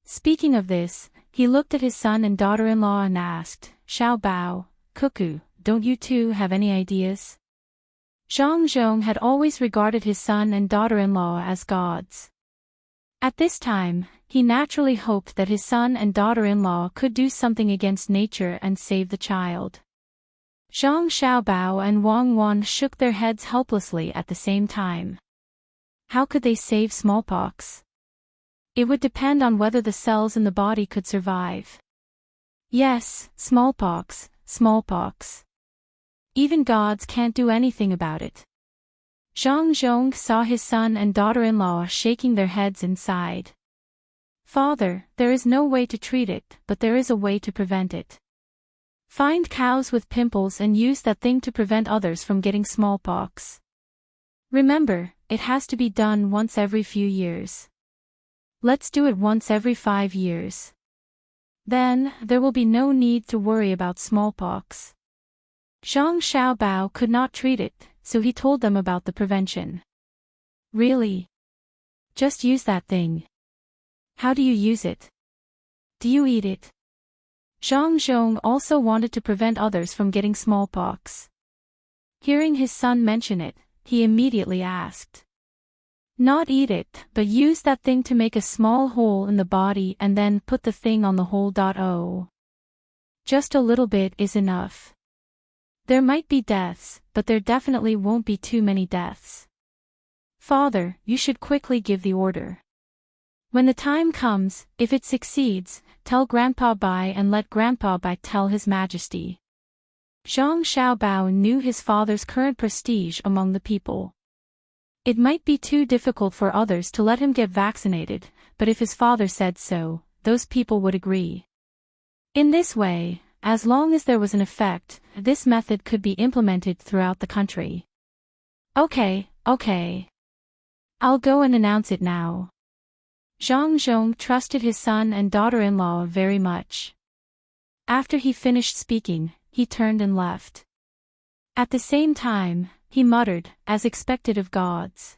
Speaking of this, he looked at his son and daughter-in-law and asked, "Xiaobao, Cuckoo, don't you two have any ideas?" Zhang Zhong had always regarded his son and daughter-in-law as gods. At this time, he naturally hoped that his son and daughter-in-law could do something against nature and save the child. Zhang Xiaobao and Wang Wan shook their heads helplessly at the same time. How could they save smallpox? It would depend on whether the cells in the body could survive. Yes, smallpox, smallpox. Even gods can't do anything about it. Zhang Zhong saw his son and daughter-in-law shaking their heads inside. "Father, there is no way to treat it, but there is a way to prevent it. Find cows with pimples and use that thing to prevent others from getting smallpox. Remember, it has to be done once every few years. Let's do it once every 5 years. Then, there will be no need to worry about smallpox." Zhang Xiaobao could not treat it, so he told them about the prevention. "Really? Just use that thing. How do you use it? Do you eat it?" Zhang Zhong also wanted to prevent others from getting smallpox. Hearing his son mention it, he immediately asked. "Not eat it, but use that thing to make a small hole in the body and then put the thing on the hole. Just a little bit is enough. There might be deaths, but there definitely won't be too many deaths. Father, you should quickly give the order. When the time comes, if it succeeds, tell Grandpa Bai and let Grandpa Bai tell His Majesty." Zhang Xiaobao knew his father's current prestige among the people. It might be too difficult for others to let him get vaccinated, but if his father said so, those people would agree. In this way, as long as there was an effect, this method could be implemented throughout the country. Okay. I'll go and announce it now. Zhang Zhong trusted his son and daughter-in-law very much. After he finished speaking, he turned and left. At the same time, he muttered, as expected of gods.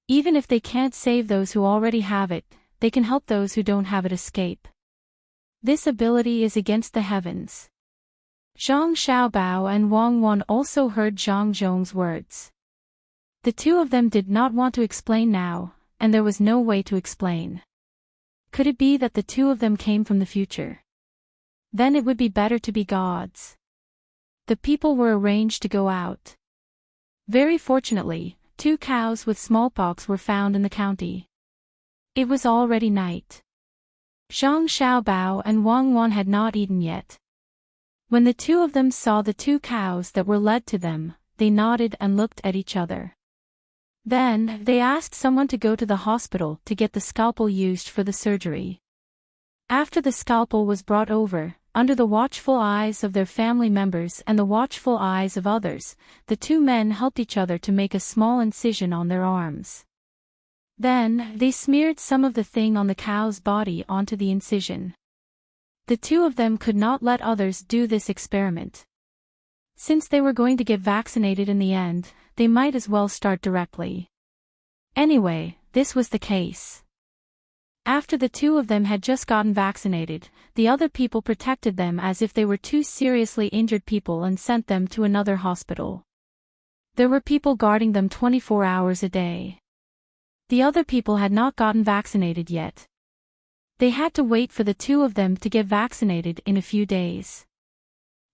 Even if they can't save those who already have it, they can help those who don't have it escape. This ability is against the heavens. Zhang Xiaobao and Wang Wan also heard Zhang Zhong's words. The two of them did not want to explain now, and there was no way to explain. Could it be that the two of them came from the future? Then it would be better to be gods. The people were arranged to go out. Very fortunately, 2 cows with smallpox were found in the county. It was already night. Zhang Xiaobao and Wang Wan had not eaten yet. When the two of them saw the 2 cows that were led to them, they nodded and looked at each other. Then, they asked someone to go to the hospital to get the scalpel used for the surgery. After the scalpel was brought over, under the watchful eyes of their family members and the watchful eyes of others, the 2 men helped each other to make a small incision on their arms. Then, they smeared some of the thing on the cow's body onto the incision. The 2 of them could not let others do this experiment. Since they were going to get vaccinated in the end, they might as well start directly. Anyway, this was the case. After the 2 of them had just gotten vaccinated, the other people protected them as if they were 2 seriously injured people and sent them to another hospital. There were people guarding them 24 hours a day. The other people had not gotten vaccinated yet. They had to wait for the 2 of them to get vaccinated in a few days.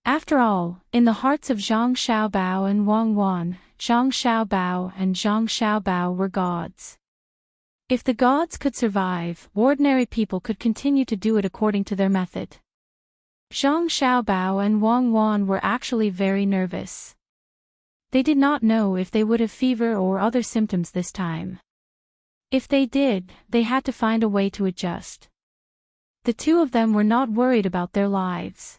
After all, in the hearts of Zhang Xiaobao and Wang Wan, Zhang Xiaobao and Zhang Xiaobao were gods. If the gods could survive, ordinary people could continue to do it according to their method. Zhang Xiaobao and Wang Wan were actually very nervous. They did not know if they would have fever or other symptoms this time. If they did, they had to find a way to adjust. The 2 of them were not worried about their lives.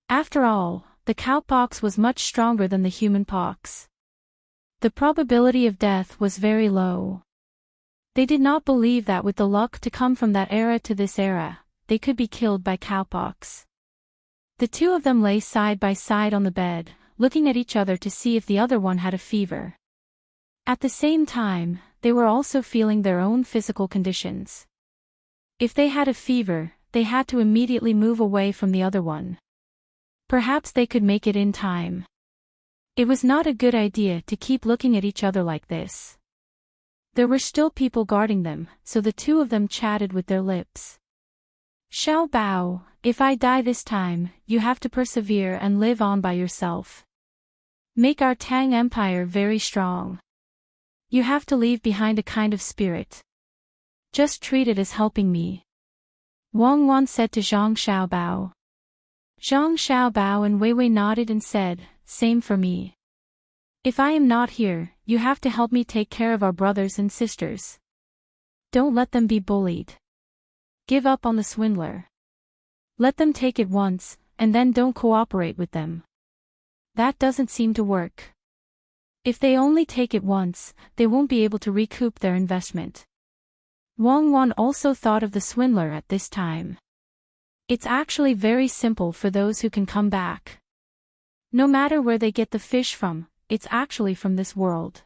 After all, the cowpox was much stronger than the human pox. The probability of death was very low. They did not believe that with the luck to come from that era to this era, they could be killed by cowpox. The 2 of them lay side by side on the bed, looking at each other to see if the other one had a fever. At the same time, they were also feeling their own physical conditions. If they had a fever, they had to immediately move away from the other one. Perhaps they could make it in time. It was not a good idea to keep looking at each other like this. There were still people guarding them, so the 2 of them chatted with their lips. Xiao Bao, if I die this time, you have to persevere and live on by yourself. Make our Tang Empire very strong. You have to leave behind a kind of spirit. Just treat it as helping me. Wang Wan said to Zhang Xiaobao. Zhang Xiaobao and Wei Wei nodded and said, same for me. If I am not here, you have to help me take care of our brothers and sisters. Don't let them be bullied. Give up on the swindler. Let them take it once, and then don't cooperate with them. That doesn't seem to work. If they only take it once, they won't be able to recoup their investment. Wang Wan also thought of the swindler at this time. It's actually very simple for those who can come back. No matter where they get the fish from, it's actually from this world.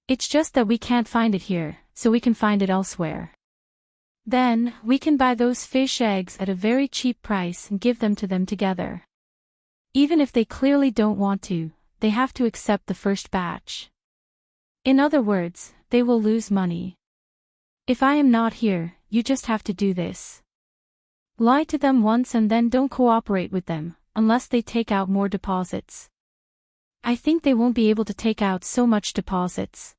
It's just that we can't find it here, so we can find it elsewhere. Then, we can buy those fish eggs at a very cheap price and give them to them together. Even if they clearly don't want to, they have to accept the first batch. In other words, they will lose money. If I am not here, you just have to do this. Lie to them once and then don't cooperate with them, unless they take out more deposits. I think they won't be able to take out so much deposits.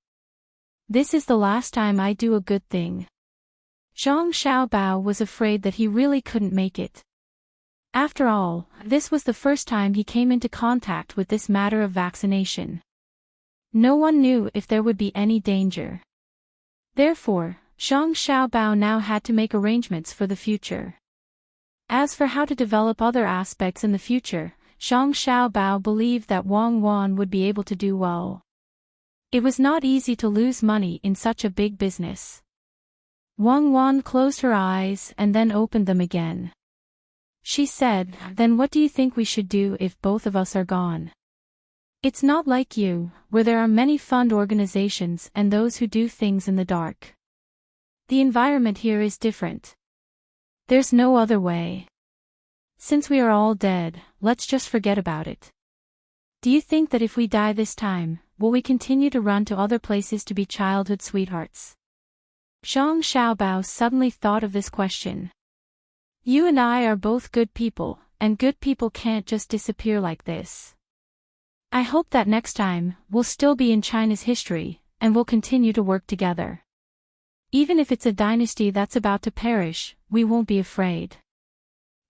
This is the last time I do a good thing. Zhang Xiaobao was afraid that he really couldn't make it. After all, this was the first time he came into contact with this matter of vaccination. No one knew if there would be any danger. Therefore, Zhang Xiaobao now had to make arrangements for the future. As for how to develop other aspects in the future, Zhang Xiaobao believed that Wang Wan would be able to do well. It was not easy to lose money in such a big business. Wang Wan closed her eyes and then opened them again. She said, "Then what do you think we should do if both of us are gone? It's not like you, where there are many fund organizations and those who do things in the dark. The environment here is different. There's no other way. Since we are all dead, let's just forget about it. Do you think that if we die this time, will we continue to run to other places to be childhood sweethearts?" Zhang Xiaobao suddenly thought of this question. You and I are both good people, and good people can't just disappear like this. I hope that next time, we'll still be in China's history, and we'll continue to work together. Even if it's a dynasty that's about to perish, we won't be afraid.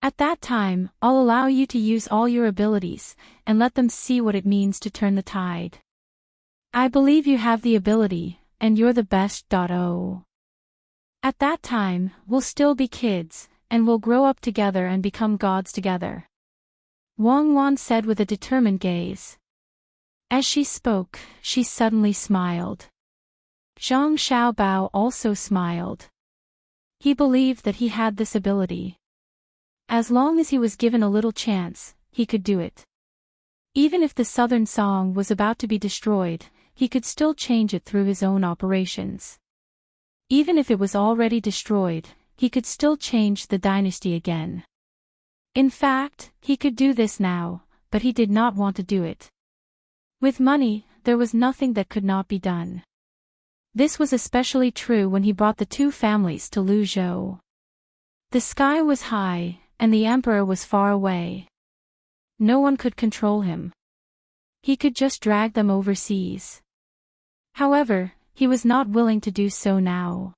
At that time, I'll allow you to use all your abilities, and let them see what it means to turn the tide. I believe you have the ability, and you're the best. At that time, we'll still be kids, and we'll grow up together and become gods together. Wang Wan said with a determined gaze. As she spoke, she suddenly smiled. Zhang Xiaobao also smiled. He believed that he had this ability. As long as he was given a little chance, he could do it. Even if the Southern Song was about to be destroyed, he could still change it through his own operations. Even if it was already destroyed, he could still change the dynasty again. In fact, he could do this now, but he did not want to do it. With money, there was nothing that could not be done. This was especially true when he brought the two families to Luzhou. The sky was high, and the emperor was far away. No one could control him. He could just drag them overseas. However, he was not willing to do so now.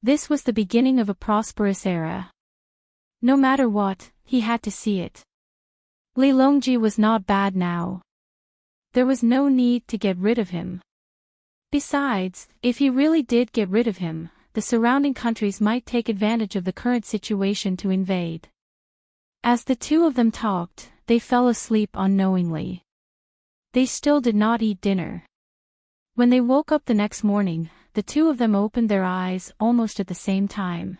This was the beginning of a prosperous era. No matter what, he had to see it. Li Longji was not bad now. There was no need to get rid of him. Besides, if he really did get rid of him, the surrounding countries might take advantage of the current situation to invade. As the two of them talked, they fell asleep unknowingly. They still did not eat dinner. When they woke up the next morning, the two of them opened their eyes almost at the same time.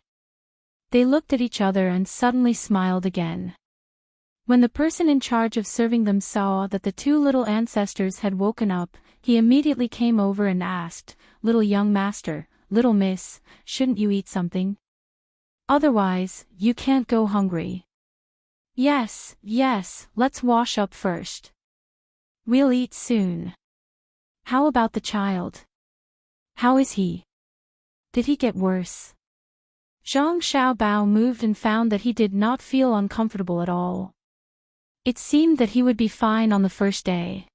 They looked at each other and suddenly smiled again. When the person in charge of serving them saw that the two little ancestors had woken up, he immediately came over and asked, "Little young master, little miss, shouldn't you eat something? Otherwise, you can't go hungry." Yes, let's wash up first. We'll eat soon. How about the child? How is he? Did he get worse? Zhang Xiaobao moved and found that he did not feel uncomfortable at all. It seemed that he would be fine on the first day.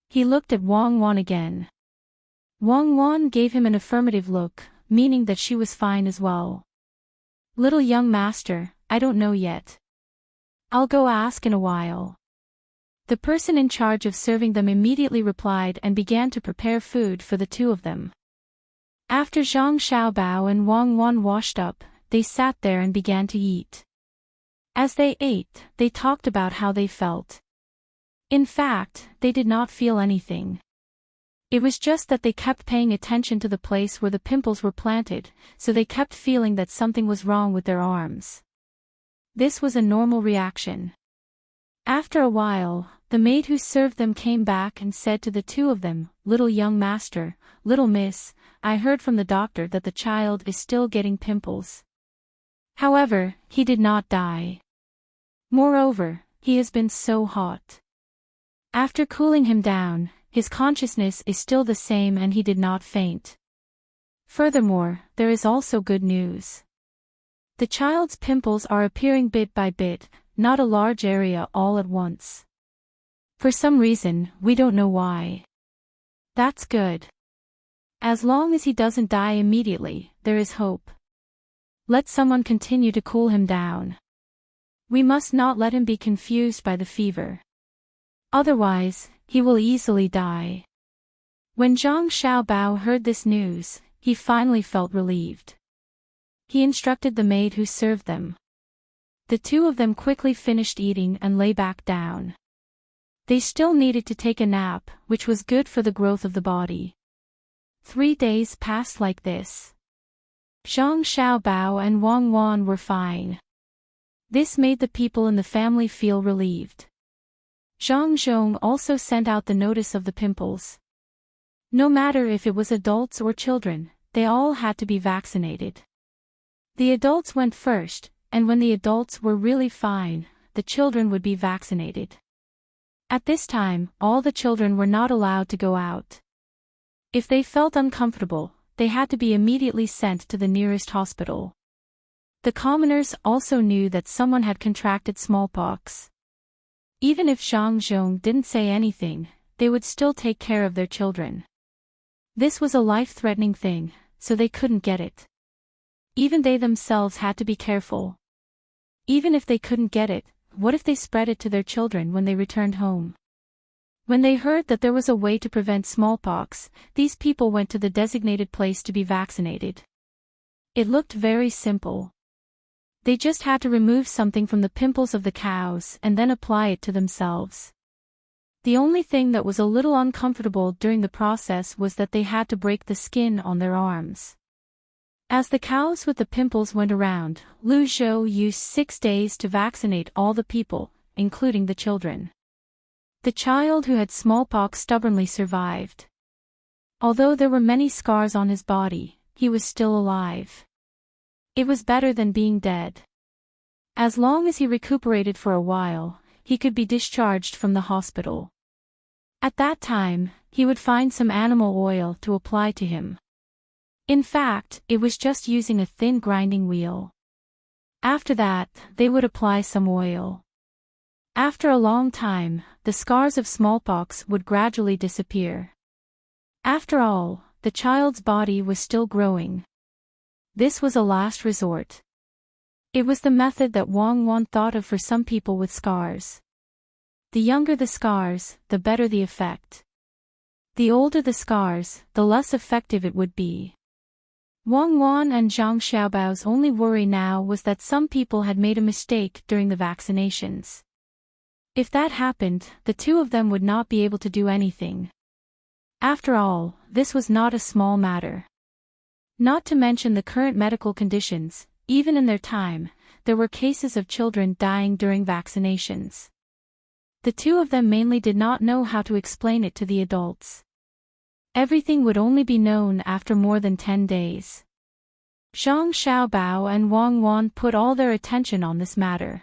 He looked at Wang Wan again. Wang Wan gave him an affirmative look, meaning that she was fine as well. Little young master, I don't know yet. I'll go ask in a while. The person in charge of serving them immediately replied and began to prepare food for the two of them. After Zhang Xiaobao and Wang Wan washed up, they sat there and began to eat. As they ate, they talked about how they felt. In fact, they did not feel anything. It was just that they kept paying attention to the place where the pimples were planted, so they kept feeling that something was wrong with their arms. This was a normal reaction. After a while, the maid who served them came back and said to the two of them, "Little young master, little miss, I heard from the doctor that the child is still getting pimples. However, he did not die. Moreover, he has been so hot. After cooling him down, his consciousness is still the same and he did not faint. Furthermore, there is also good news. The child's pimples are appearing bit by bit, not a large area all at once. For some reason, we don't know why. That's good. As long as he doesn't die immediately, there is hope. Let someone continue to cool him down. We must not let him be confused by the fever. Otherwise, he will easily die." When Zhang Xiaobao heard this news, he finally felt relieved. He instructed the maid who served them. The two of them quickly finished eating and lay back down. They still needed to take a nap, which was good for the growth of the body. 3 days passed like this. Zhang Xiaobao and Wang Wan were fine. This made the people in the family feel relieved. Zhang Zhong also sent out the notice of the pimples. No matter if it was adults or children, they all had to be vaccinated. The adults went first, and when the adults were really fine, the children would be vaccinated. At this time, all the children were not allowed to go out. If they felt uncomfortable, they had to be immediately sent to the nearest hospital. The commoners also knew that someone had contracted smallpox. Even if Zhang Zhong didn't say anything, they would still take care of their children. This was a life-threatening thing, so they couldn't get it. Even they themselves had to be careful. Even if they couldn't get it, what if they spread it to their children when they returned home? When they heard that there was a way to prevent smallpox, these people went to the designated place to be vaccinated. It looked very simple. They just had to remove something from the pimples of the cows and then apply it to themselves. The only thing that was a little uncomfortable during the process was that they had to break the skin on their arms. As the cows with the pimples went around, Lu Zhou used 6 days to vaccinate all the people, including the children. The child who had smallpox stubbornly survived. Although there were many scars on his body, he was still alive. It was better than being dead. As long as he recuperated for a while, he could be discharged from the hospital. At that time, he would find some animal oil to apply to him. In fact, it was just using a thin grinding wheel. After that, they would apply some oil. After a long time, the scars of smallpox would gradually disappear. After all, the child's body was still growing. This was a last resort. It was the method that Wang Wan thought of for some people with scars. The younger the scars, the better the effect. The older the scars, the less effective it would be. Wang Wan and Zhang Xiaobao's only worry now was that some people had made a mistake during the vaccinations. If that happened, the two of them would not be able to do anything. After all, this was not a small matter. Not to mention the current medical conditions, even in their time, there were cases of children dying during vaccinations. The two of them mainly did not know how to explain it to the adults. Everything would only be known after more than 10 days. Zhang Xiaobao and Wang Wan put all their attention on this matter.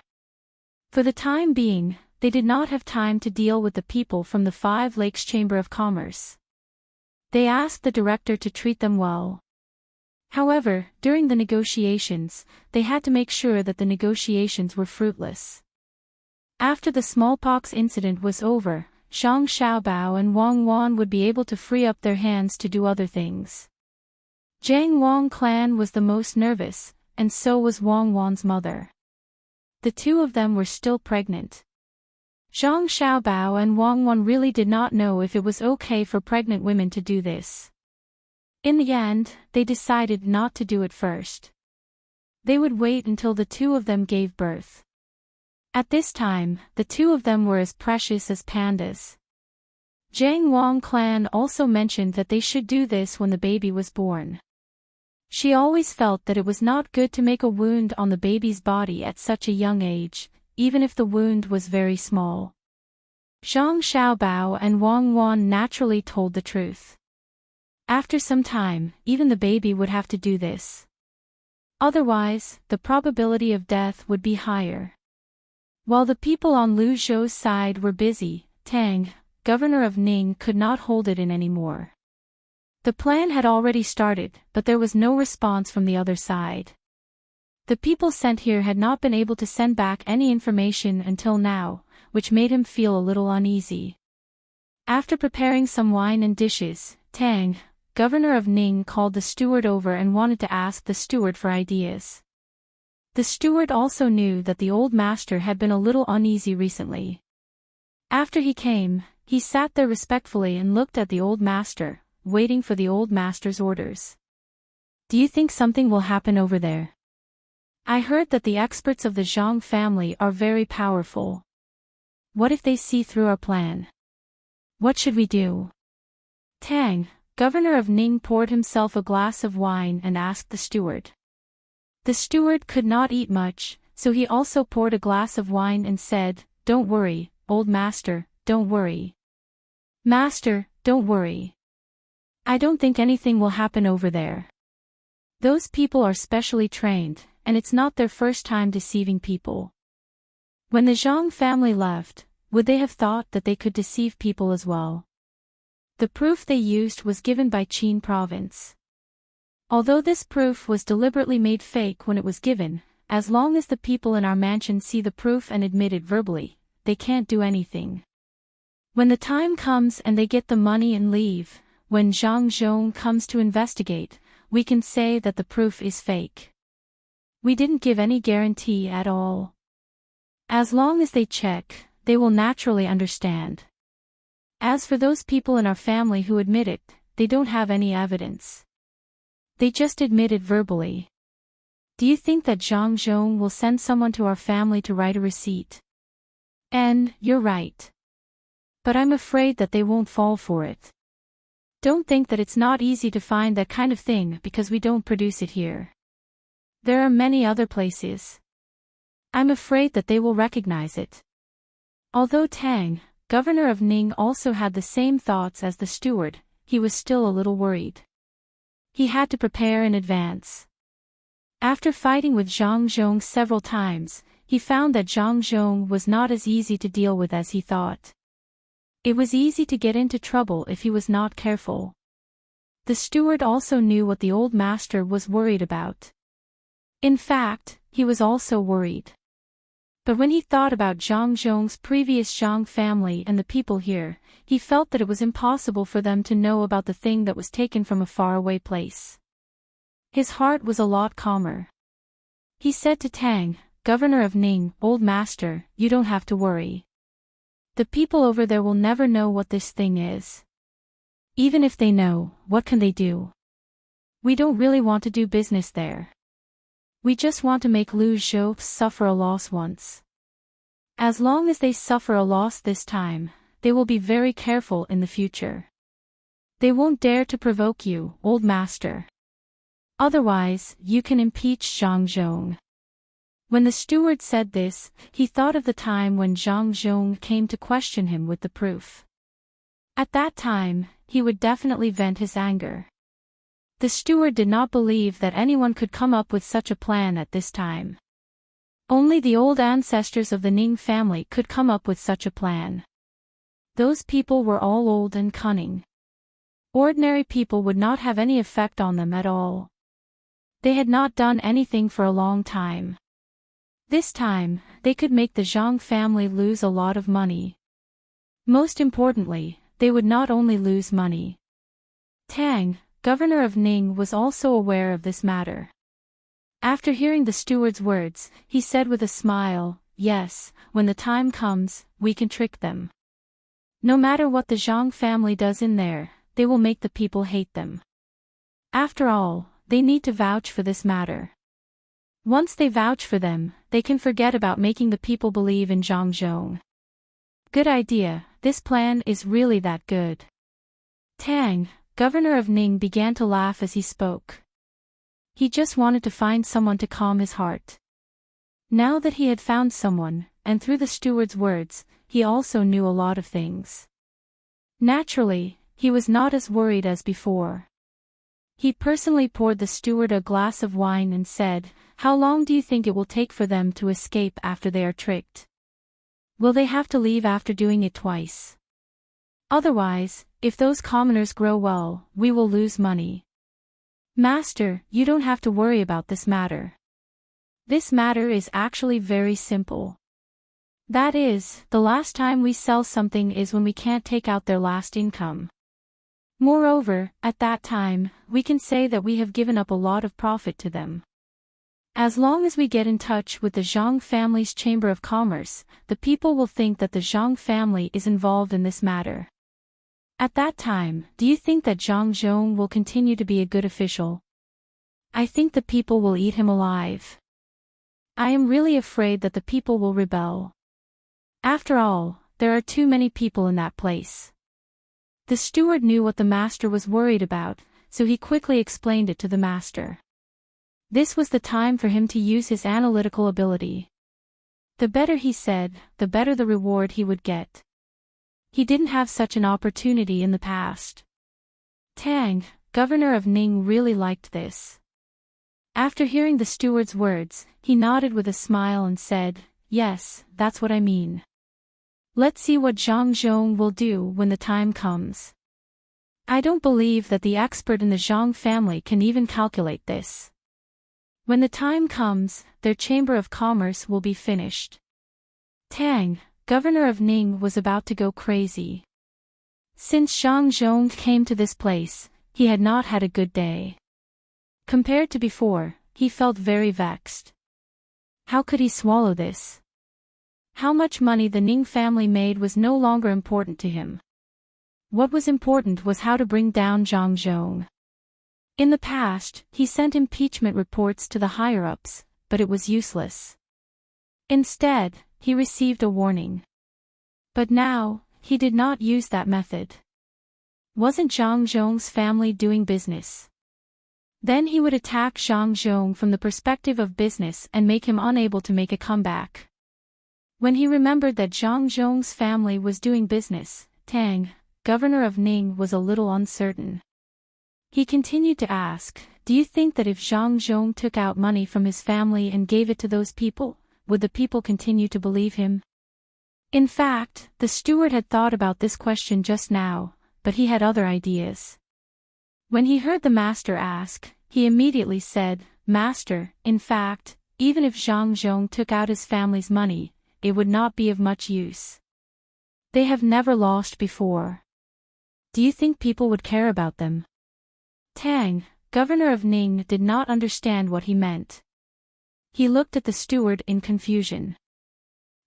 For the time being, they did not have time to deal with the people from the 5 Lakes Chamber of Commerce. They asked the director to treat them well. However, during the negotiations, they had to make sure that the negotiations were fruitless. After the smallpox incident was over, Zhang Xiaobao and Wang Wan would be able to free up their hands to do other things. Jiang Wang clan was the most nervous, and so was Wang Wan's mother. The two of them were still pregnant. Zhang Xiaobao and Wang Wan really did not know if it was okay for pregnant women to do this. In the end, they decided not to do it first. They would wait until the two of them gave birth. At this time, the two of them were as precious as pandas. Jiang Wang clan also mentioned that they should do this when the baby was born. She always felt that it was not good to make a wound on the baby's body at such a young age, even if the wound was very small. Zhang Xiaobao and Wang Wan naturally told the truth. After some time, even the baby would have to do this. Otherwise, the probability of death would be higher. While the people on Lu Zhou's side were busy, Tang, governor of Ning, could not hold it in anymore. The plan had already started, but there was no response from the other side. The people sent here had not been able to send back any information until now, which made him feel a little uneasy. After preparing some wine and dishes, Tang, governor of Ning, called the steward over and wanted to ask the steward for ideas. The steward also knew that the old master had been a little uneasy recently. After he came, he sat there respectfully and looked at the old master, waiting for the old master's orders. "Do you think something will happen over there?" I heard that the experts of the Zhang family are very powerful. What if they see through our plan? What should we do? Tang, governor of Ning, poured himself a glass of wine and asked the steward. The steward could not eat much, so he also poured a glass of wine and said, "Don't worry, old master, don't worry. Master, don't worry. I don't think anything will happen over there. Those people are specially trained, and it's not their first time deceiving people." When the Zhang family left, would they have thought that they could deceive people as well? The proof they used was given by Qin province. Although this proof was deliberately made fake when it was given, as long as the people in our mansion see the proof and admit it verbally, they can't do anything. When the time comes and they get the money and leave, when Zhang Zhong comes to investigate, we can say that the proof is fake. We didn't give any guarantee at all. As long as they check, they will naturally understand. As for those people in our family who admit it, they don't have any evidence. They just admit it verbally. Do you think that Zhang Zhong will send someone to our family to write a receipt? And, you're right. But I'm afraid that they won't fall for it. Don't think that it's not easy to find that kind of thing because we don't produce it here. There are many other places. I'm afraid that they will recognize it. Although Tang, governor of Ning, also had the same thoughts as the steward, he was still a little worried. He had to prepare in advance. After fighting with Zhang Zhong several times, he found that Zhang Zhong was not as easy to deal with as he thought. It was easy to get into trouble if he was not careful. The steward also knew what the old master was worried about. In fact, he was also worried. But when he thought about Zhang Zhong's previous Zhang family and the people here, he felt that it was impossible for them to know about the thing that was taken from a faraway place. His heart was a lot calmer. He said to Tang, governor of Ning, "Old master, you don't have to worry. The people over there will never know what this thing is. Even if they know, what can they do? We don't really want to do business there. We just want to make Lu Zhou suffer a loss once. As long as they suffer a loss this time, they will be very careful in the future. They won't dare to provoke you, old master. Otherwise, you can impeach Zhang Zhong." When the steward said this, he thought of the time when Zhang Zhong came to question him with the proof. At that time, he would definitely vent his anger. The steward did not believe that anyone could come up with such a plan at this time. Only the old ancestors of the Ning family could come up with such a plan. Those people were all old and cunning. Ordinary people would not have any effect on them at all. They had not done anything for a long time. This time, they could make the Zhang family lose a lot of money. Most importantly, they would not only lose money. Tang, governor of Ning, was also aware of this matter. After hearing the steward's words, he said with a smile, "Yes, when the time comes, we can trick them. No matter what the Zhang family does in there, they will make the people hate them. After all, they need to vouch for this matter. Once they vouch for them, they can forget about making the people believe in Zhang Zhong." Good idea, this plan is really that good. Tang, governor of Ning, began to laugh as he spoke. He just wanted to find someone to calm his heart. Now that he had found someone, and through the steward's words, he also knew a lot of things. Naturally, he was not as worried as before. He personally poured the steward a glass of wine and said, "How long do you think it will take for them to escape after they are tricked? Will they have to leave after doing it twice? Otherwise, if those commoners grow well, we will lose money." "Master, you don't have to worry about this matter. This matter is actually very simple. That is, the last time we sell something is when we can't take out their last income. Moreover, at that time, we can say that we have given up a lot of profit to them. As long as we get in touch with the Zhang family's Chamber of Commerce, the people will think that the Zhang family is involved in this matter. At that time, do you think that Zhang Zhong will continue to be a good official? I think the people will eat him alive." I am really afraid that the people will rebel. After all, there are too many people in that place. The steward knew what the master was worried about, so he quickly explained it to the master. This was the time for him to use his analytical ability. The better he said, the better the reward he would get. He didn't have such an opportunity in the past. Tang, governor of Ning, really liked this. After hearing the steward's words, he nodded with a smile and said, "Yes, that's what I mean. Let's see what Zhang Zhong will do when the time comes. I don't believe that the expert in the Zhang family can even calculate this. When the time comes, their Chamber of Commerce will be finished." Tang, governor of Ning, was about to go crazy. Since Zhang Zhong came to this place, he had not had a good day. Compared to before, he felt very vexed. How could he swallow this? How much money the Ning family made was no longer important to him. What was important was how to bring down Zhang Zhong. In the past, he sent impeachment reports to the higher-ups, but it was useless. Instead, he received a warning. But now, he did not use that method. Wasn't Zhang Zhong's family doing business? Then he would attack Zhang Zhong from the perspective of business and make him unable to make a comeback. When he remembered that Zhang Zhong's family was doing business, Tang, governor of Ning, was a little uncertain. He continued to ask, "Do you think that if Zhang Zhong took out money from his family and gave it to those people, would the people continue to believe him?" In fact, the steward had thought about this question just now, but he had other ideas. When he heard the master ask, he immediately said, "Master, in fact, even if Zhang Zhong took out his family's money, it would not be of much use. They have never lost before. Do you think people would care about them?" Tang, governor of Ning, did not understand what he meant. He looked at the steward in confusion.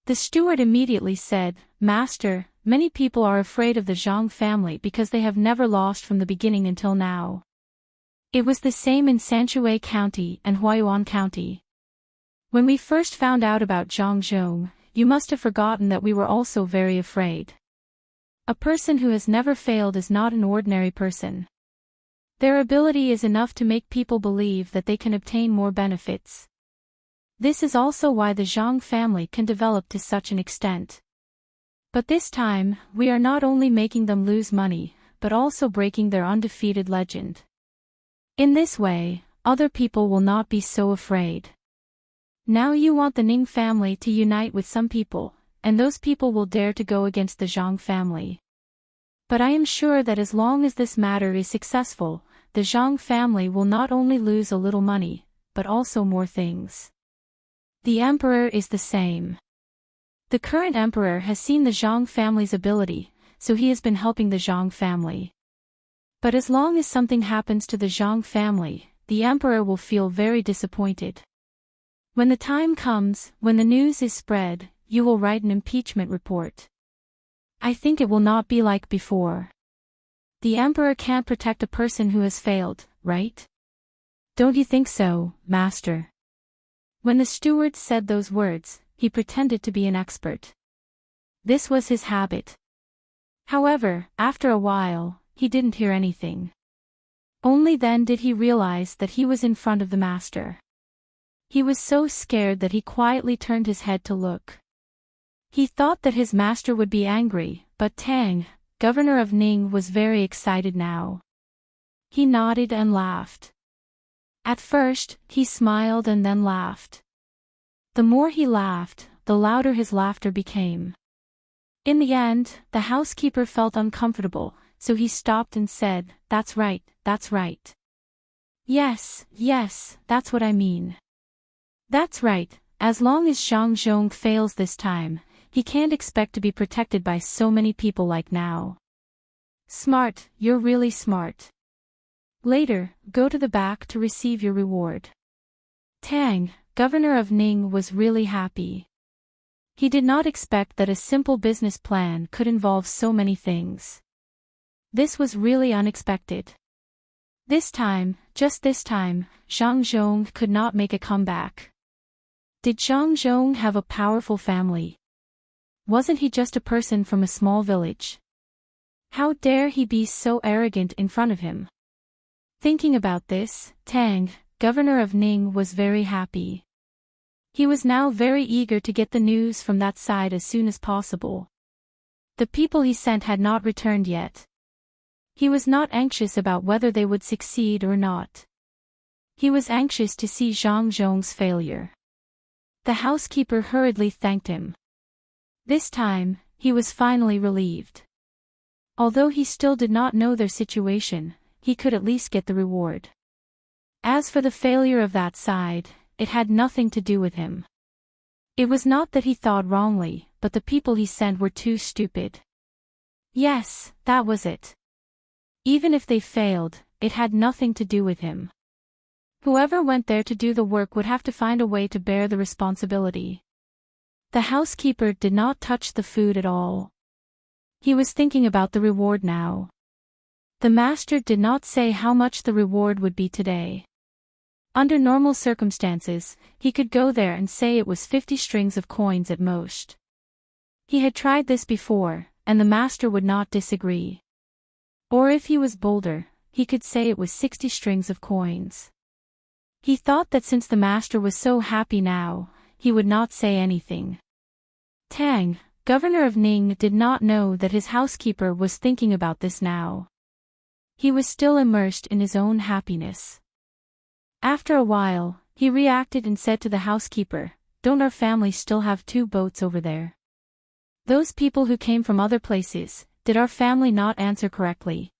The steward immediately said, "Master, many people are afraid of the Zhang family because they have never lost from the beginning until now. It was the same in Sanshui County and Huayuan County. When we first found out about Zhang Zhong, you must have forgotten that we were also very afraid. A person who has never failed is not an ordinary person. Their ability is enough to make people believe that they can obtain more benefits. This is also why the Zhang family can develop to such an extent. But this time, we are not only making them lose money, but also breaking their undefeated legend. In this way, other people will not be so afraid. Now you want the Ning family to unite with some people, and those people will dare to go against the Zhang family. But I am sure that as long as this matter is successful, the Zhang family will not only lose a little money, but also more things. The emperor is the same. The current emperor has seen the Zhang family's ability, so he has been helping the Zhang family. But as long as something happens to the Zhang family, the emperor will feel very disappointed. When the time comes, when the news is spread, you will write an impeachment report. I think it will not be like before. The emperor can't protect a person who has failed, right? Don't you think so, master?" When the steward said those words, he pretended to be an expert. This was his habit. However, after a while, he didn't hear anything. Only then did he realize that he was in front of the master. He was so scared that he quietly turned his head to look. He thought that his master would be angry, but Tang, governor of Ning, was very excited now. He nodded and laughed. At first, he smiled and then laughed. The more he laughed, the louder his laughter became. In the end, the housekeeper felt uncomfortable, so he stopped and said, "That's right, that's right. Yes, yes, that's what I mean. That's right, as long as Zhang Zhong fails this time, he can't expect to be protected by so many people like now. Smart, you're really smart. Later, go to the back to receive your reward." Tang, governor of Ning, was really happy. He did not expect that a simple business plan could involve so many things. This was really unexpected. This time, just this time, Zhang Zhong could not make a comeback. Did Zhang Zhong have a powerful family? Wasn't he just a person from a small village? How dare he be so arrogant in front of him? Thinking about this, Tang, governor of Ning, was very happy. He was now very eager to get the news from that side as soon as possible. The people he sent had not returned yet. He was not anxious about whether they would succeed or not. He was anxious to see Zhang Zhong's failure. The housekeeper hurriedly thanked him. This time, he was finally relieved. Although he still did not know their situation, he could at least get the reward. As for the failure of that side, it had nothing to do with him. It was not that he thought wrongly, but the people he sent were too stupid. Yes, that was it. Even if they failed, it had nothing to do with him. Whoever went there to do the work would have to find a way to bear the responsibility. The housekeeper did not touch the food at all. He was thinking about the reward now. The master did not say how much the reward would be today. Under normal circumstances, he could go there and say it was 50 strings of coins at most. He had tried this before, and the master would not disagree. Or if he was bolder, he could say it was 60 strings of coins. He thought that since the master was so happy now, he would not say anything. Tang, governor of Ning, did not know that his housekeeper was thinking about this now. He was still immersed in his own happiness. After a while, he reacted and said to the housekeeper, "Don't our family still have 2 boats over there? Those people who came from other places, did our family not answer correctly?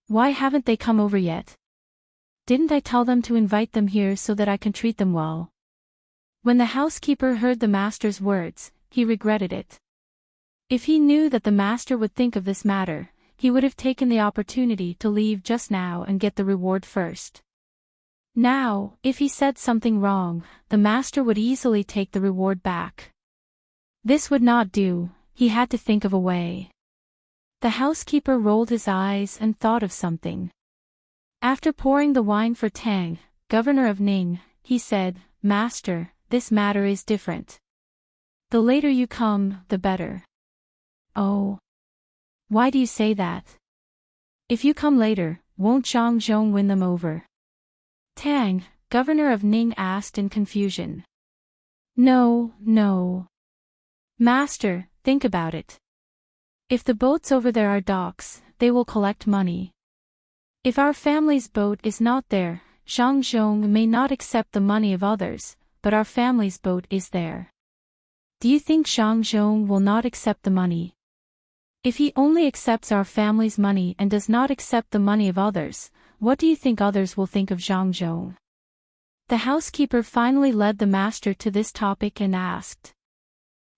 Why haven't they come over yet? Didn't I tell them to invite them here so that I can treat them well?" When the housekeeper heard the master's words, he regretted it. If he knew that the master would think of this matter, he would have taken the opportunity to leave just now and get the reward first. Now, if he said something wrong, the master would easily take the reward back. This would not do, he had to think of a way. The housekeeper rolled his eyes and thought of something. After pouring the wine for Tang, governor of Ning, he said, "Master, this matter is different. The later you come, the better." "Oh. Why do you say that? If you come later, won't Zhang Zhong win them over?" Tang, governor of Ning, asked in confusion. "No, no. Master, think about it. If the boats over there are docks, they will collect money. If our family's boat is not there, Zhang Zhong may not accept the money of others, but our family's boat is there. Do you think Zhang Zhong will not accept the money? If he only accepts our family's money and does not accept the money of others, what do you think others will think of Zhang Zhong?" The housekeeper finally led the master to this topic and asked.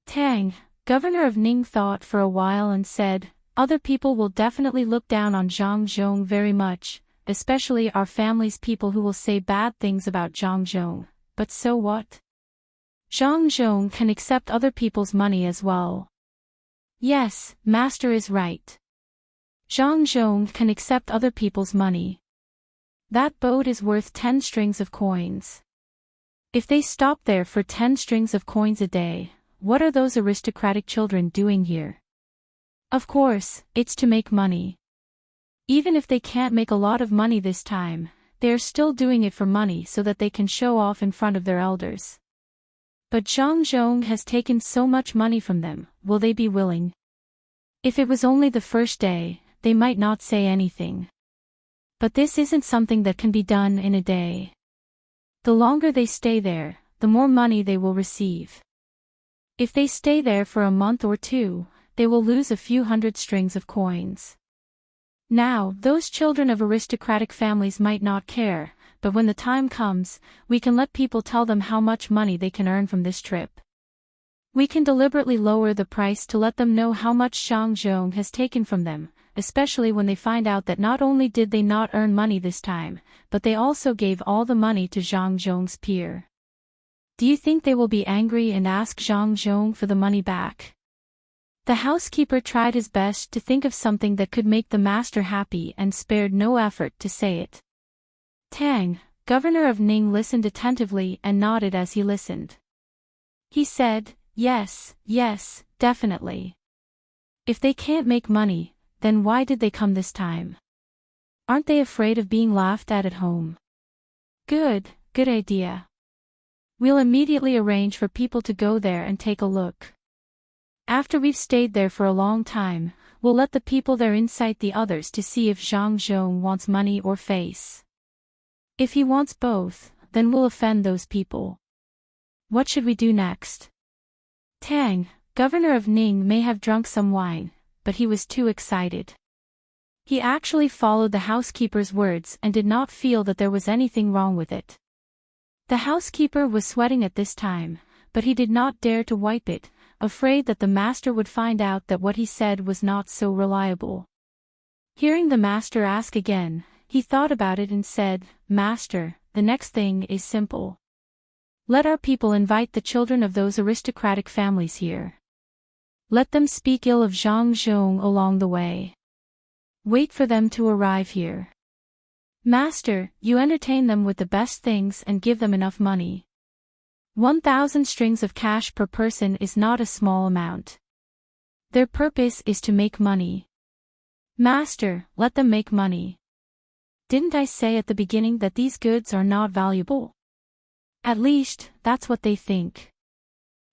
Tang, governor of Ning, thought for a while and said, "Other people will definitely look down on Zhang Zhong very much, especially our family's people who will say bad things about Zhang Zhong, but so what? Zhang Zhong can accept other people's money as well." Yes, master is right. Zhang Zhong can accept other people's money. That boat is worth 10 strings of coins. If they stop there for 10 strings of coins a day, what are those aristocratic children doing here? Of course, it's to make money. Even if they can't make a lot of money this time, they are still doing it for money so that they can show off in front of their elders. But Zhang Zhong has taken so much money from them, will they be willing? If it was only the first day, they might not say anything. But this isn't something that can be done in a day. The longer they stay there, the more money they will receive. If they stay there for a month or 2, they will lose a few hundred strings of coins. Now, those children of aristocratic families might not care, but when the time comes, we can let people tell them how much money they can earn from this trip. We can deliberately lower the price to let them know how much Zhang Zhong has taken from them, especially when they find out that not only did they not earn money this time, but they also gave all the money to Zhang Zhong's peer. Do you think they will be angry and ask Zhang Zhong for the money back? The housekeeper tried his best to think of something that could make the master happy and spared no effort to say it. Tang, governor of Ning, listened attentively and nodded as he listened. He said, yes, yes, definitely. If they can't make money, then why did they come this time? Aren't they afraid of being laughed at home? Good idea. We'll immediately arrange for people to go there and take a look. After we've stayed there for a long time, we'll let the people there incite the others to see if Zhang Zhong wants money or face. If he wants both, then we'll offend those people. What should we do next? Tang, governor of Ning, may have drunk some wine, but he was too excited. He actually followed the housekeeper's words and did not feel that there was anything wrong with it. The housekeeper was sweating at this time, but he did not dare to wipe it, afraid that the master would find out that what he said was not so reliable. Hearing the master ask again, he thought about it and said, Master, the next thing is simple. Let our people invite the children of those aristocratic families here. Let them speak ill of Zhang Zhong along the way. Wait for them to arrive here. Master, you entertain them with the best things and give them enough money. 1,000 strings of cash per person is not a small amount. Their purpose is to make money. Master, let them make money. Didn't I say at the beginning that these goods are not valuable? At least, that's what they think.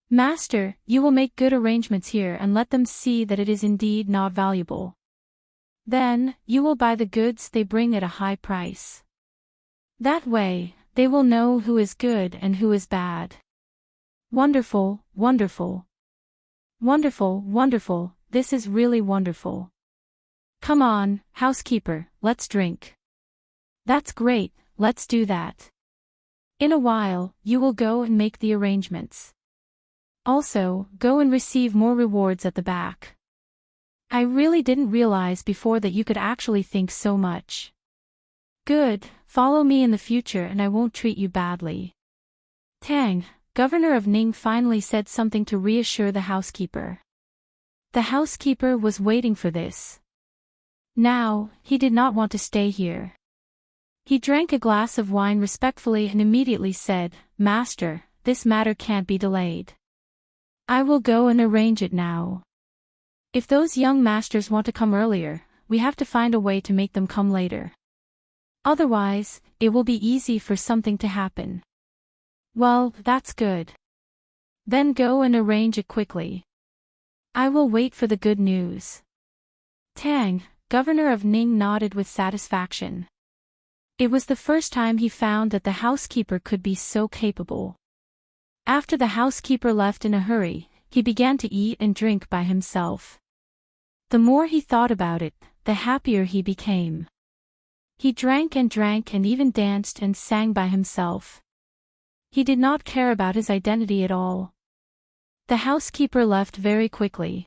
Master, you will make good arrangements here and let them see that it is indeed not valuable. Then, you will buy the goods they bring at a high price. That way, they will know who is good and who is bad. Wonderful, wonderful. Wonderful, wonderful, this is really wonderful. Come on, housekeeper, let's drink. That's great, let's do that. In a while, you will go and make the arrangements. Also, go and receive more rewards at the back. I really didn't realize before that you could actually think so much. Good, follow me in the future and I won't treat you badly. Tang, governor of Ning, finally said something to reassure the housekeeper. The housekeeper was waiting for this. Now, he did not want to stay here. He drank a glass of wine respectfully and immediately said, Master, this matter can't be delayed. I will go and arrange it now. If those young masters want to come earlier, we have to find a way to make them come later. Otherwise, it will be easy for something to happen. Well, that's good. Then go and arrange it quickly. I will wait for the good news. Tang, governor of Ning, nodded with satisfaction. It was the first time he found that the housekeeper could be so capable. After the housekeeper left in a hurry, he began to eat and drink by himself. The more he thought about it, the happier he became. He drank and even danced and sang by himself. He did not care about his identity at all. The housekeeper left very quickly.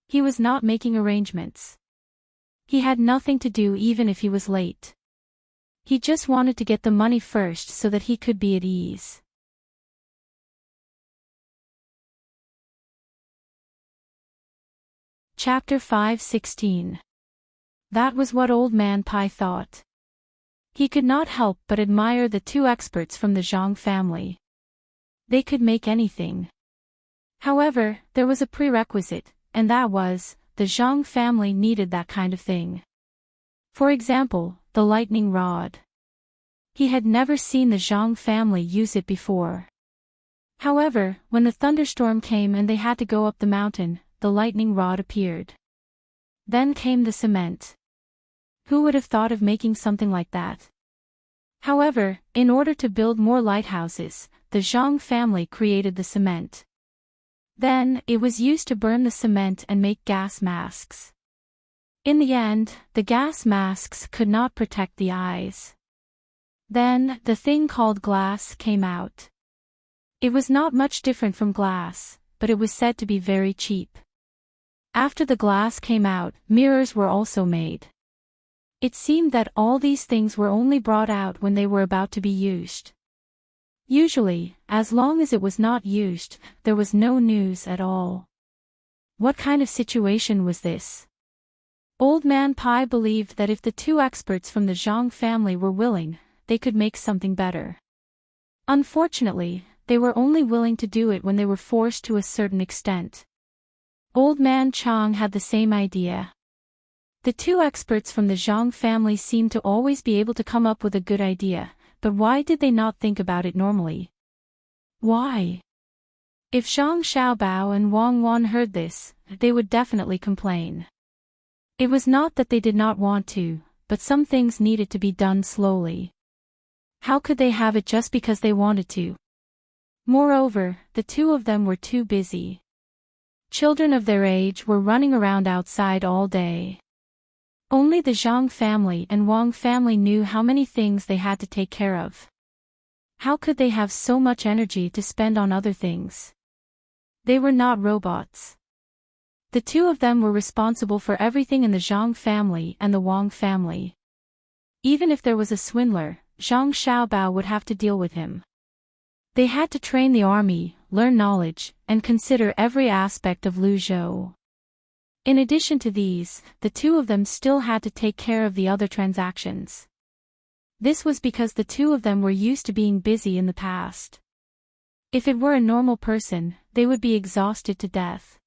He was not making arrangements. He had nothing to do even if he was late. He just wanted to get the money first so that he could be at ease. Chapter 5:16. That was what Old Man Pai thought. He could not help but admire the two experts from the Zhang family. They could make anything. However, there was a prerequisite, and that was, the Zhang family needed that kind of thing. For example, the lightning rod. He had never seen the Zhang family use it before. However, when the thunderstorm came and they had to go up the mountain, the lightning rod appeared. Then came the cement. Who would have thought of making something like that? However, in order to build more lighthouses, the Zhang family created the cement. Then, it was used to burn the cement and make gas masks. In the end, the gas masks could not protect the eyes. Then, the thing called glass came out. It was not much different from glass, but it was said to be very cheap. After the glass came out, mirrors were also made. It seemed that all these things were only brought out when they were about to be used. Usually, as long as it was not used, there was no news at all. What kind of situation was this? Old Man Pai believed that if the two experts from the Zhang family were willing, they could make something better. Unfortunately, they were only willing to do it when they were forced to a certain extent. Old Man Chang had the same idea. The two experts from the Zhang family seemed to always be able to come up with a good idea, but why did they not think about it normally? Why? If Zhang Xiaobao and Wang Wan heard this, they would definitely complain. It was not that they did not want to, but some things needed to be done slowly. How could they have it just because they wanted to? Moreover, the two of them were too busy. Children of their age were running around outside all day. Only the Zhang family and Wang family knew how many things they had to take care of. How could they have so much energy to spend on other things? They were not robots. The two of them were responsible for everything in the Zhang family and the Wang family. Even if there was a swindler, Zhang Xiaobao would have to deal with him. They had to train the army, learn knowledge, and consider every aspect of Luzhou. In addition to these, the two of them still had to take care of the other transactions. This was because the two of them were used to being busy in the past. If it were a normal person, they would be exhausted to death.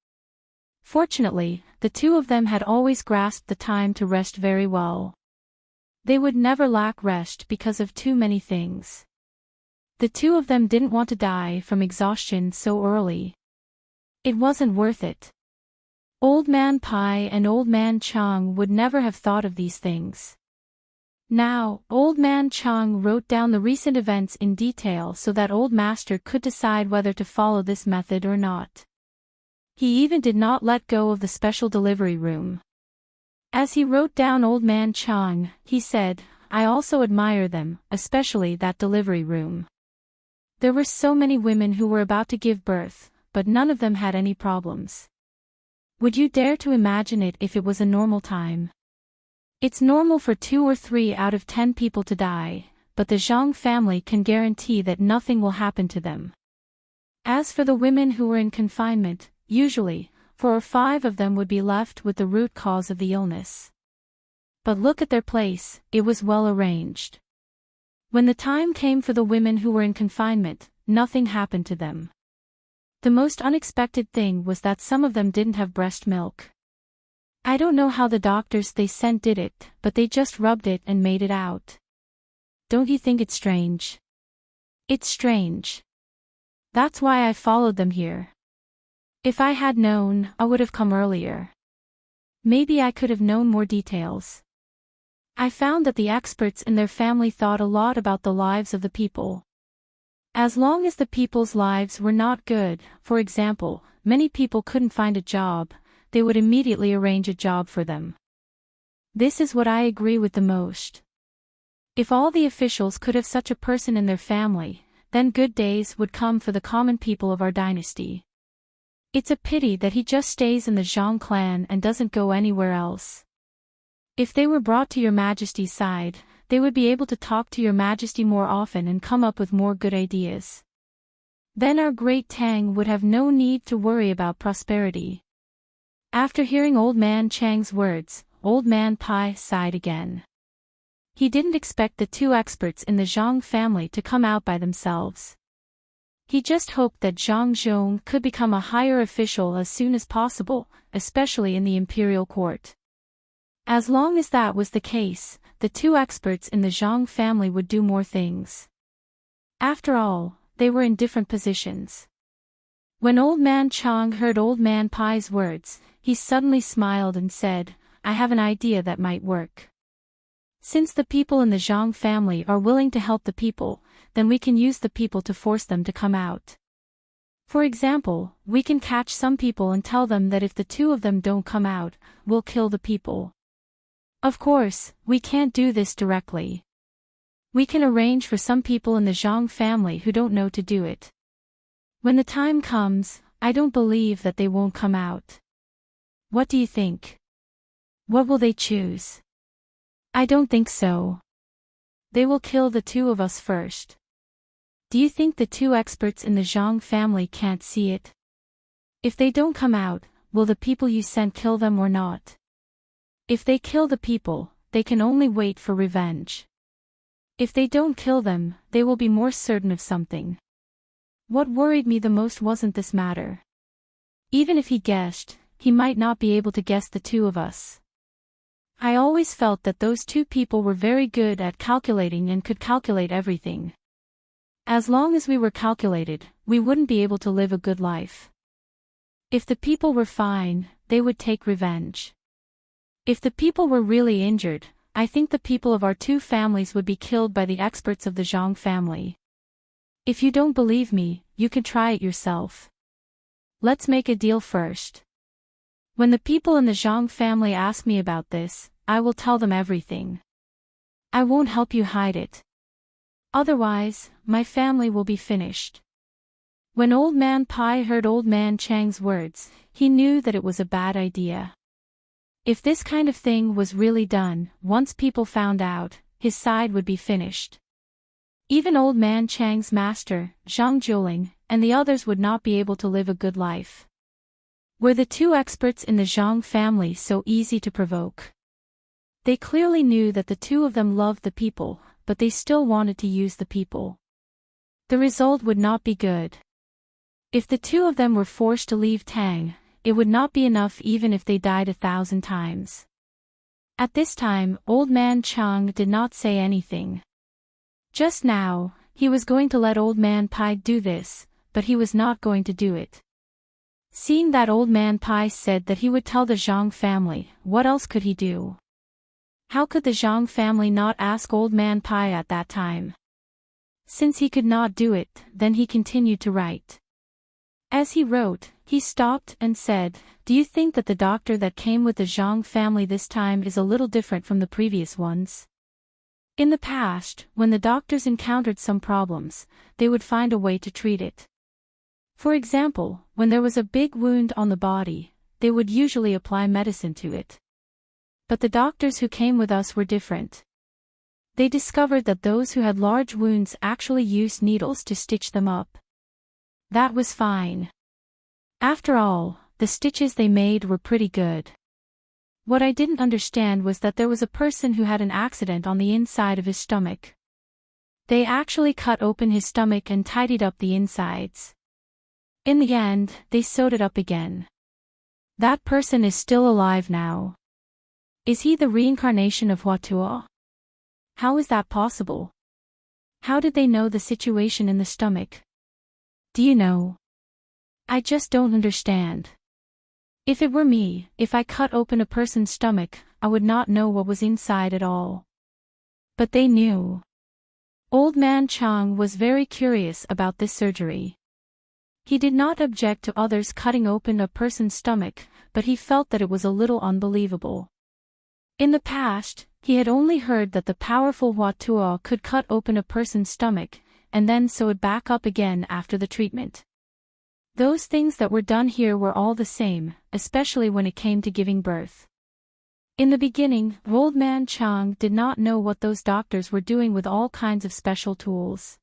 Fortunately, the two of them had always grasped the time to rest very well. They would never lack rest because of too many things. The two of them didn't want to die from exhaustion so early. It wasn't worth it. Old Man Pai and Old Man Chang would never have thought of these things. Now, Old Man Chang wrote down the recent events in detail so that Old Master could decide whether to follow this method or not. He even did not let go of the special delivery room. As he wrote down Old Man Chang, he said, "I also admire them, especially that delivery room." There were so many women who were about to give birth, but none of them had any problems. Would you dare to imagine it if it was a normal time? It's normal for 2 or 3 out of 10 people to die, but the Zhang family can guarantee that nothing will happen to them. As for the women who were in confinement, usually, 4 or 5 of them would be left with the root cause of the illness. But look at their place, it was well arranged. When the time came for the women who were in confinement, nothing happened to them. The most unexpected thing was that some of them didn't have breast milk. I don't know how the doctors they sent did it, but they just rubbed it and made it out. Don't you think it's strange? It's strange. That's why I followed them here. If I had known, I would have come earlier. Maybe I could have known more details. I found that the experts in their family thought a lot about the lives of the people. As long as the people's lives were not good, for example, many people couldn't find a job, they would immediately arrange a job for them. This is what I agree with the most. If all the officials could have such a person in their family, then good days would come for the common people of our dynasty. It's a pity that he just stays in the Zhang clan and doesn't go anywhere else. If they were brought to your Majesty's side, they would be able to talk to your Majesty more often and come up with more good ideas. Then our great Tang would have no need to worry about prosperity. After hearing Old Man Chang's words, Old Man Pai sighed again. He didn't expect the 2 experts in the Zhang family to come out by themselves. He just hoped that Zhang Zhong could become a higher official as soon as possible, especially in the imperial court. As long as that was the case, the 2 experts in the Zhang family would do more things. After all, they were in different positions. When Old Man Chang heard Old Man Pai's words, he suddenly smiled and said, "I have an idea that might work. Since the people in the Zhang family are willing to help the people, then we can use the people to force them to come out. For example, we can catch some people and tell them that if the 2 of them don't come out, we'll kill the people. Of course, we can't do this directly. We can arrange for some people in the Zhang family who don't know to do it. When the time comes, I don't believe that they won't come out. What do you think? What will they choose? I don't think so. They will kill the 2 of us first. Do you think the 2 experts in the Zhang family can't see it? If they don't come out, will the people you sent kill them or not? If they kill the people, they can only wait for revenge. If they don't kill them, they will be more certain of something. What worried me the most wasn't this matter. Even if he guessed, he might not be able to guess the two of us. I always felt that those two people were very good at calculating and could calculate everything. As long as we were calculated, we wouldn't be able to live a good life. If the people were fine, they would take revenge. If the people were really injured, I think the people of our two families would be killed by the experts of the Zhang family. If you don't believe me, you can try it yourself. Let's make a deal first. When the people in the Zhang family ask me about this, I will tell them everything. I won't help you hide it. Otherwise, my family will be finished. When Old Man Pai heard Old Man Chang's words, he knew that it was a bad idea. If this kind of thing was really done, once people found out, his side would be finished. Even Old Man Chang's master, Zhang Jiuling, and the others would not be able to live a good life. Were the two experts in the Zhang family so easy to provoke? They clearly knew that the two of them loved the people, but they still wanted to use the people. The result would not be good. If the two of them were forced to leave Tang, it would not be enough even if they died 1,000 times. At this time, Old Man Chang did not say anything. Just now, he was going to let Old Man Pai do this, but he was not going to do it. Seeing that Old Man Pai said that he would tell the Zhang family, what else could he do? How could the Zhang family not ask Old Man Pai at that time? Since he could not do it, then he continued to write. As he wrote, he stopped and said, "Do you think that the doctor that came with the Zhang family this time is a little different from the previous ones? In the past, when the doctors encountered some problems, they would find a way to treat it. For example, when there was a big wound on the body, they would usually apply medicine to it. But the doctors who came with us were different. They discovered that those who had large wounds actually used needles to stitch them up. That was fine. After all, the stitches they made were pretty good. What I didn't understand was that there was a person who had an accident on the inside of his stomach. They actually cut open his stomach and tidied up the insides. In the end, they sewed it up again. That person is still alive now. Is he the reincarnation of Huatuo? How is that possible? How did they know the situation in the stomach? Do you know? I just don't understand. If it were me, if I cut open a person's stomach, I would not know what was inside at all. But they knew. Old Man Chang was very curious about this surgery. He did not object to others cutting open a person's stomach, but he felt that it was a little unbelievable. In the past, he had only heard that the powerful Huatuo could cut open a person's stomach, and then sew it back up again after the treatment. Those things that were done here were all the same, especially when it came to giving birth. In the beginning, Old Man Chang did not know what those doctors were doing with all kinds of special tools.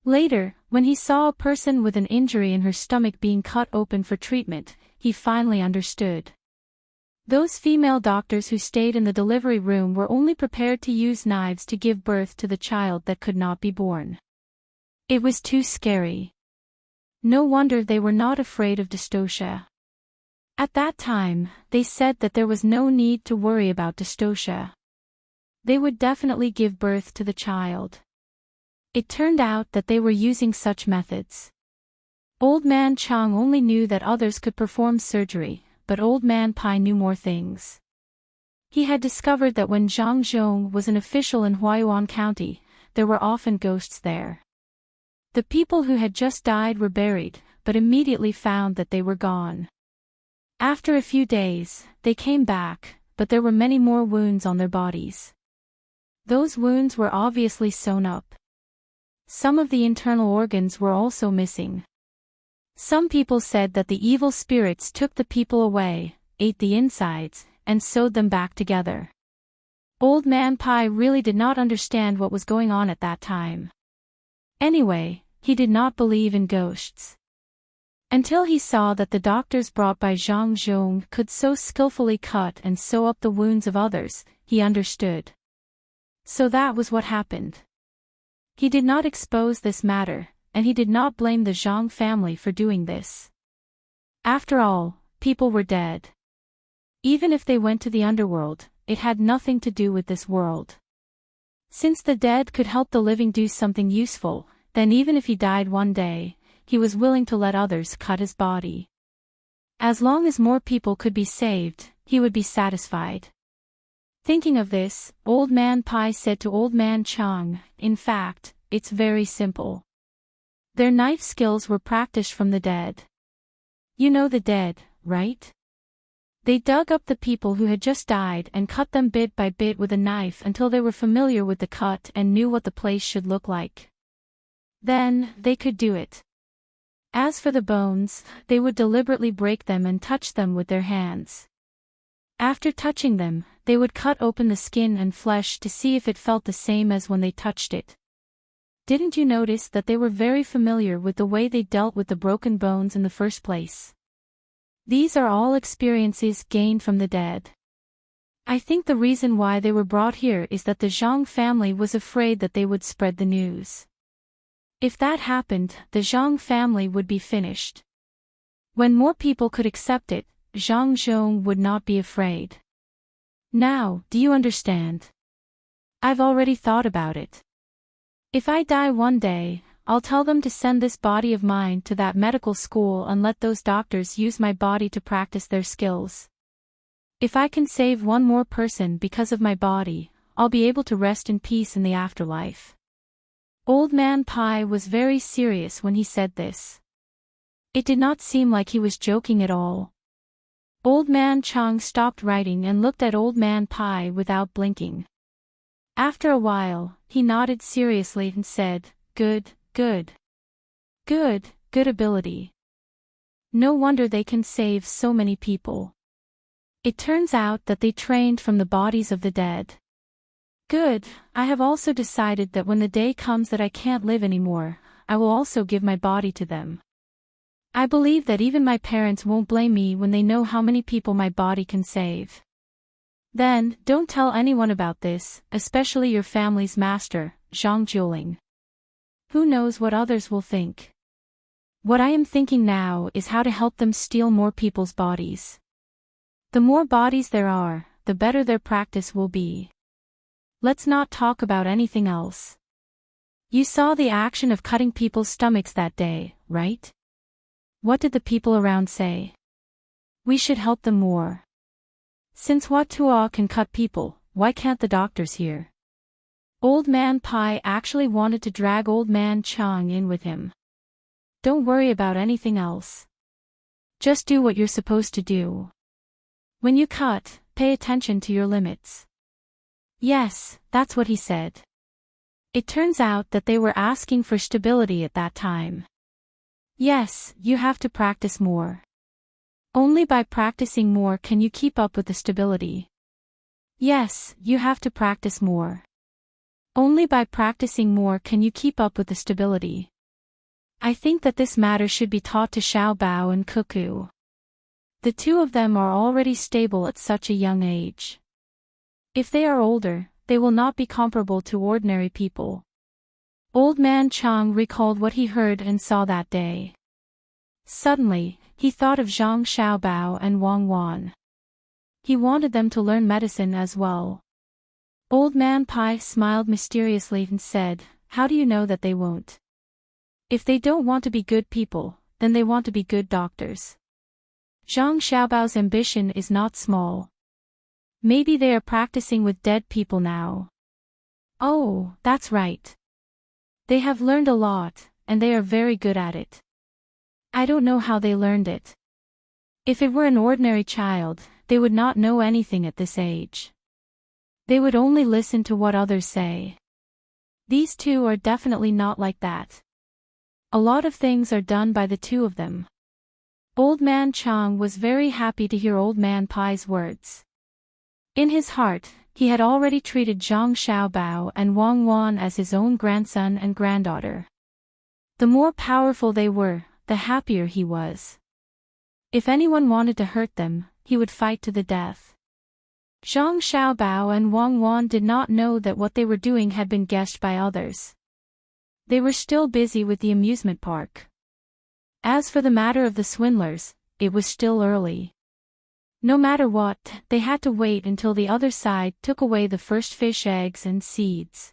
Later, when he saw a person with an injury in her stomach being cut open for treatment, he finally understood. Those female doctors who stayed in the delivery room were only prepared to use knives to give birth to the child that could not be born. It was too scary. No wonder they were not afraid of dystocia. At that time, they said that there was no need to worry about dystocia. They would definitely give birth to the child. It turned out that they were using such methods. Old Man Chang only knew that others could perform surgery, but Old Man Pai knew more things. He had discovered that when Zhang Zhong was an official in Huayuan County, there were often ghosts there. The people who had just died were buried, but immediately found that they were gone. After a few days, they came back, but there were many more wounds on their bodies. Those wounds were obviously sewn up. Some of the internal organs were also missing. Some people said that the evil spirits took the people away, ate the insides, and sewed them back together. Old Man Pai really did not understand what was going on at that time. Anyway, he did not believe in ghosts. Until he saw that the doctors brought by Zhang Zhong could so skillfully cut and sew up the wounds of others, he understood. So that was what happened. He did not expose this matter, and he did not blame the Zhang family for doing this. After all, people were dead. Even if they went to the underworld, it had nothing to do with this world. Since the dead could help the living do something useful, then even if he died one day, he was willing to let others cut his body. As long as more people could be saved, he would be satisfied. Thinking of this, Old Man Pai said to Old Man Chang, "In fact, it's very simple." Their knife skills were practiced from the dead. You know the dead, right? They dug up the people who had just died and cut them bit by bit with a knife until they were familiar with the cut and knew what the place should look like. Then, they could do it. As for the bones, they would deliberately break them and touch them with their hands. After touching them, they would cut open the skin and flesh to see if it felt the same as when they touched it. Didn't you notice that they were very familiar with the way they dealt with the broken bones in the first place? These are all experiences gained from the dead. I think the reason why they were brought here is that the Zhang family was afraid that they would spread the news. If that happened, the Zhang family would be finished. When more people could accept it, Zhang Zhong would not be afraid. Now, do you understand? I've already thought about it. If I die one day, I'll tell them to send this body of mine to that medical school and let those doctors use my body to practice their skills. If I can save one more person because of my body, I'll be able to rest in peace in the afterlife. Old Man Pai was very serious when he said this. It did not seem like he was joking at all. Old Man Chang stopped writing and looked at Old Man Pai without blinking. After a while, he nodded seriously and said, "Good, good. Good, good ability. No wonder they can save so many people. It turns out that they trained from the bodies of the dead. Good, I have also decided that when the day comes that I can't live anymore, I will also give my body to them. I believe that even my parents won't blame me when they know how many people my body can save. Then, don't tell anyone about this, especially your family's master, Zhang Juling. Who knows what others will think. What I am thinking now is how to help them steal more people's bodies. The more bodies there are, the better their practice will be. Let's not talk about anything else. You saw the action of cutting people's stomachs that day, right? What did the people around say? We should help them more. Since Huatua can cut people, why can't the doctors here? Old Man Pai actually wanted to drag Old Man Chang in with him. Don't worry about anything else. Just do what you're supposed to do. When you cut, pay attention to your limits. Yes, that's what he said. It turns out that they were asking for stability at that time. Yes, you have to practice more. Only by practicing more can you keep up with the stability. Yes, you have to practice more. Only by practicing more can you keep up with the stability. I think that this matter should be taught to Xiao Bao and Cuckoo. The two of them are already stable at such a young age. If they are older, they will not be comparable to ordinary people. Old Man Chang recalled what he heard and saw that day. Suddenly, he thought of Zhang Xiaobao and Wang Wan. He wanted them to learn medicine as well. Old Man Pai smiled mysteriously and said, "How do you know that they won't? If they don't want to be good people, then they want to be good doctors." Zhang Xiaobao's ambition is not small. Maybe they are practicing with dead people now. Oh, that's right. They have learned a lot, and they are very good at it. I don't know how they learned it. If it were an ordinary child, they would not know anything at this age. They would only listen to what others say. These two are definitely not like that. A lot of things are done by the two of them. Old Man Chang was very happy to hear Old Man Pai's words. In his heart, he had already treated Zhang Xiaobao and Wang Wan as his own grandson and granddaughter. The more powerful they were, the happier he was. If anyone wanted to hurt them, he would fight to the death. Zhang Xiaobao and Wang Wan did not know that what they were doing had been guessed by others. They were still busy with the amusement park. As for the matter of the swindlers, it was still early. No matter what, they had to wait until the other side took away the first fish eggs and seeds.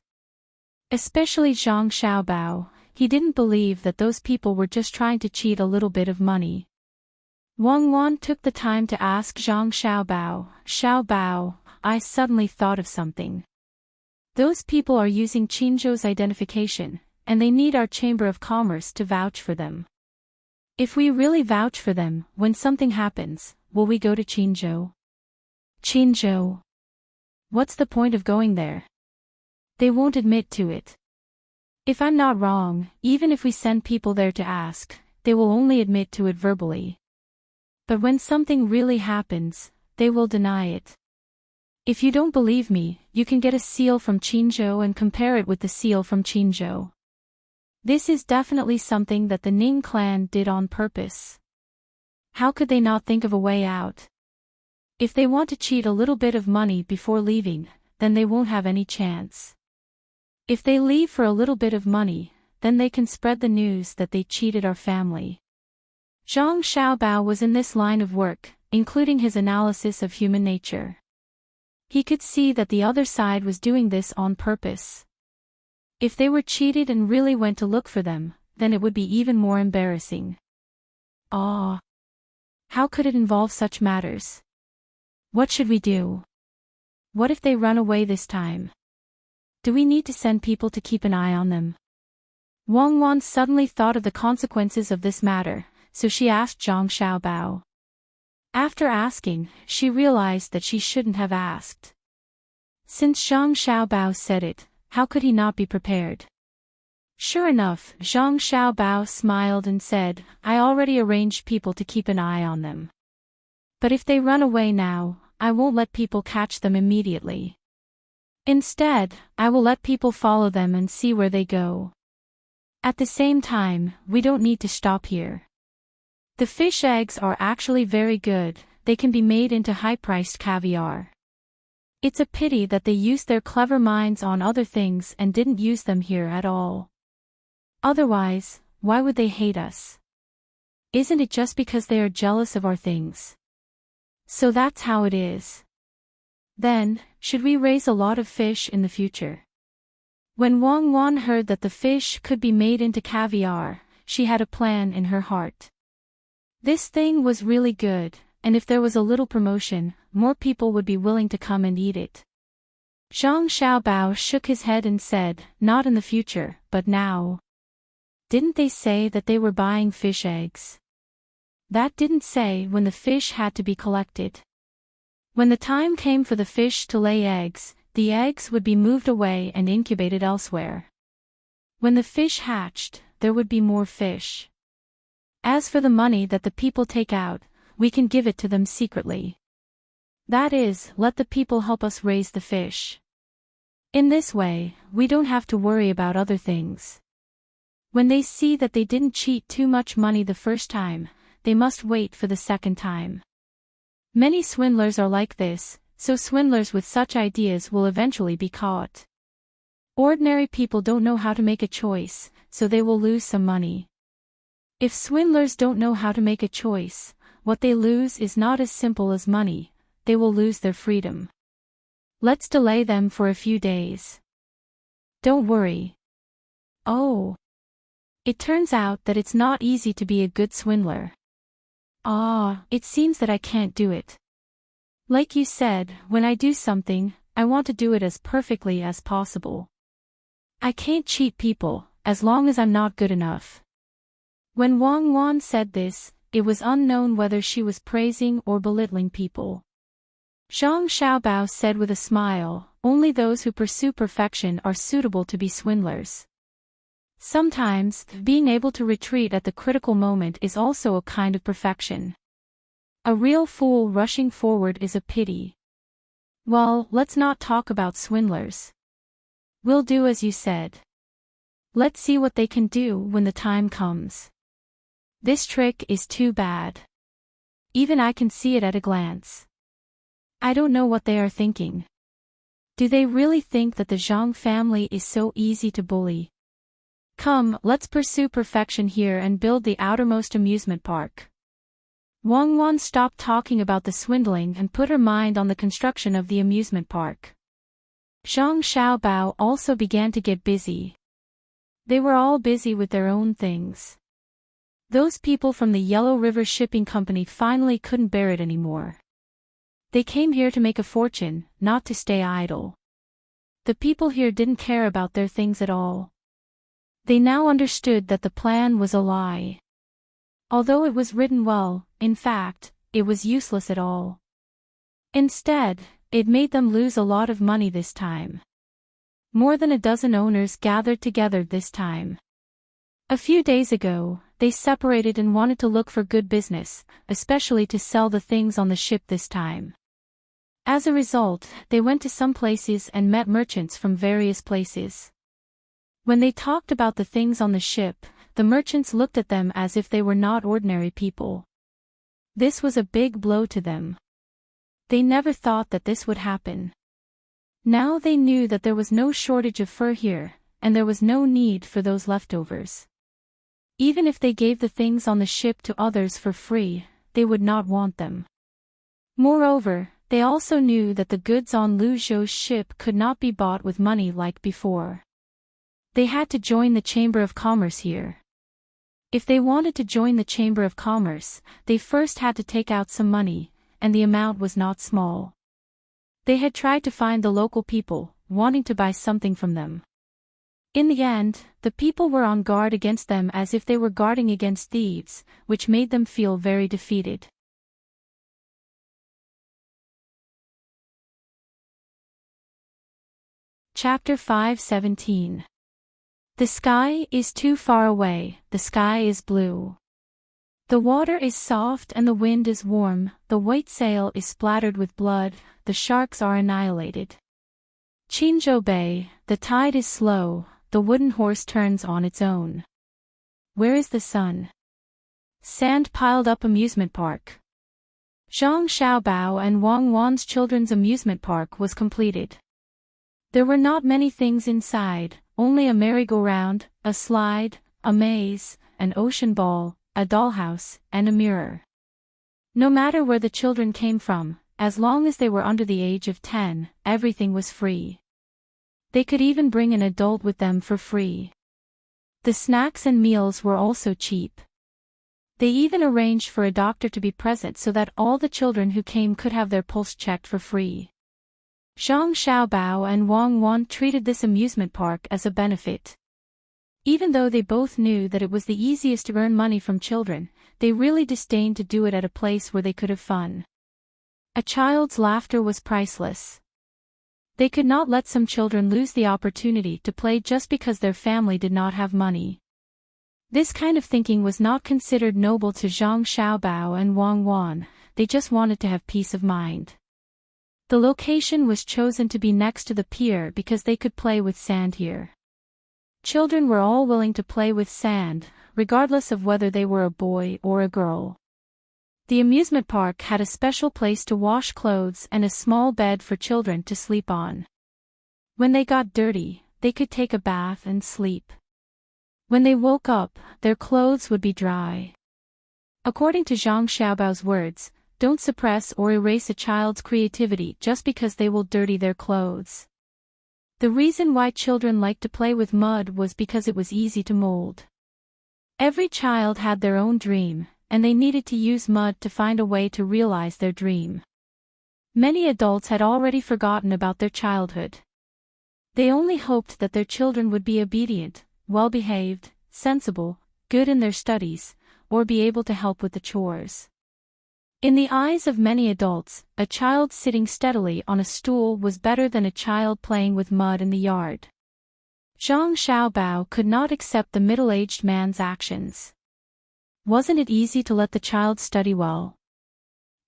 Especially Zhang Xiaobao, he didn't believe that those people were just trying to cheat a little bit of money. Wang Wan took the time to ask Zhang Xiaobao, "Xiaobao, I suddenly thought of something. Those people are using Qinzhou's identification, and they need our Chamber of Commerce to vouch for them. If we really vouch for them, when something happens, will we go to Qinzhou?" Qinzhou? What's the point of going there? They won't admit to it. If I'm not wrong, even if we send people there to ask, they will only admit to it verbally. But when something really happens, they will deny it. If you don't believe me, you can get a seal from Qinzhou and compare it with the seal from Qinzhou. This is definitely something that the Ning clan did on purpose. How could they not think of a way out? If they want to cheat a little bit of money before leaving, then they won't have any chance. If they leave for a little bit of money, then they can spread the news that they cheated our family. Zhang Xiaobao was in this line of work, including his analysis of human nature. He could see that the other side was doing this on purpose. If they were cheated and really went to look for them, then it would be even more embarrassing. Ah! How could it involve such matters? What should we do? What if they run away this time? Do we need to send people to keep an eye on them? Wang Wan suddenly thought of the consequences of this matter, so she asked Zhang Xiaobao. After asking, she realized that she shouldn't have asked. Since Zhang Xiaobao said it, how could he not be prepared? Sure enough, Zhang Xiaobao smiled and said, "I already arranged people to keep an eye on them. But if they run away now, I won't let people catch them immediately. Instead, I will let people follow them and see where they go. At the same time, we don't need to stop here. The fish eggs are actually very good, they can be made into high-priced caviar. It's a pity that they used their clever minds on other things and didn't use them here at all. Otherwise, why would they hate us? Isn't it just because they are jealous of our things? So that's how it is. Then, should we raise a lot of fish in the future?" When Wang Wan heard that the fish could be made into caviar, she had a plan in her heart. This thing was really good, and if there was a little promotion, more people would be willing to come and eat it. Zhang Xiaobao shook his head and said, "Not in the future, but now." Didn't they say that they were buying fish eggs? That didn't say when the fish had to be collected. When the time came for the fish to lay eggs, the eggs would be moved away and incubated elsewhere. When the fish hatched, there would be more fish. As for the money that the people take out, we can give it to them secretly. That is, let the people help us raise the fish. In this way, we don't have to worry about other things. When they see that they didn't cheat too much money the first time, they must wait for the second time. Many swindlers are like this, so swindlers with such ideas will eventually be caught. Ordinary people don't know how to make a choice, so they will lose some money. If swindlers don't know how to make a choice, what they lose is not as simple as money, they will lose their freedom. Let's delay them for a few days. Don't worry. Oh. It turns out that it's not easy to be a good swindler. It seems that I can't do it. Like you said, when I do something, I want to do it as perfectly as possible. I can't cheat people, as long as I'm not good enough. When Wang Wan said this, it was unknown whether she was praising or belittling people. Zhang Xiaobao said with a smile, "Only those who pursue perfection are suitable to be swindlers." Sometimes, being able to retreat at the critical moment is also a kind of perfection. A real fool rushing forward is a pity. Well, let's not talk about swindlers. We'll do as you said. Let's see what they can do when the time comes. This trick is too bad. Even I can see it at a glance. I don't know what they are thinking. Do they really think that the Zhang family is so easy to bully? Come, let's pursue perfection here and build the outermost amusement park. Wang Wan stopped talking about the swindling and put her mind on the construction of the amusement park. Zhang Xiaobao also began to get busy. They were all busy with their own things. Those people from the Yellow River Shipping Company finally couldn't bear it anymore. They came here to make a fortune, not to stay idle. The people here didn't care about their things at all. They now understood that the plan was a lie. Although it was written well, in fact, it was useless at all. Instead, it made them lose a lot of money this time. More than a dozen owners gathered together this time. A few days ago, they separated and wanted to look for good business, especially to sell the things on the ship this time. As a result, they went to some places and met merchants from various places. When they talked about the things on the ship, the merchants looked at them as if they were not ordinary people. This was a big blow to them. They never thought that this would happen. Now they knew that there was no shortage of fur here, and there was no need for those leftovers. Even if they gave the things on the ship to others for free, they would not want them. Moreover, they also knew that the goods on Lu Zhou's ship could not be bought with money like before. They had to join the Chamber of Commerce here. If they wanted to join the Chamber of Commerce, they first had to take out some money, and the amount was not small. They had tried to find the local people, wanting to buy something from them. In the end, the people were on guard against them as if they were guarding against thieves, which made them feel very defeated. Chapter 5:17. The sky is too far away, the sky is blue. The water is soft and the wind is warm, the white sail is splattered with blood, the sharks are annihilated. Qinzhou Bay, the tide is slow, the wooden horse turns on its own. Where is the sun? Sand piled up amusement park. Zhang Xiaobao and Wang Wan's children's amusement park was completed. There were not many things inside, only a merry-go-round, a slide, a maze, an ocean ball, a dollhouse, and a mirror. No matter where the children came from, as long as they were under the age of 10, everything was free. They could even bring an adult with them for free. The snacks and meals were also cheap. They even arranged for a doctor to be present so that all the children who came could have their pulse checked for free. Zhang Xiaobao and Wang Wan treated this amusement park as a benefit. Even though they both knew that it was the easiest to earn money from children, they really disdained to do it at a place where they could have fun. A child's laughter was priceless. They could not let some children lose the opportunity to play just because their family did not have money. This kind of thinking was not considered noble to Zhang Xiaobao and Wang Wan, they just wanted to have peace of mind. The location was chosen to be next to the pier because they could play with sand here. Children were all willing to play with sand, regardless of whether they were a boy or a girl. The amusement park had a special place to wash clothes and a small bed for children to sleep on. When they got dirty, they could take a bath and sleep. When they woke up, their clothes would be dry. According to Zhang Xiaobao's words, don't suppress or erase a child's creativity just because they will dirty their clothes. The reason why children liked to play with mud was because it was easy to mold. Every child had their own dream, and they needed to use mud to find a way to realize their dream. Many adults had already forgotten about their childhood. They only hoped that their children would be obedient, well-behaved, sensible, good in their studies, or be able to help with the chores. In the eyes of many adults, a child sitting steadily on a stool was better than a child playing with mud in the yard. Zhang Xiaobao could not accept the middle-aged man's actions. Wasn't it easy to let the child study well?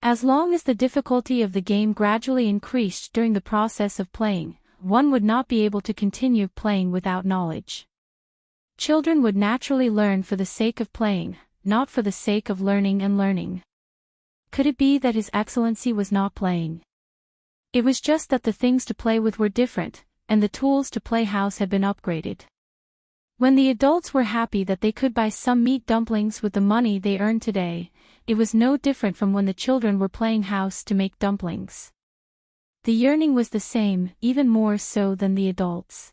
As long as the difficulty of the game gradually increased during the process of playing, one would not be able to continue playing without knowledge. Children would naturally learn for the sake of playing, not for the sake of learning and learning. Could it be that His Excellency was not playing? It was just that the things to play with were different, and the tools to play house had been upgraded. When the adults were happy that they could buy some meat dumplings with the money they earned today, it was no different from when the children were playing house to make dumplings. The yearning was the same, even more so than the adults.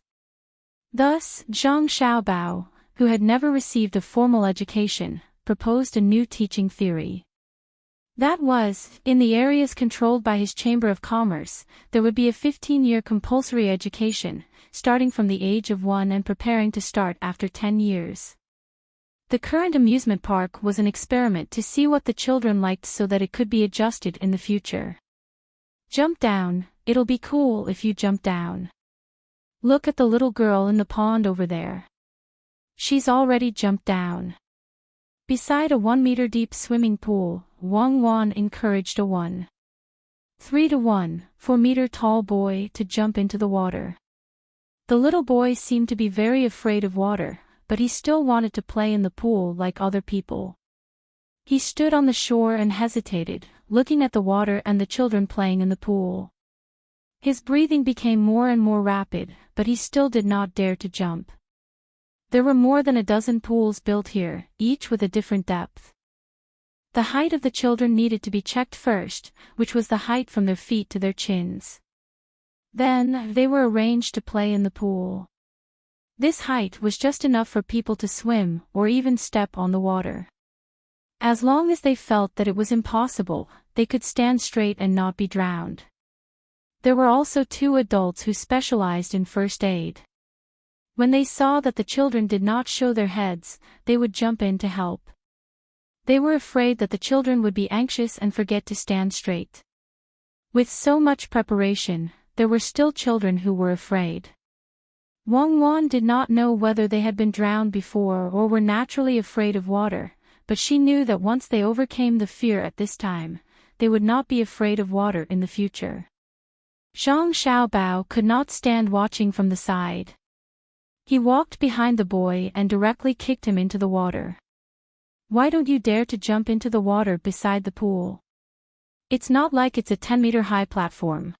Thus, Zhang Xiaobao, who had never received a formal education, proposed a new teaching theory. That was, in the areas controlled by his Chamber of Commerce, there would be a 15-year compulsory education, starting from the age of 1 and preparing to start after 10 years. The current amusement park was an experiment to see what the children liked so that it could be adjusted in the future. Jump down, it'll be cool if you jump down. Look at the little girl in the pond over there. She's already jumped down. Beside a 1-meter deep swimming pool, Wang Wan encouraged a 1.3 to 4-meter tall boy to jump into the water. The little boy seemed to be very afraid of water, but he still wanted to play in the pool like other people. He stood on the shore and hesitated, looking at the water and the children playing in the pool. His breathing became more and more rapid, but he still did not dare to jump. There were more than a dozen pools built here, each with a different depth. The height of the children needed to be checked first, which was the height from their feet to their chins. Then, they were arranged to play in the pool. This height was just enough for people to swim, or even step on the water. As long as they felt that it was impossible, they could stand straight and not be drowned. There were also 2 adults who specialized in first aid. When they saw that the children did not show their heads, they would jump in to help. They were afraid that the children would be anxious and forget to stand straight. With so much preparation, there were still children who were afraid. Wang Wan did not know whether they had been drowned before or were naturally afraid of water, but she knew that once they overcame the fear at this time, they would not be afraid of water in the future. Zhang Xiaobao could not stand watching from the side. He walked behind the boy and directly kicked him into the water. Why don't you dare to jump into the water beside the pool? It's not like it's a 10-meter high platform.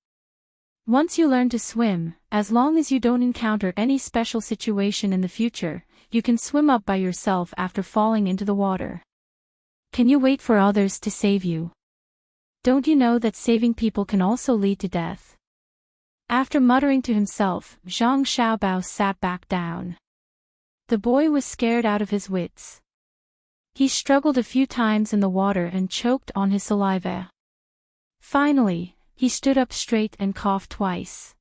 Once you learn to swim, as long as you don't encounter any special situation in the future, you can swim up by yourself after falling into the water. Can you wait for others to save you? Don't you know that saving people can also lead to death? After muttering to himself, Zhang Xiaobao sat back down. The boy was scared out of his wits. He struggled a few times in the water and choked on his saliva. Finally, he stood up straight and coughed twice.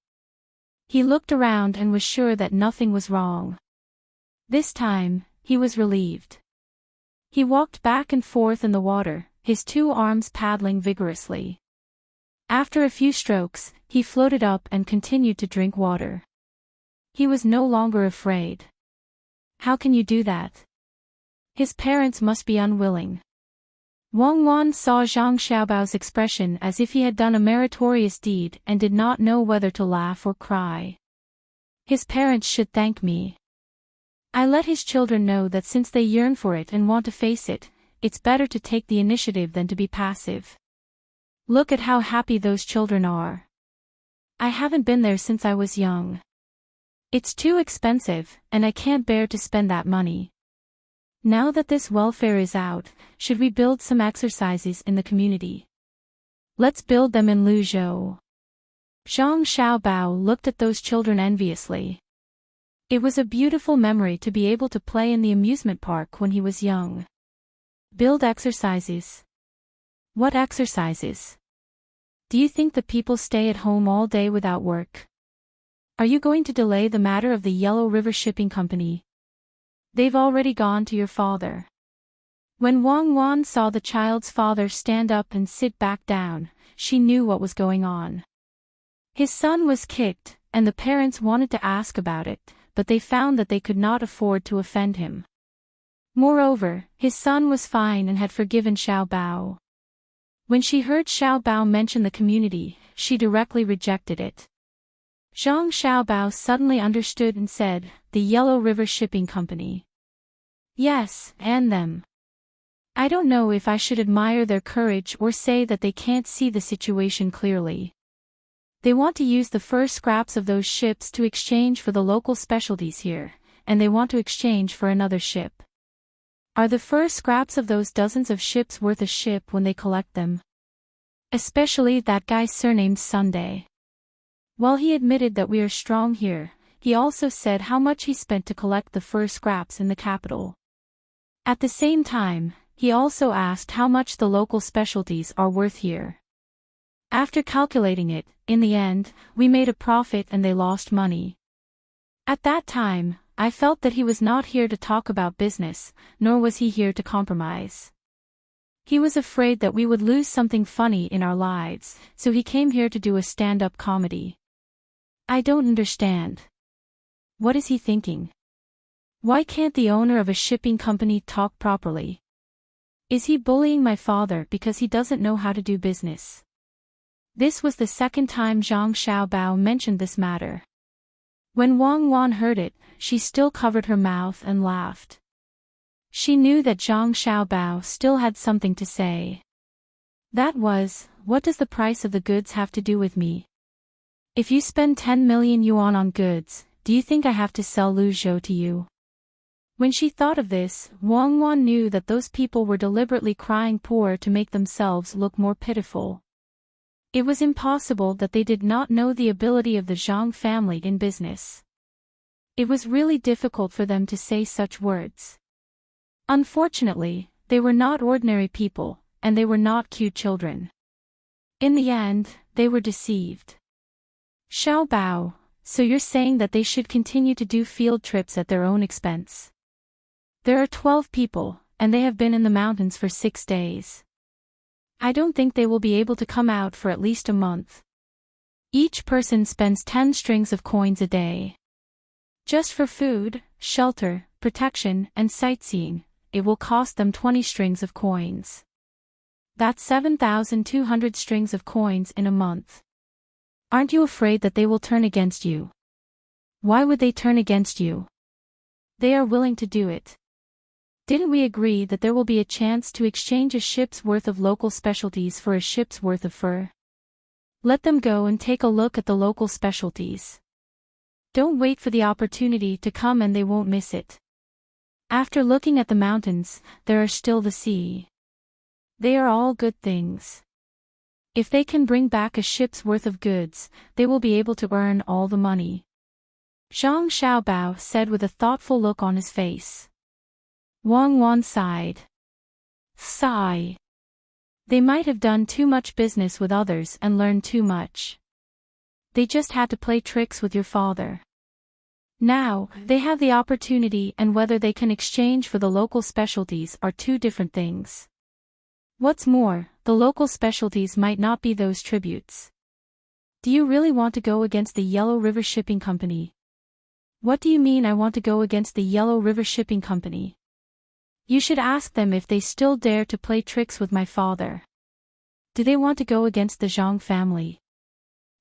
He looked around and was sure that nothing was wrong. This time, he was relieved. He walked back and forth in the water, his 2 arms paddling vigorously. After a few strokes, he floated up and continued to drink water. He was no longer afraid. How can you do that? His parents must be unwilling. Wang Wan saw Zhang Xiaobao's expression as if he had done a meritorious deed and did not know whether to laugh or cry. His parents should thank me. I let his children know that since they yearn for it and want to face it, it's better to take the initiative than to be passive. Look at how happy those children are. I haven't been there since I was young. It's too expensive, and I can't bear to spend that money. Now that this welfare is out, should we build some exercises in the community? Let's build them in Luzhou. Zhang Xiaobao looked at those children enviously. It was a beautiful memory to be able to play in the amusement park when he was young. Build exercises. What exercises? Do you think the people stay at home all day without work? Are you going to delay the matter of the Yellow River Shipping Company? They've already gone to your father. When Wang Wan saw the child's father stand up and sit back down, she knew what was going on. His son was kicked, and the parents wanted to ask about it, but they found that they could not afford to offend him. Moreover, his son was fine and had forgiven Xiao Bao. When she heard Xiao Bao mention the community, she directly rejected it. Zhang Xiaobao suddenly understood and said, "The Yellow River Shipping Company." Yes, and them. I don't know if I should admire their courage or say that they can't see the situation clearly. They want to use the first scraps of those ships to exchange for the local specialties here, and they want to exchange for another ship. Are the fur scraps of those dozens of ships worth a ship when they collect them? Especially that guy surnamed Sunday. While he admitted that we are strong here, he also said how much he spent to collect the fur scraps in the capital. At the same time, he also asked how much the local specialties are worth here. After calculating it, in the end, we made a profit and they lost money. At that time, I felt that he was not here to talk about business, nor was he here to compromise. He was afraid that we would lose something funny in our lives, so he came here to do a stand-up comedy. I don't understand. What is he thinking? Why can't the owner of a shipping company talk properly? Is he bullying my father because he doesn't know how to do business? This was the second time Zhang Xiaobao mentioned this matter. When Wang Wan heard it, she still covered her mouth and laughed. She knew that Zhang Xiaobao still had something to say. That was, what does the price of the goods have to do with me? If you spend 10 million yuan on goods, do you think I have to sell Lu Zhou to you? When she thought of this, Wang Wan knew that those people were deliberately crying poor to make themselves look more pitiful. It was impossible that they did not know the ability of the Zhang family in business. It was really difficult for them to say such words. Unfortunately, they were not ordinary people, and they were not cute children. In the end, they were deceived. Xiaobao, so you're saying that they should continue to do field trips at their own expense? There are 12 people, and they have been in the mountains for 6 days. I don't think they will be able to come out for at least a month. Each person spends 10 strings of coins a day. Just for food, shelter, protection, and sightseeing, it will cost them 20 strings of coins. That's 7,200 strings of coins in a month. Aren't you afraid that they will turn against you? Why would they turn against you? They are willing to do it. Didn't we agree that there will be a chance to exchange a ship's worth of local specialties for a ship's worth of fur? Let them go and take a look at the local specialties. Don't wait for the opportunity to come and they won't miss it. After looking at the mountains, there are still the sea. They are all good things. If they can bring back a ship's worth of goods, they will be able to earn all the money. Zhang Xiaobao said with a thoughtful look on his face. Wang Wan sighed. Sigh. They might have done too much business with others and learned too much. They just had to play tricks with your father. Now, they have the opportunity, and whether they can exchange for the local specialties are two different things. What's more, the local specialties might not be those tributes. Do you really want to go against the Yellow River Shipping Company? What do you mean I want to go against the Yellow River Shipping Company? You should ask them if they still dare to play tricks with my father. Do they want to go against the Zhang family?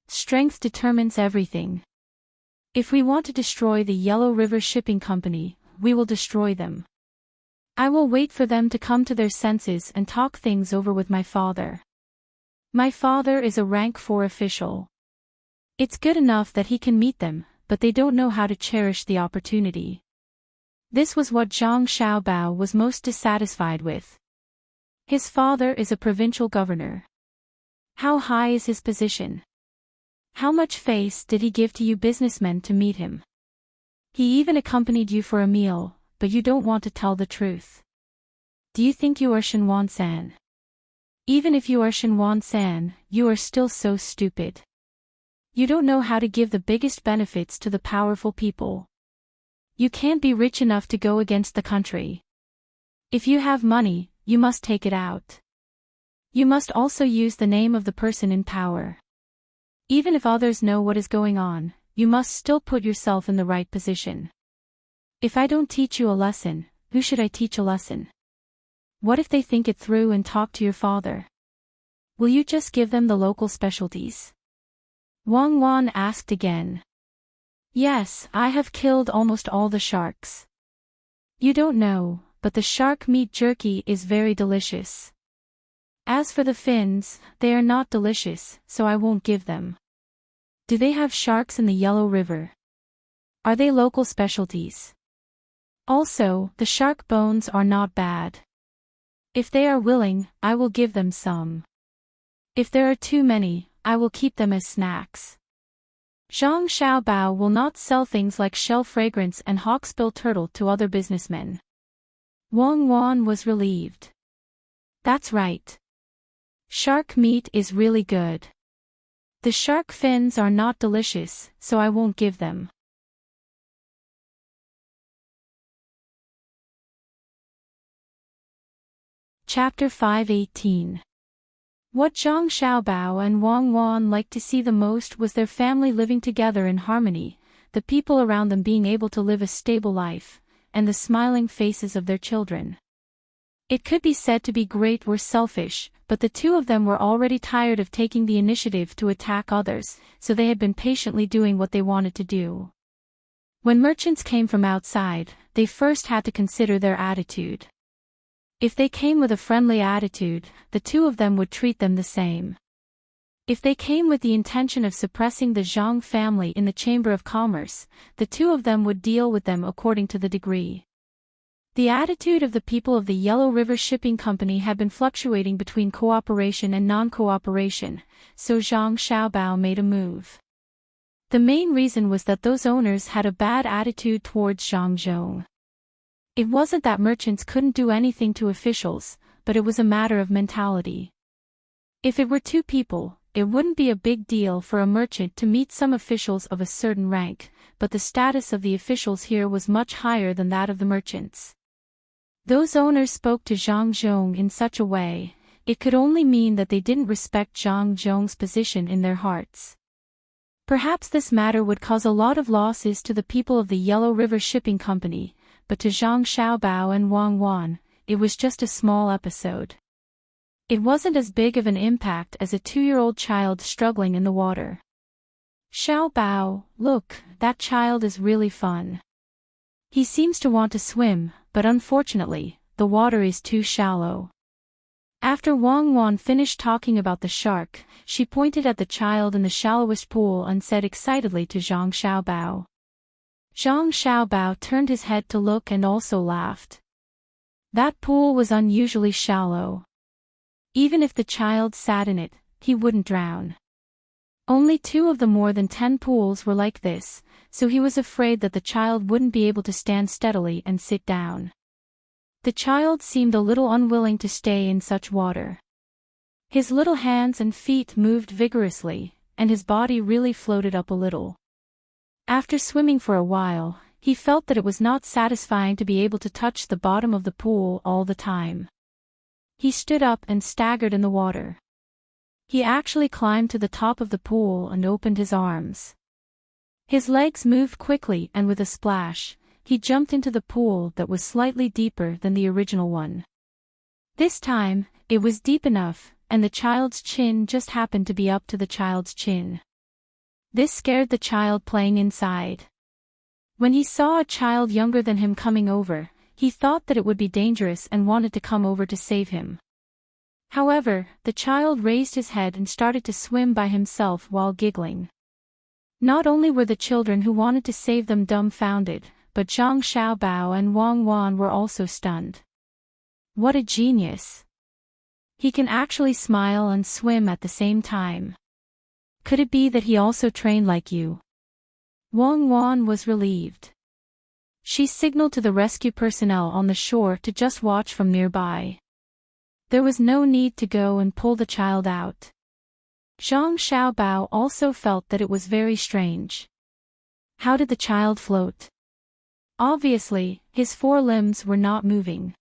Strength determines everything. If we want to destroy the Yellow River Shipping Company, we will destroy them. I will wait for them to come to their senses and talk things over with my father. My father is a rank 4 official. It's good enough that he can meet them, but they don't know how to cherish the opportunity. This was what Zhang Xiaobao was most dissatisfied with. His father is a provincial governor. How high is his position? How much face did he give to you businessmen to meet him? He even accompanied you for a meal, but you don't want to tell the truth. Do you think you are Shenwan San? Even if you are Shenwan San, you are still so stupid. You don't know how to give the biggest benefits to the powerful people. You can't be rich enough to go against the country. If you have money, you must take it out. You must also use the name of the person in power. Even if others know what is going on, you must still put yourself in the right position. If I don't teach you a lesson, who should I teach a lesson? What if they think it through and talk to your father? Will you just give them the local specialties? Wang Wan asked again. Yes, I have killed almost all the sharks. You don't know, but the shark meat jerky is very delicious. As for the fins, they are not delicious, so I won't give them. Do they have sharks in the Yellow River? Are they local specialties? Also, the shark bones are not bad. If they are willing, I will give them some. If there are too many, I will keep them as snacks. Zhang Xiaobao will not sell things like shell fragrance and hawksbill turtle to other businessmen. Wang Wan was relieved. That's right. Shark meat is really good. The shark fins are not delicious, so I won't give them. Chapter 5:18. What Zhang Xiaobao and Wang Wan liked to see the most was their family living together in harmony, the people around them being able to live a stable life, and the smiling faces of their children. It could be said to be great or selfish, but the two of them were already tired of taking the initiative to attack others, so they had been patiently doing what they wanted to do. When merchants came from outside, they first had to consider their attitude. If they came with a friendly attitude, the two of them would treat them the same. If they came with the intention of suppressing the Zhang family in the Chamber of Commerce, the two of them would deal with them according to the degree. The attitude of the people of the Yellow River Shipping Company had been fluctuating between cooperation and non-cooperation, so Zhang Xiaobao made a move. The main reason was that those owners had a bad attitude towards Zhang Zhong. It wasn't that merchants couldn't do anything to officials, but it was a matter of mentality. If it were two people, it wouldn't be a big deal for a merchant to meet some officials of a certain rank, but the status of the officials here was much higher than that of the merchants. Those owners spoke to Zhang Zhong in such a way, it could only mean that they didn't respect Zhang Zhong's position in their hearts. Perhaps this matter would cause a lot of losses to the people of the Yellow River Shipping Company, but to Zhang Xiaobao and Wang Wan, it was just a small episode. It wasn't as big of an impact as a 2-year-old child struggling in the water. Xiaobao, look, that child is really fun. He seems to want to swim, but unfortunately, the water is too shallow. After Wang Wan finished talking about the shark, she pointed at the child in the shallowest pool and said excitedly to Zhang Xiaobao. Zhang Xiaobao turned his head to look and also laughed. That pool was unusually shallow. Even if the child sat in it, he wouldn't drown. Only 2 of the more than 10 pools were like this, so he was afraid that the child wouldn't be able to stand steadily and sit down. The child seemed a little unwilling to stay in such water. His little hands and feet moved vigorously, and his body really floated up a little. After swimming for a while, he felt that it was not satisfying to be able to touch the bottom of the pool all the time. He stood up and staggered in the water. He actually climbed to the top of the pool and opened his arms. His legs moved quickly and with a splash, he jumped into the pool that was slightly deeper than the original one. This time, it was deep enough, and the child's chin just happened to be up to the child's chin. This scared the child playing inside. When he saw a child younger than him coming over, he thought that it would be dangerous and wanted to come over to save him. However, the child raised his head and started to swim by himself while giggling. Not only were the children who wanted to save them dumbfounded, but Zhang Xiaobao and Wang Wan were also stunned. What a genius! He can actually smile and swim at the same time. Could it be that he also trained like you? Wang Wan was relieved. She signaled to the rescue personnel on the shore to just watch from nearby. There was no need to go and pull the child out. Zhang Xiaobao also felt that it was very strange. How did the child float? Obviously, his 4 limbs were not moving.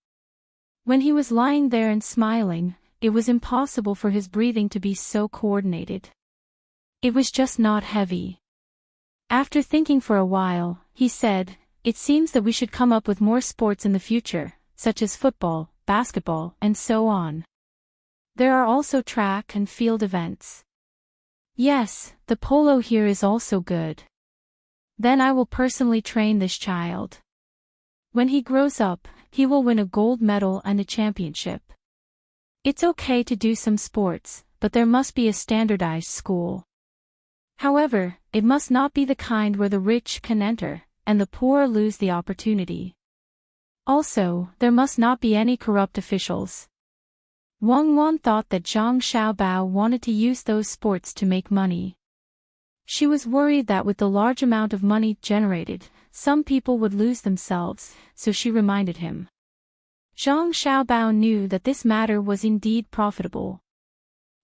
When he was lying there and smiling, it was impossible for his breathing to be so coordinated. It was just not heavy. After thinking for a while, he said, "It seems that we should come up with more sports in the future, such as football, basketball, and so on. There are also track and field events. Yes, the polo here is also good. Then I will personally train this child. When he grows up, he will win a gold medal and a championship. It's okay to do some sports, but there must be a standardized school. However, it must not be the kind where the rich can enter, and the poor lose the opportunity. Also, there must not be any corrupt officials. Wang Wan thought that Zhang Xiaobao wanted to use those sports to make money. She was worried that with the large amount of money generated, some people would lose themselves, so she reminded him. Zhang Xiaobao knew that this matter was indeed profitable.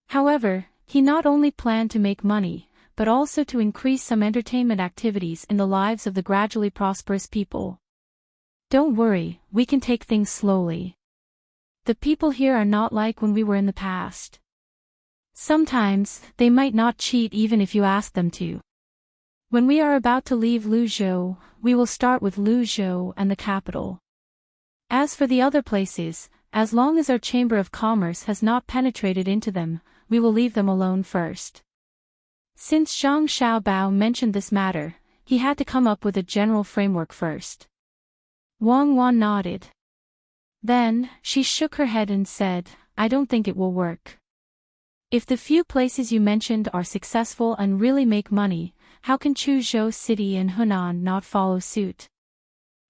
However, he not only planned to make money, but also to increase some entertainment activities in the lives of the gradually prosperous people. Don't worry, we can take things slowly. The people here are not like when we were in the past. Sometimes, they might not cheat even if you ask them to. When we are about to leave Luzhou, we will start with Luzhou and the capital. As for the other places, as long as our Chamber of Commerce has not penetrated into them, we will leave them alone first. Since Zhang Xiaobao mentioned this matter, he had to come up with a general framework first. Wang Wan nodded. Then, she shook her head and said, I don't think it will work. If the few places you mentioned are successful and really make money, how can Chuzhou City and Hunan not follow suit?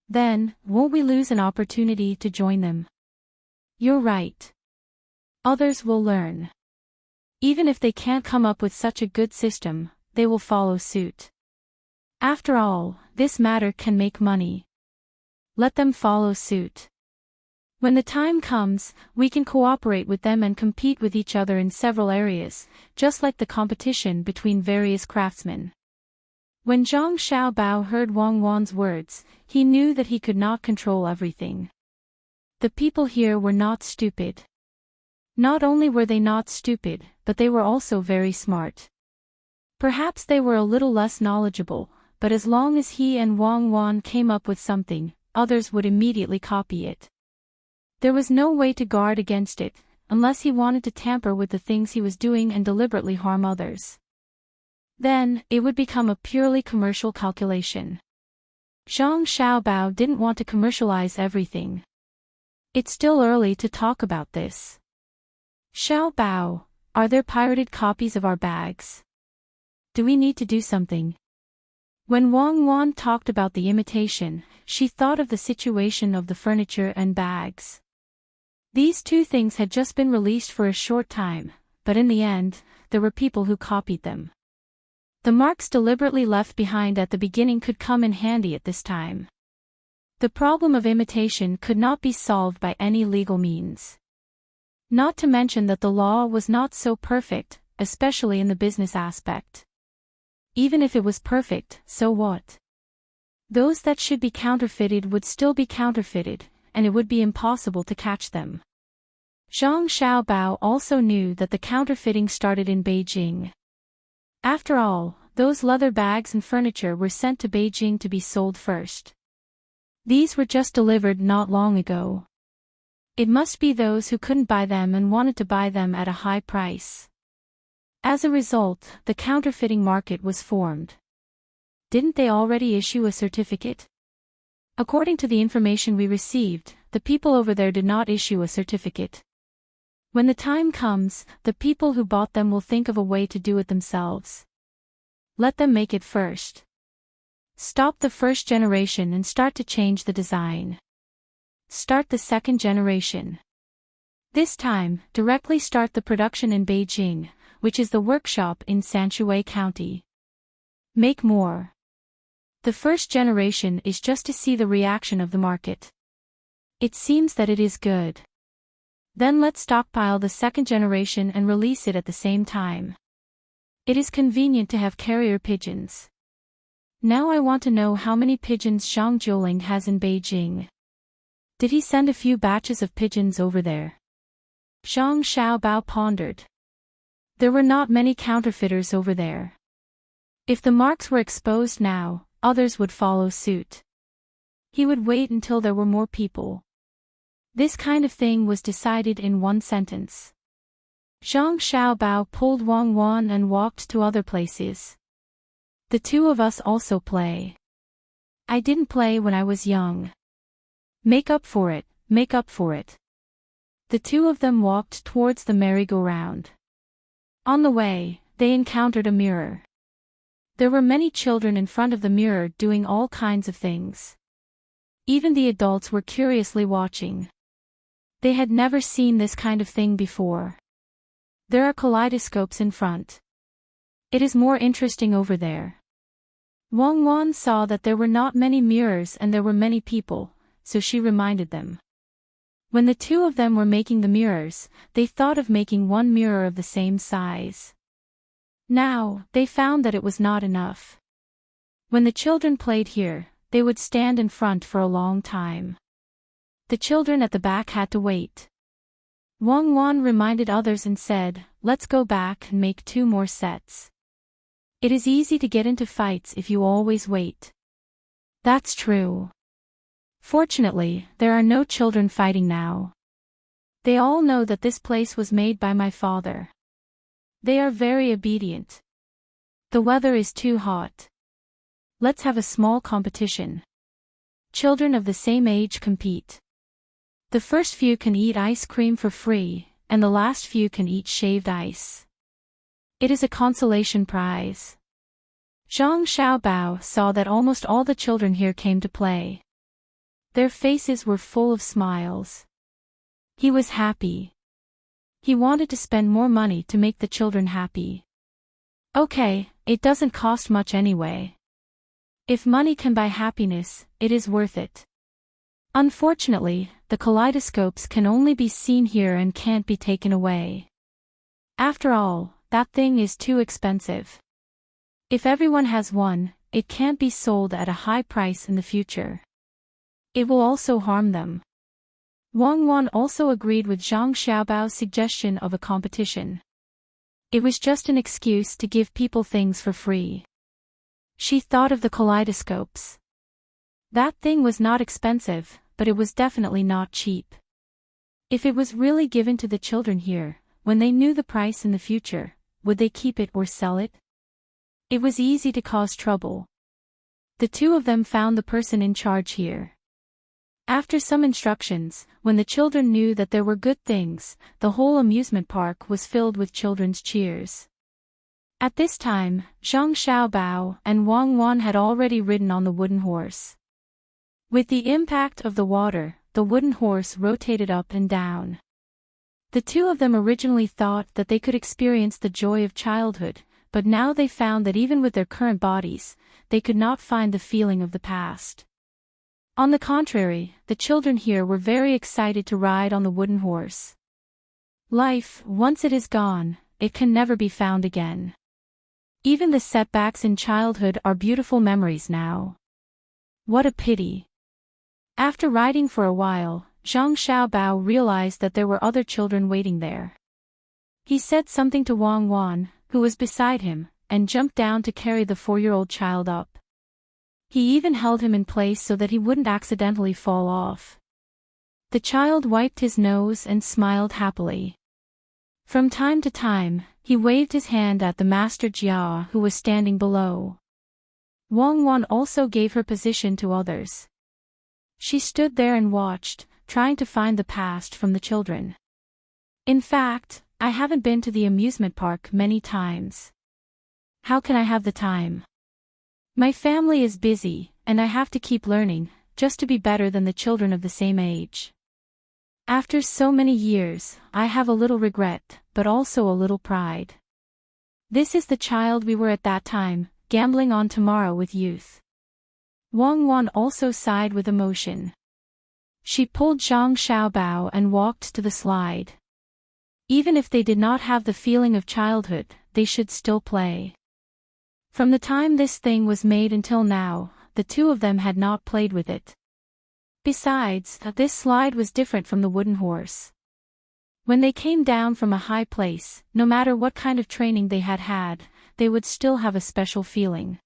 Then, won't we lose an opportunity to join them? You're right. Others will learn. Even if they can't come up with such a good system, they will follow suit. After all, this matter can make money. Let them follow suit. When the time comes, we can cooperate with them and compete with each other in several areas, just like the competition between various craftsmen. When Zhang Xiaobao heard Wang Wan's words, he knew that he could not control everything. The people here were not stupid. Not only were they not stupid, but they were also very smart. Perhaps they were a little less knowledgeable, but as long as he and Wang Wan came up with something, others would immediately copy it. There was no way to guard against it, unless he wanted to tamper with the things he was doing and deliberately harm others. Then, it would become a purely commercial calculation. Zhang Xiaobao didn't want to commercialize everything. It's still early to talk about this. Xiaobao, are there pirated copies of our bags? Do we need to do something? When Wang Wan talked about the imitation, she thought of the situation of the furniture and bags. These two things had just been released for a short time, but in the end, there were people who copied them. The marks deliberately left behind at the beginning could come in handy at this time. The problem of imitation could not be solved by any legal means. Not to mention that the law was not so perfect, especially in the business aspect. Even if it was perfect, so what? Those that should be counterfeited would still be counterfeited, and it would be impossible to catch them. Zhang Xiaobao also knew that the counterfeiting started in Beijing. After all, those leather bags and furniture were sent to Beijing to be sold first. These were just delivered not long ago. It must be those who couldn't buy them and wanted to buy them at a high price. As a result, the counterfeiting market was formed. Didn't they already issue a certificate? According to the information we received, the people over there did not issue a certificate. When the time comes, the people who bought them will think of a way to do it themselves. Let them make it first. Stop the first generation and start to change the design. Start the second generation. This time, directly start the production in Beijing, which is the workshop in Sanshui County. Make more. The first generation is just to see the reaction of the market. It seems that it is good. Then let's stockpile the second generation and release it at the same time. It is convenient to have carrier pigeons. Now I want to know how many pigeons Zhang Jiuling has in Beijing. Did he send a few batches of pigeons over there? Zhang Xiaobao pondered. There were not many counterfeiters over there. If the marks were exposed now, others would follow suit. He would wait until there were more people. This kind of thing was decided in one sentence. Zhang Xiaobao pulled Wang Wan and walked to other places. The two of us also play. I didn't play when I was young. Make up for it, make up for it. The two of them walked towards the merry-go-round. On the way, they encountered a mirror. There were many children in front of the mirror doing all kinds of things. Even the adults were curiously watching. They had never seen this kind of thing before. There are kaleidoscopes in front. It is more interesting over there. Wang Wan saw that there were not many mirrors and there were many people, so she reminded them. When the two of them were making the mirrors, they thought of making one mirror of the same size. Now, they found that it was not enough. When the children played here, they would stand in front for a long time. The children at the back had to wait. Wang Wan reminded others and said, "Let's go back and make 2 more sets. It is easy to get into fights if you always wait." That's true. Fortunately, there are no children fighting now. They all know that this place was made by my father. They are very obedient. The weather is too hot. Let's have a small competition. Children of the same age compete. The first few can eat ice cream for free, and the last few can eat shaved ice. It is a consolation prize. Zhang Xiaobao saw that almost all the children here came to play. Their faces were full of smiles. He was happy. He wanted to spend more money to make the children happy. Okay, it doesn't cost much anyway. If money can buy happiness, it is worth it. Unfortunately, the kaleidoscopes can only be seen here and can't be taken away. After all, that thing is too expensive. If everyone has one, it can't be sold at a high price in the future. It will also harm them. Wang Wan also agreed with Zhang Xiaobao's suggestion of a competition. It was just an excuse to give people things for free. She thought of the kaleidoscopes. That thing was not expensive, but it was definitely not cheap. If it was really given to the children here, when they knew the price in the future, would they keep it or sell it? It was easy to cause trouble. The two of them found the person in charge here. After some instructions, when the children knew that there were good things, the whole amusement park was filled with children's cheers. At this time, Zhang Xiaobao and Wang Wan had already ridden on the wooden horse. With the impact of the water, the wooden horse rotated up and down. The two of them originally thought that they could experience the joy of childhood, but now they found that even with their current bodies, they could not find the feeling of the past. On the contrary, the children here were very excited to ride on the wooden horse. Life, once it is gone, it can never be found again. Even the setbacks in childhood are beautiful memories now. What a pity. After riding for a while, Zhang Xiaobao realized that there were other children waiting there. He said something to Wang Wan, who was beside him, and jumped down to carry the 4-year-old child up. He even held him in place so that he wouldn't accidentally fall off. The child wiped his nose and smiled happily. From time to time, he waved his hand at the Master Jia who was standing below. Wang Wan also gave her position to others. She stood there and watched, trying to find the past from the children. In fact, I haven't been to the amusement park many times. How can I have the time? My family is busy, and I have to keep learning, just to be better than the children of the same age. After so many years, I have a little regret, but also a little pride. This is the child we were at that time, gambling on tomorrow with youth. Wang Wan also sighed with emotion. She pulled Zhang Xiaobao and walked to the slide. Even if they did not have the feeling of childhood, they should still play. From the time this thing was made until now, the two of them had not played with it. Besides, this slide was different from the wooden horse. When they came down from a high place, no matter what kind of training they had had, they would still have a special feeling.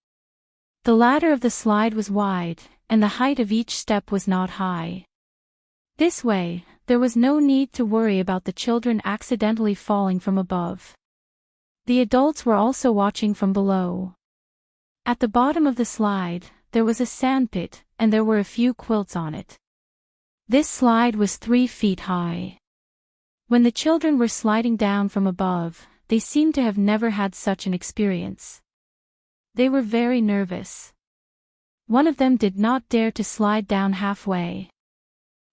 The ladder of the slide was wide, and the height of each step was not high. This way, there was no need to worry about the children accidentally falling from above. The adults were also watching from below. At the bottom of the slide, there was a sandpit, and there were a few quilts on it. This slide was 3 feet high. When the children were sliding down from above, they seemed to have never had such an experience. They were very nervous. One of them did not dare to slide down halfway.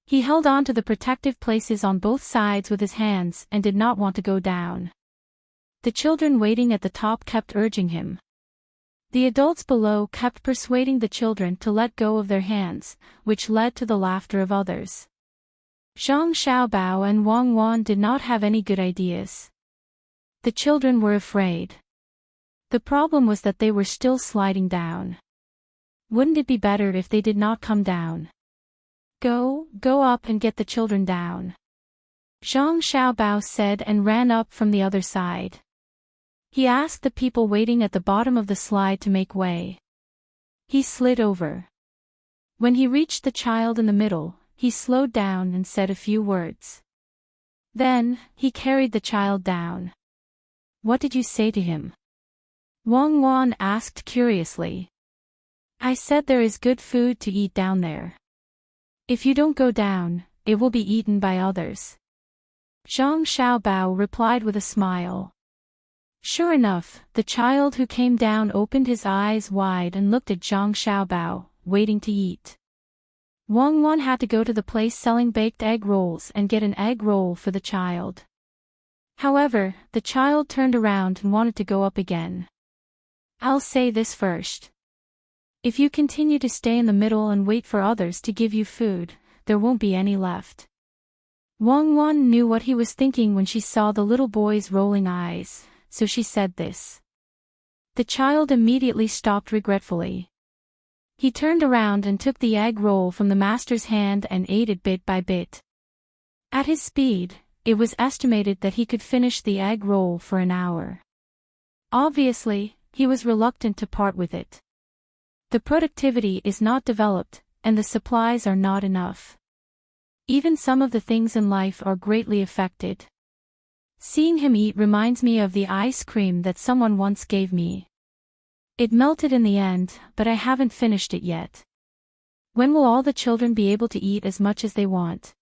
He held on to the protective places on both sides with his hands and did not want to go down. The children waiting at the top kept urging him. The adults below kept persuading the children to let go of their hands, which led to the laughter of others. Zhang Xiaobao and Wang Wan did not have any good ideas. The children were afraid. The problem was that they were still sliding down. Wouldn't it be better if they did not come down? Go up and get the children down. Zhang Xiaobao said and ran up from the other side. He asked the people waiting at the bottom of the slide to make way. He slid over. When he reached the child in the middle, he slowed down and said a few words. Then, he carried the child down. What did you say to him? Wang Wan asked curiously. I said there is good food to eat down there. If you don't go down, it will be eaten by others. Zhang Xiaobao replied with a smile. Sure enough, the child who came down opened his eyes wide and looked at Zhang Xiaobao, waiting to eat. Wang Wan had to go to the place selling baked egg rolls and get an egg roll for the child. However, the child turned around and wanted to go up again. I'll say this first. If you continue to stay in the middle and wait for others to give you food, there won't be any left. Wang Wan knew what he was thinking when she saw the little boy's rolling eyes, so she said this. The child immediately stopped regretfully. He turned around and took the egg roll from the master's hand and ate it bit by bit. At his speed, it was estimated that he could finish the egg roll for an hour. Obviously, he was reluctant to part with it. The productivity is not developed, and the supplies are not enough. Even some of the things in life are greatly affected. Seeing him eat reminds me of the ice cream that someone once gave me. It melted in the end, but I haven't finished it yet. When will all the children be able to eat as much as they want?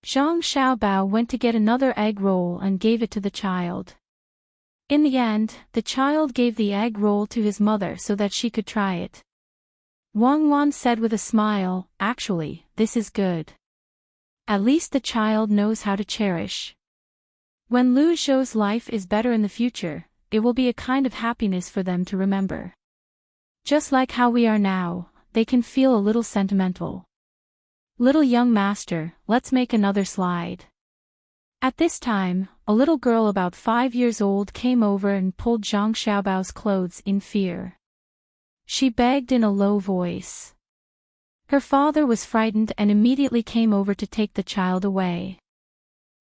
Zhang Xiaobao went to get another egg roll and gave it to the child. In the end, the child gave the egg roll to his mother so that she could try it. Wang Wan said with a smile, actually, this is good. At least the child knows how to cherish. When Lu Zhou's life is better in the future, it will be a kind of happiness for them to remember. Just like how we are now, they can feel a little sentimental. Little young master, let's make another slide. At this time, a little girl about 5 years old came over and pulled Zhang Xiaobao's clothes in fear. She begged in a low voice. Her father was frightened and immediately came over to take the child away.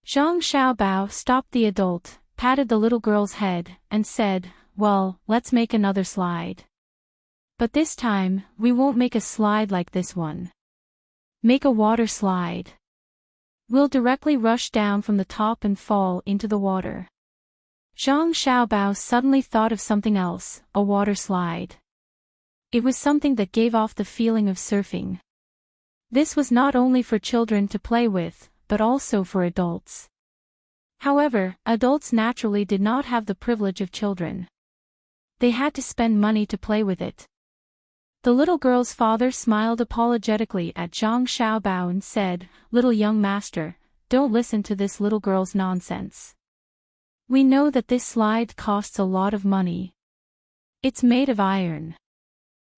Zhang Xiaobao stopped the adult, patted the little girl's head, and said, well, let's make another slide. But this time, we won't make a slide like this one. Make a water slide. We'll directly rush down from the top and fall into the water. Zhang Xiaobao suddenly thought of something else, a water slide. It was something that gave off the feeling of surfing. This was not only for children to play with, but also for adults. However, adults naturally did not have the privilege of children. They had to spend money to play with it. The little girl's father smiled apologetically at Zhang Xiaobao and said, little young master, don't listen to this little girl's nonsense. We know that this slide costs a lot of money. It's made of iron.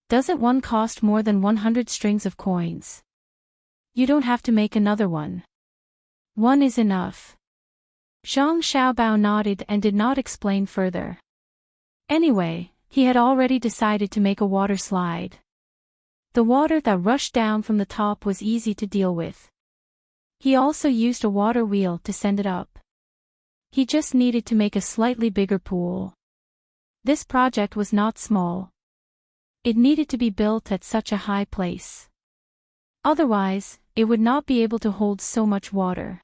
Doesn't one cost more than 100 strings of coins? You don't have to make another one. One is enough. Zhang Xiaobao nodded and did not explain further. Anyway, he had already decided to make a water slide. The water that rushed down from the top was easy to deal with. He also used a water wheel to send it up. He just needed to make a slightly bigger pool. This project was not small. It needed to be built at such a high place. Otherwise, it would not be able to hold so much water.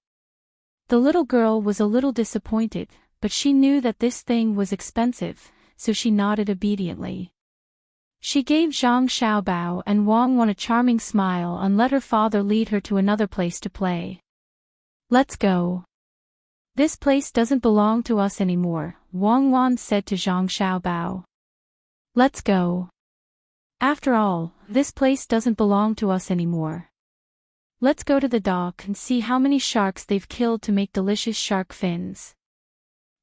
The little girl was a little disappointed, but she knew that this thing was expensive, so she nodded obediently. She gave Zhang Xiaobao and Wang Wan a charming smile and let her father lead her to another place to play. Let's go. This place doesn't belong to us anymore, Wang Wan said to Zhang Xiaobao. Let's go. After all, this place doesn't belong to us anymore. Let's go to the dock and see how many sharks they've killed to make delicious shark fins.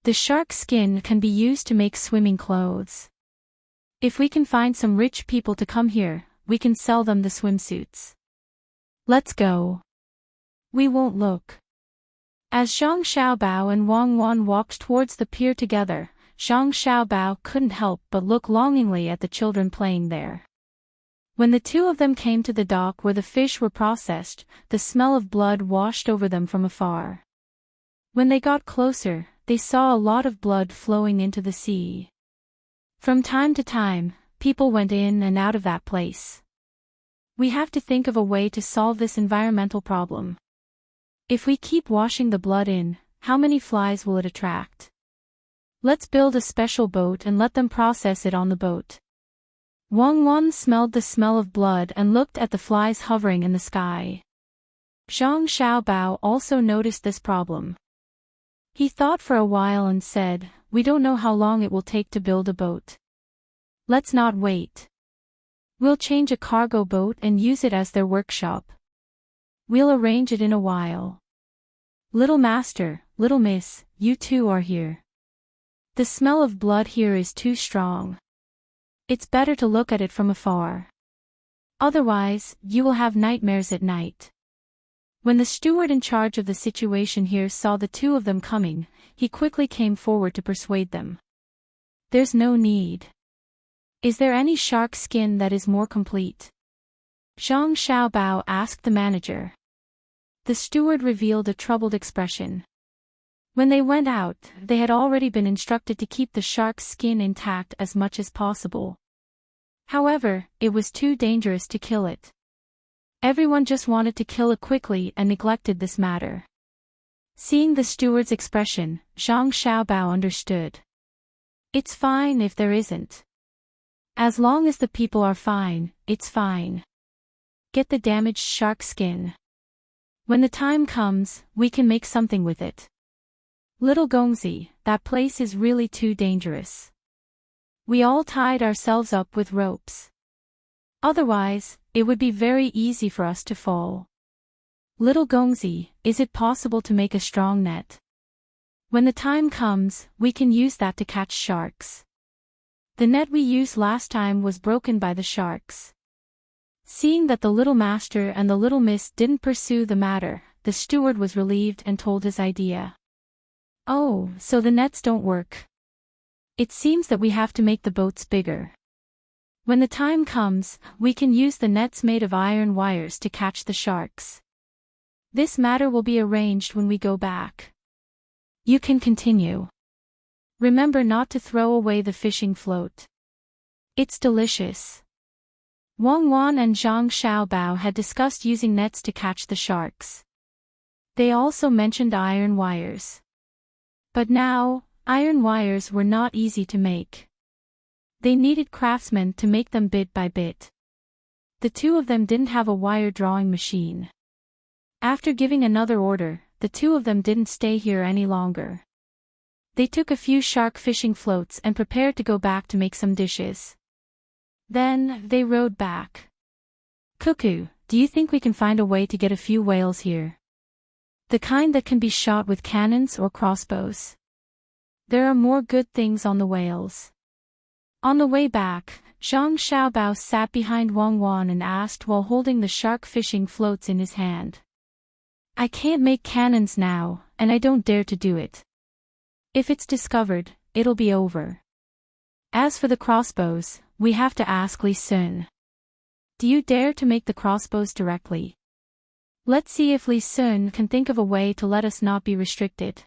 The shark skin can be used to make swimming clothes. If we can find some rich people to come here, we can sell them the swimsuits. Let's go. We won't look. As Zhang Xiaobao and Wang Wan walked towards the pier together, Zhang Xiaobao couldn't help but look longingly at the children playing there. When the two of them came to the dock where the fish were processed, the smell of blood washed over them from afar. When they got closer, they saw a lot of blood flowing into the sea. From time to time, people went in and out of that place. We have to think of a way to solve this environmental problem. If we keep washing the blood in, how many flies will it attract? Let's build a special boat and let them process it on the boat. Wang Wan smelled the smell of blood and looked at the flies hovering in the sky. Zhang Xiaobao also noticed this problem. He thought for a while and said, "We don't know how long it will take to build a boat. Let's not wait. We'll change a cargo boat and use it as their workshop. We'll arrange it in a while. Little master, little miss, you two are here. The smell of blood here is too strong. It's better to look at it from afar. Otherwise, you will have nightmares at night." When the steward in charge of the situation here saw the two of them coming, he quickly came forward to persuade them. "There's no need. Is there any shark skin that is more complete?" Zhang Xiaobao asked the manager. The steward revealed a troubled expression. When they went out, they had already been instructed to keep the shark's skin intact as much as possible. However, it was too dangerous to kill it. Everyone just wanted to kill it quickly and neglected this matter. Seeing the steward's expression, Zhang Xiaobao understood. It's fine if there isn't. As long as the people are fine, it's fine. Get the damaged shark skin. When the time comes, we can make something with it. Little Gongzi, that place is really too dangerous. We all tied ourselves up with ropes. Otherwise, it would be very easy for us to fall. Little Gongzi, is it possible to make a strong net? When the time comes, we can use that to catch sharks. The net we used last time was broken by the sharks. Seeing that the little master and the little miss didn't pursue the matter, the steward was relieved and told his idea. "Oh, so the nets don't work. It seems that we have to make the boats bigger. When the time comes, we can use the nets made of iron wires to catch the sharks. This matter will be arranged when we go back. You can continue. Remember not to throw away the fishing float. It's delicious." Wang Wan and Zhang Xiaobao had discussed using nets to catch the sharks. They also mentioned iron wires. But now, iron wires were not easy to make. They needed craftsmen to make them bit by bit. The two of them didn't have a wire drawing machine. After giving another order, the two of them didn't stay here any longer. They took a few shark fishing floats and prepared to go back to make some dishes. Then, they rowed back. "Cuckoo, do you think we can find a way to get a few whales here? The kind that can be shot with cannons or crossbows. There are more good things on the whales." On the way back, Zhang Xiaobao sat behind Wang Wan and asked while holding the shark fishing floats in his hand. "I can't make cannons now, and I don't dare to do it. If it's discovered, it'll be over. As for the crossbows, we have to ask Li Sun. Do you dare to make the crossbows directly? Let's see if Li Sun can think of a way to let us not be restricted.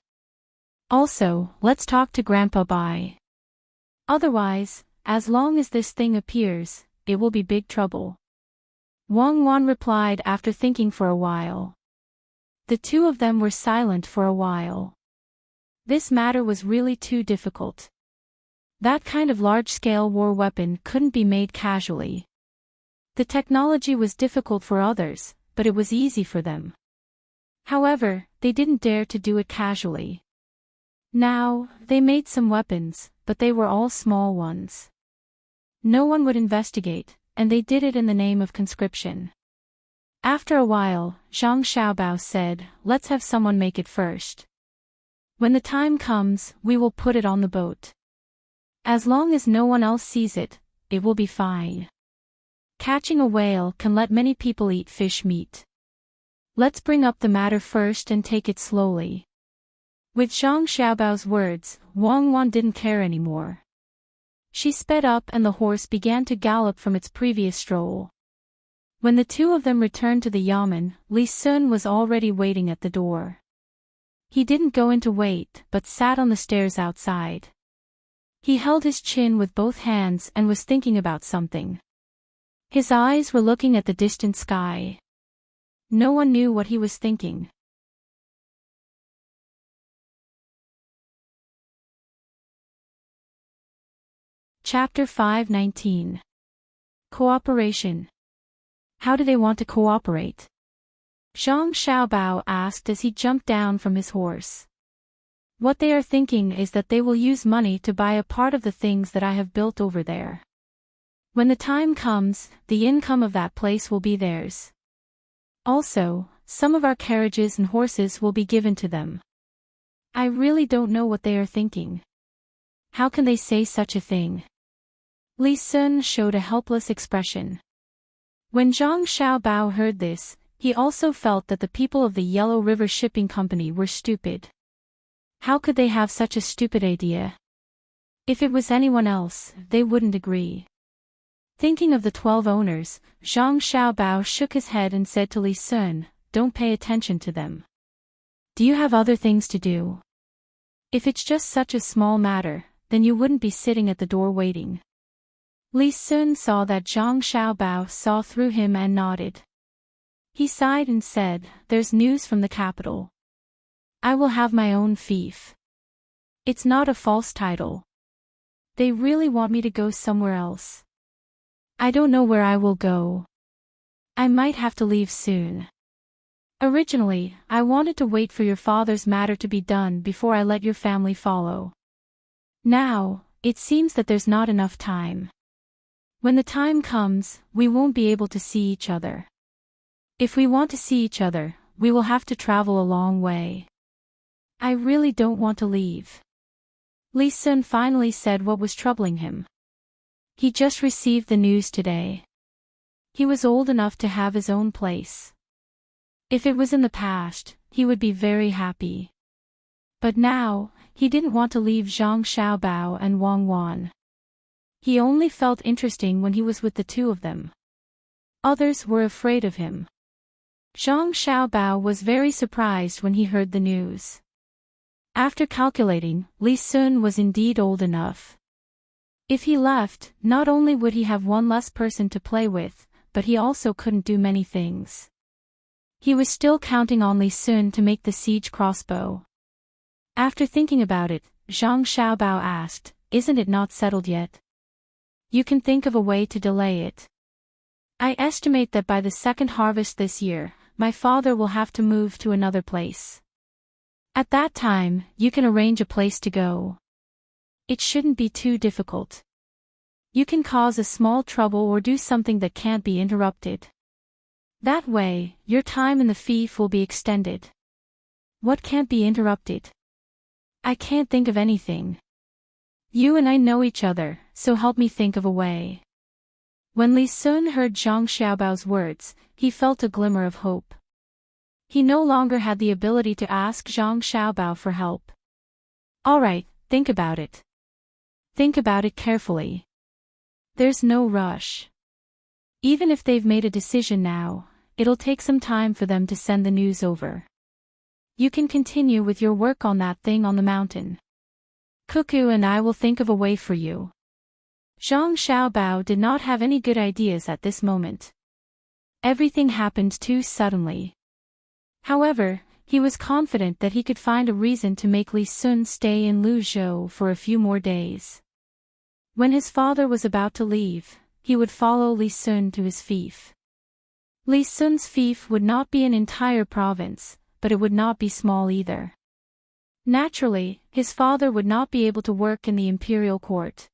Also, let's talk to Grandpa Bai. Otherwise, as long as this thing appears, it will be big trouble." Wang Wan replied after thinking for a while. The two of them were silent for a while. This matter was really too difficult. That kind of large-scale war weapon couldn't be made casually. The technology was difficult for others, but it was easy for them. However, they didn't dare to do it casually. Now, they made some weapons, but they were all small ones. No one would investigate, and they did it in the name of conscription. After a while, Zhang Xiaobao said, "Let's have someone make it first. When the time comes, we will put it on the boat. As long as no one else sees it, it will be fine. Catching a whale can let many people eat fish meat. Let's bring up the matter first and take it slowly." With Zhang Xiaobao's words, Wang Wan didn't care anymore. She sped up and the horse began to gallop from its previous stroll. When the two of them returned to the yamen, Li Sun was already waiting at the door. He didn't go in to wait, but sat on the stairs outside. He held his chin with both hands and was thinking about something. His eyes were looking at the distant sky. No one knew what he was thinking. Chapter 5:19. Cooperation. How do they want to cooperate? Zhang Xiaobao asked as he jumped down from his horse. What they are thinking is that they will use money to buy a part of the things that I have built over there. When the time comes, the income of that place will be theirs. Also, some of our carriages and horses will be given to them. I really don't know what they are thinking. How can they say such a thing? Li Sun showed a helpless expression. When Zhang Xiaobao heard this, he also felt that the people of the Yellow River Shipping Company were stupid. How could they have such a stupid idea? If it was anyone else, they wouldn't agree. Thinking of the 12 owners, Zhang Xiaobao shook his head and said to Li Sun, "Don't pay attention to them. Do you have other things to do? If it's just such a small matter, then you wouldn't be sitting at the door waiting." Li Sun saw that Zhang Xiaobao saw through him and nodded. He sighed and said, "There's news from the capital. I will have my own fief. It's not a false title. They really want me to go somewhere else. I don't know where I will go. I might have to leave soon. Originally, I wanted to wait for your father's matter to be done before I let your family follow. Now, it seems that there's not enough time. When the time comes, we won't be able to see each other. If we want to see each other, we will have to travel a long way. I really don't want to leave." Li Sun finally said what was troubling him. He just received the news today. He was old enough to have his own place. If it was in the past, he would be very happy. But now, he didn't want to leave Zhang Xiaobao and Wang Wan. He only felt interesting when he was with the two of them. Others were afraid of him. Zhang Xiaobao was very surprised when he heard the news. After calculating, Li Sun was indeed old enough. If he left, not only would he have one less person to play with, but he also couldn't do many things. He was still counting on Li Sun to make the siege crossbow. After thinking about it, Zhang Xiaobao asked, "Isn't it not settled yet? You can think of a way to delay it. I estimate that by the second harvest this year, my father will have to move to another place. At that time, you can arrange a place to go. It shouldn't be too difficult. You can cause a small trouble or do something that can't be interrupted. That way, your time in the fief will be extended." "What can't be interrupted? I can't think of anything. You and I know each other, so help me think of a way." When Li Sun heard Zhang Xiaobao's words, he felt a glimmer of hope. He no longer had the ability to ask Zhang Xiaobao for help. "All right, think about it. Think about it carefully. There's no rush. Even if they've made a decision now, it'll take some time for them to send the news over. You can continue with your work on that thing on the mountain. Cuckoo and I will think of a way for you." Zhang Xiaobao did not have any good ideas at this moment. Everything happened too suddenly. However, he was confident that he could find a reason to make Li Sun stay in Luzhou for a few more days. When his father was about to leave, he would follow Li Sun to his fief. Li Sun's fief would not be an entire province, but it would not be small either. Naturally, his father would not be able to work in the imperial court.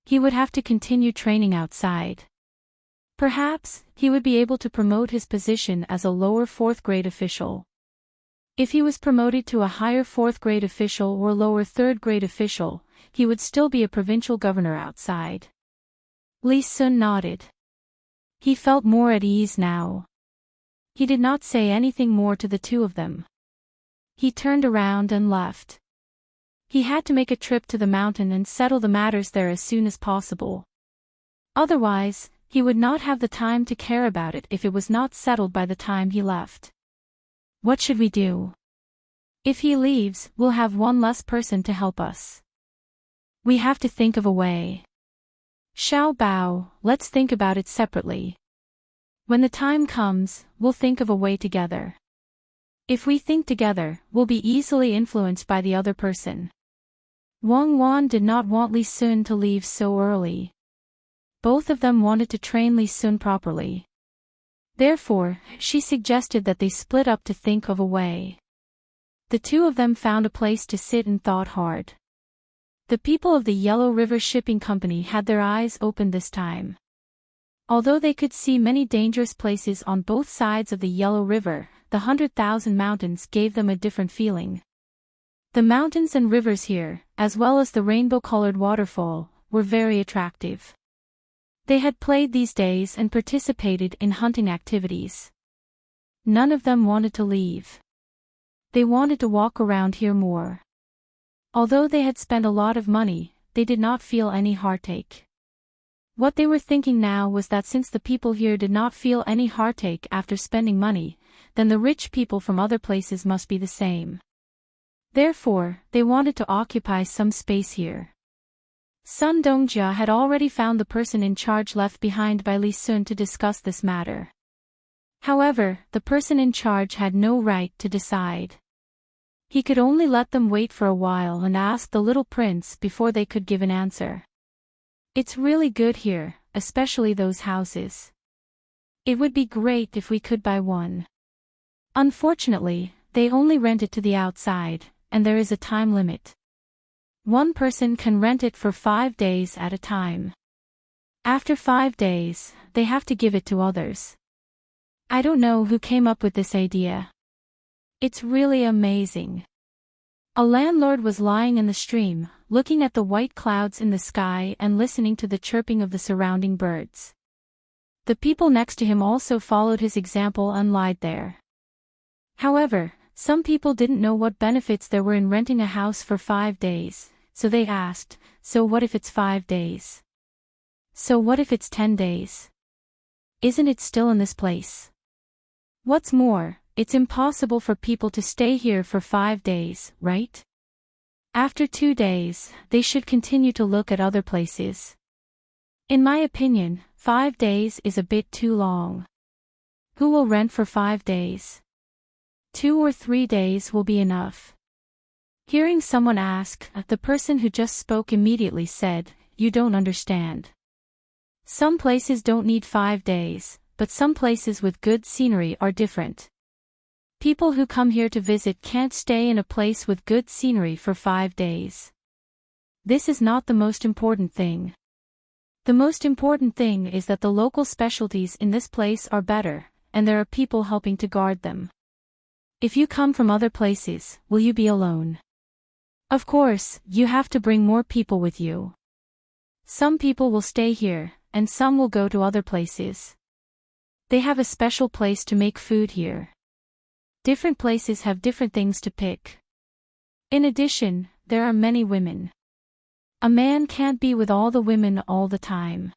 He would have to continue training outside. Perhaps, he would be able to promote his position as a lower fourth-grade official. If he was promoted to a higher fourth-grade official or lower third-grade official, he would still be a provincial governor outside. Li Sun nodded. He felt more at ease now. He did not say anything more to the two of them. He turned around and left. He had to make a trip to the mountain and settle the matters there as soon as possible. Otherwise, he would not have the time to care about it if it was not settled by the time he left. What should we do? If he leaves, we'll have one less person to help us. We have to think of a way. Xiao Bao, let's think about it separately. When the time comes, we'll think of a way together. If we think together, we'll be easily influenced by the other person. Wang Wan did not want Li Sun to leave so early. Both of them wanted to train Li Sun properly. Therefore, she suggested that they split up to think of a way. The two of them found a place to sit and thought hard. The people of the Yellow River Shipping Company had their eyes open this time. Although they could see many dangerous places on both sides of the Yellow River, the 100,000 mountains gave them a different feeling. The mountains and rivers here, as well as the rainbow-colored waterfall, were very attractive. They had played these days and participated in hunting activities. None of them wanted to leave. They wanted to walk around here more. Although they had spent a lot of money, they did not feel any heartache. What they were thinking now was that since the people here did not feel any heartache after spending money, then the rich people from other places must be the same. Therefore, they wanted to occupy some space here. Sun Dongjia had already found the person in charge left behind by Li Sun to discuss this matter. However, the person in charge had no right to decide. He could only let them wait for a while and ask the little prince before they could give an answer. It's really good here, especially those houses. It would be great if we could buy one. Unfortunately, they only rent it to the outside, and there is a time limit. One person can rent it for 5 days at a time. After 5 days, they have to give it to others. I don't know who came up with this idea. It's really amazing. A landlord was lying in the stream, looking at the white clouds in the sky and listening to the chirping of the surrounding birds. The people next to him also followed his example and lied there. However, some people didn't know what benefits there were in renting a house for 5 days, so they asked, so what if it's 5 days? So what if it's 10 days? Isn't it still in this place? What's more, it's impossible for people to stay here for 5 days, right? After 2 days, they should continue to look at other places. In my opinion, 5 days is a bit too long. Who will rent for 5 days? 2 or 3 days will be enough. Hearing someone ask, the person who just spoke immediately said, "You don't understand. Some places don't need 5 days, but some places with good scenery are different. People who come here to visit can't stay in a place with good scenery for 5 days. This is not the most important thing. The most important thing is that the local specialties in this place are better, and there are people helping to guard them. If you come from other places, will you be alone? Of course, you have to bring more people with you. Some people will stay here, and some will go to other places. They have a special place to make food here. Different places have different things to pick. In addition, there are many women. A man can't be with all the women all the time.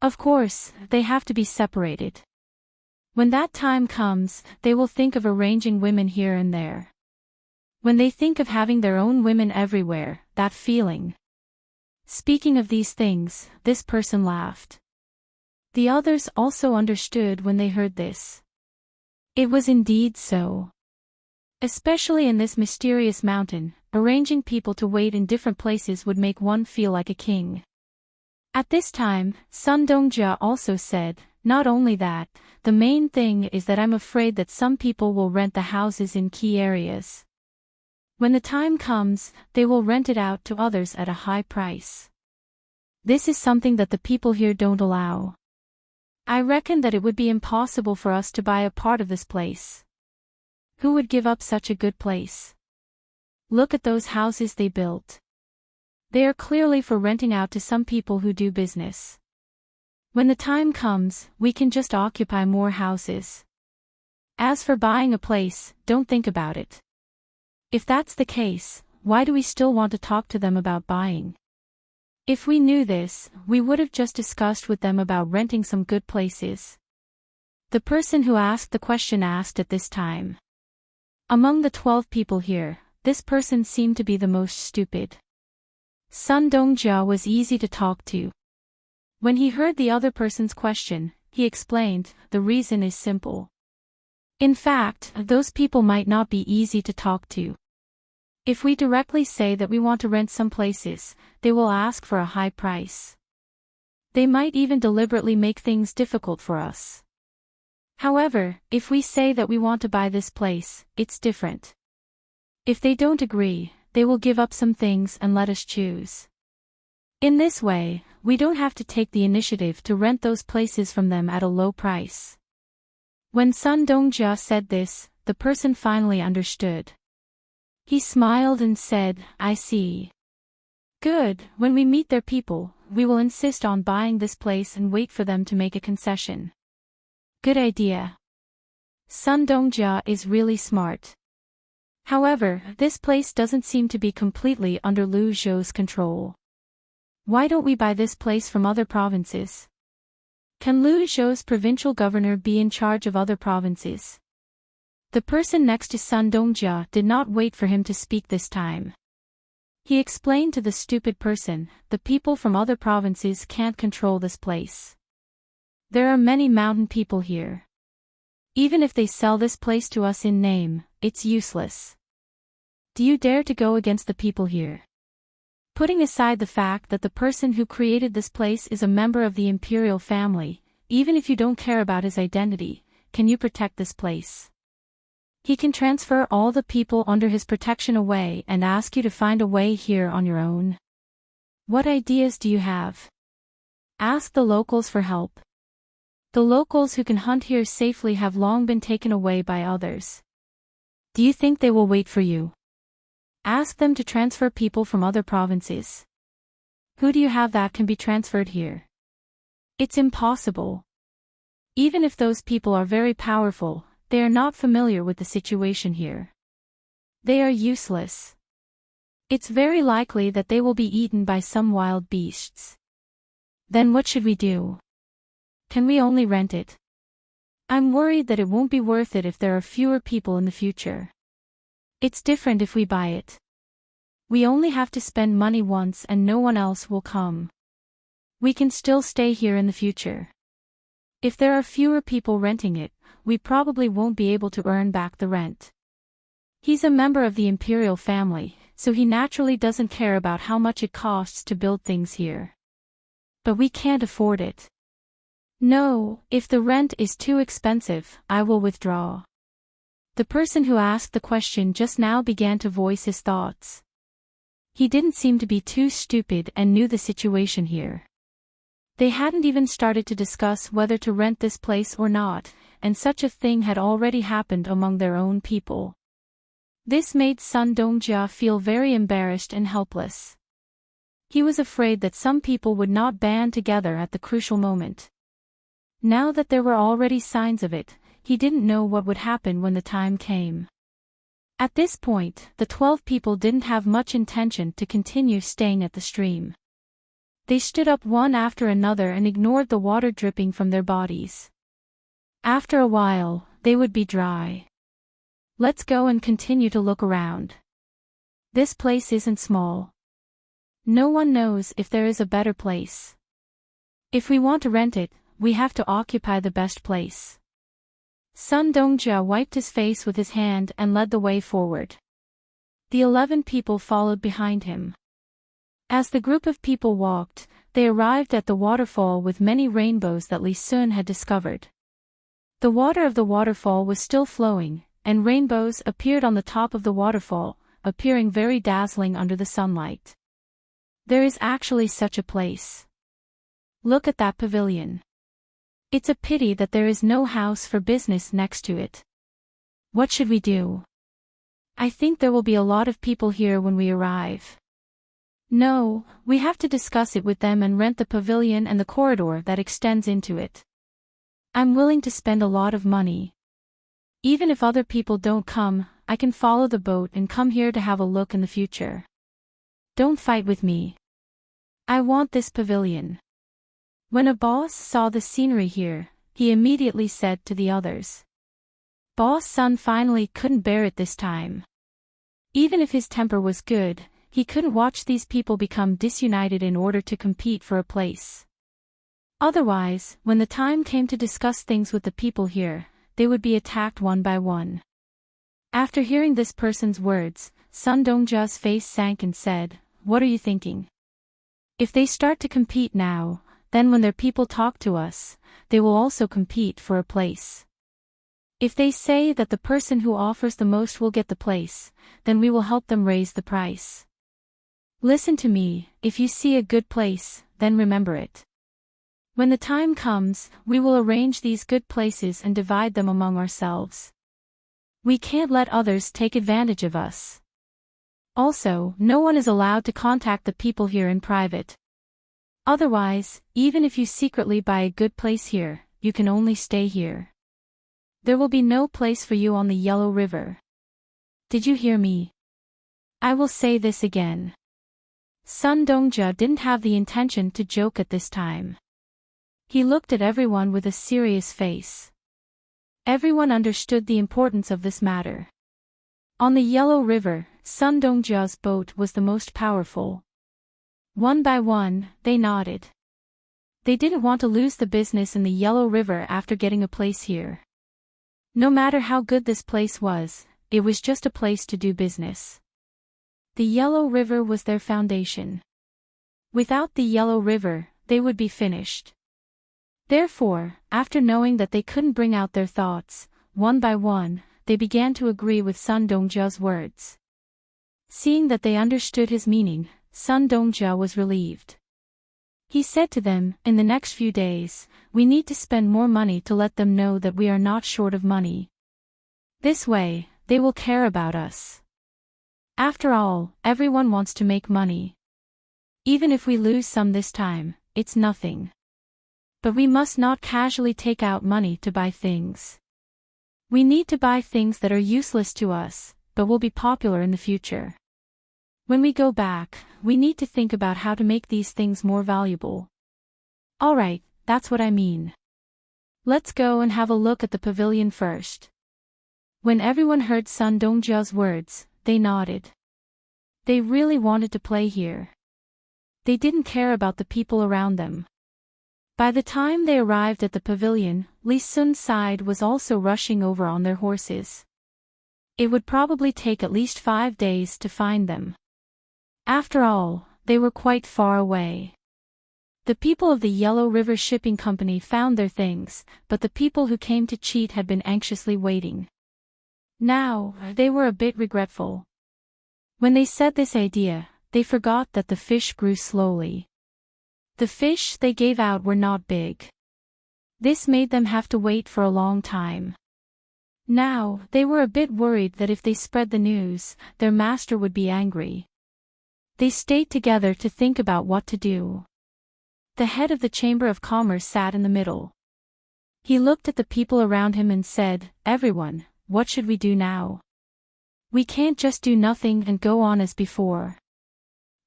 Of course, they have to be separated. When that time comes, they will think of arranging women here and there. When they think of having their own women everywhere, that feeling. Speaking of these things, this person laughed. The others also understood when they heard this. It was indeed so. Especially in this mysterious mountain, arranging people to wait in different places would make one feel like a king. At this time, Sun Dongjia also said, "Not only that, the main thing is that I'm afraid that some people will rent the houses in key areas. When the time comes, they will rent it out to others at a high price. This is something that the people here don't allow. I reckon that it would be impossible for us to buy a part of this place. Who would give up such a good place? Look at those houses they built. They are clearly for renting out to some people who do business. When the time comes, we can just occupy more houses. As for buying a place, don't think about it. If that's the case, why do we still want to talk to them about buying? If we knew this, we would have just discussed with them about renting some good places. The person who asked the question asked at this time. Among the 12 people here, this person seemed to be the most stupid. Sun Dongjia was easy to talk to. When he heard the other person's question, he explained, the reason is simple. In fact, those people might not be easy to talk to. If we directly say that we want to rent some places, they will ask for a high price. They might even deliberately make things difficult for us. However, if we say that we want to buy this place, it's different. If they don't agree, they will give up some things and let us choose. In this way, we don't have to take the initiative to rent those places from them at a low price. When Sun Dongjia said this, the person finally understood. He smiled and said, I see. Good, when we meet their people, we will insist on buying this place and wait for them to make a concession. Good idea. Sun Dongjia is really smart. However, this place doesn't seem to be completely under Lu Zhou's control. Why don't we buy this place from other provinces? Can Lu Zhou's provincial governor be in charge of other provinces? The person next to Sun Dongjia did not wait for him to speak this time. He explained to the stupid person, the people from other provinces can't control this place. There are many mountain people here. Even if they sell this place to us in name, it's useless. Do you dare to go against the people here? Putting aside the fact that the person who created this place is a member of the imperial family, even if you don't care about his identity, can you protect this place? He can transfer all the people under his protection away and ask you to find a way here on your own. What ideas do you have? Ask the locals for help. The locals who can hunt here safely have long been taken away by others. Do you think they will wait for you? Ask them to transfer people from other provinces. Who do you have that can be transferred here? It's impossible. Even if those people are very powerful, they are not familiar with the situation here. They are useless. It's very likely that they will be eaten by some wild beasts. Then what should we do? Can we only rent it? I'm worried that it won't be worth it if there are fewer people in the future. It's different if we buy it. We only have to spend money once and no one else will come. We can still stay here in the future. If there are fewer people renting it, we probably won't be able to earn back the rent. He's a member of the imperial family, so he naturally doesn't care about how much it costs to build things here. But we can't afford it. No, if the rent is too expensive, I will withdraw. The person who asked the question just now began to voice his thoughts. He didn't seem to be too stupid and knew the situation here. They hadn't even started to discuss whether to rent this place or not, and such a thing had already happened among their own people. This made Sun Dongjia feel very embarrassed and helpless. He was afraid that some people would not band together at the crucial moment. Now that there were already signs of it, he didn't know what would happen when the time came. At this point, the 12 people didn't have much intention to continue staying at the stream. They stood up one after another and ignored the water dripping from their bodies. After a while, they would be dry. Let's go and continue to look around. This place isn't small. No one knows if there is a better place. If we want to rent it, we have to occupy the best place. Sun Dongjia wiped his face with his hand and led the way forward. The 11 people followed behind him. As the group of people walked, they arrived at the waterfall with many rainbows that Li Sun had discovered. The water of the waterfall was still flowing, and rainbows appeared on the top of the waterfall, appearing very dazzling under the sunlight. There is actually such a place. Look at that pavilion. It's a pity that there is no house for business next to it. What should we do? I think there will be a lot of people here when we arrive. No, we have to discuss it with them and rent the pavilion and the corridor that extends into it. I'm willing to spend a lot of money. Even if other people don't come, I can follow the boat and come here to have a look in the future. Don't fight with me. I want this pavilion. When a boss saw the scenery here, he immediately said to the others. Boss Sun finally couldn't bear it this time. Even if his temper was good, he couldn't watch these people become disunited in order to compete for a place. Otherwise, when the time came to discuss things with the people here, they would be attacked one by one. After hearing this person's words, Sun Dongja's face sank and said, "What are you thinking? If they start to compete now, then when their people talk to us, they will also compete for a place. If they say that the person who offers the most will get the place, then we will help them raise the price. Listen to me, if you see a good place, then remember it. When the time comes, we will arrange these good places and divide them among ourselves. We can't let others take advantage of us. Also, no one is allowed to contact the people here in private. Otherwise, even if you secretly buy a good place here, you can only stay here. There will be no place for you on the Yellow River. Did you hear me? I will say this again." Sun Dongja didn't have the intention to joke at this time. He looked at everyone with a serious face. Everyone understood the importance of this matter. On the Yellow River, Sun Dongja's boat was the most powerful. One by one, they nodded. They didn't want to lose the business in the Yellow River after getting a place here. No matter how good this place was, it was just a place to do business. The Yellow River was their foundation. Without the Yellow River, they would be finished. Therefore, after knowing that they couldn't bring out their thoughts, one by one, they began to agree with Sun Dongja's words. Seeing that they understood his meaning, Sun Dongja was relieved. He said to them, "In the next few days, we need to spend more money to let them know that we are not short of money. This way, they will care about us. After all, everyone wants to make money. Even if we lose some this time, it's nothing. But we must not casually take out money to buy things. We need to buy things that are useless to us, but will be popular in the future. When we go back, we need to think about how to make these things more valuable." "Alright, that's what I mean. Let's go and have a look at the pavilion first." When everyone heard Sun Dongja's words, they nodded. They really wanted to play here. They didn't care about the people around them. By the time they arrived at the pavilion, Li Sun's side was also rushing over on their horses. It would probably take at least 5 days to find them. After all, they were quite far away. The people of the Yellow River Shipping Company found their things, but the people who came to cheat had been anxiously waiting. Now, they were a bit regretful. When they said this idea, they forgot that the fish grew slowly. The fish they gave out were not big. This made them have to wait for a long time. Now, they were a bit worried that if they spread the news, their master would be angry. They stayed together to think about what to do. The head of the Chamber of Commerce sat in the middle. He looked at the people around him and said, "Everyone, what should we do now? We can't just do nothing and go on as before.